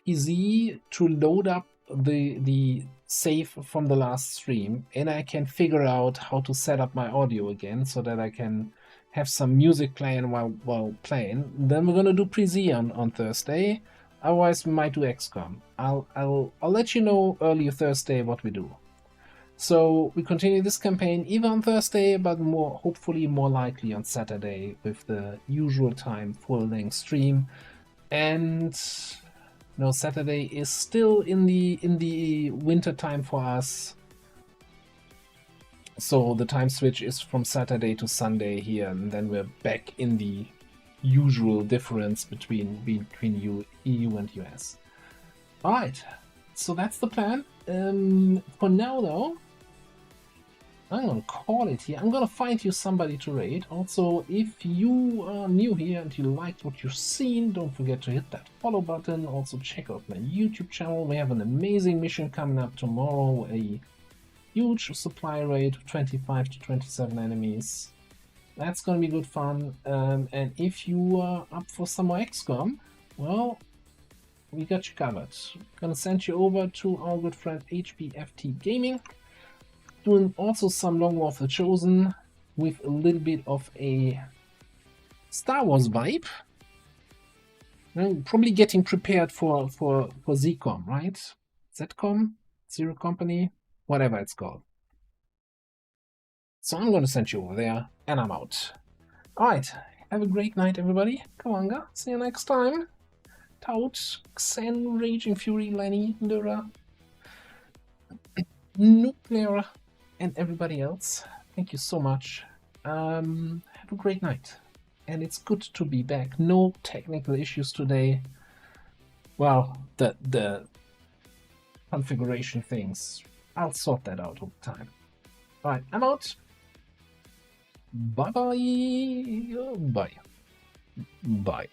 PZ to load up the save from the last stream, and I can figure out how to set up my audio again so that I can have some music playing while playing, then we're gonna do PZ on Thursday. Otherwise, we might do XCOM. I'll let you know early Thursday what we do. So we continue this campaign either on Thursday, but hopefully more likely on Saturday with the usual time full-length stream. And no, Saturday is still in the winter time for us. So the time switch is from Saturday to Sunday here, and then we're back in the usual difference between EU and US. Alright, so that's the plan. For now though, I'm gonna call it here. I'm gonna find you somebody to raid. Also, if you are new here and you liked what you've seen, don't forget to hit that follow button. Also check out my YouTube channel. We have an amazing mission coming up tomorrow, a huge supply raid of 25 to 27 enemies. That's gonna be good fun. And if you are up for some more XCOM, well, we got you covered. Gonna send you over to our good friend HBFT Gaming, doing also some Long War of the Chosen with a little bit of a Star Wars vibe. Probably getting prepared for ZCOM, right? ZCOM? Zero Company? Whatever it's called. So I'm gonna send you over there, and I'm out. Alright, have a great night, everybody. Kawanga, see you next time. Tout, Xen, Raging Fury, Lenny, Lyra, Nuclear, and everybody else. Thank you so much. Have a great night. And it's good to be back. No technical issues today. Well, the configuration things, I'll sort that out over time. Alright, I'm out. Bye-bye. Bye. Bye.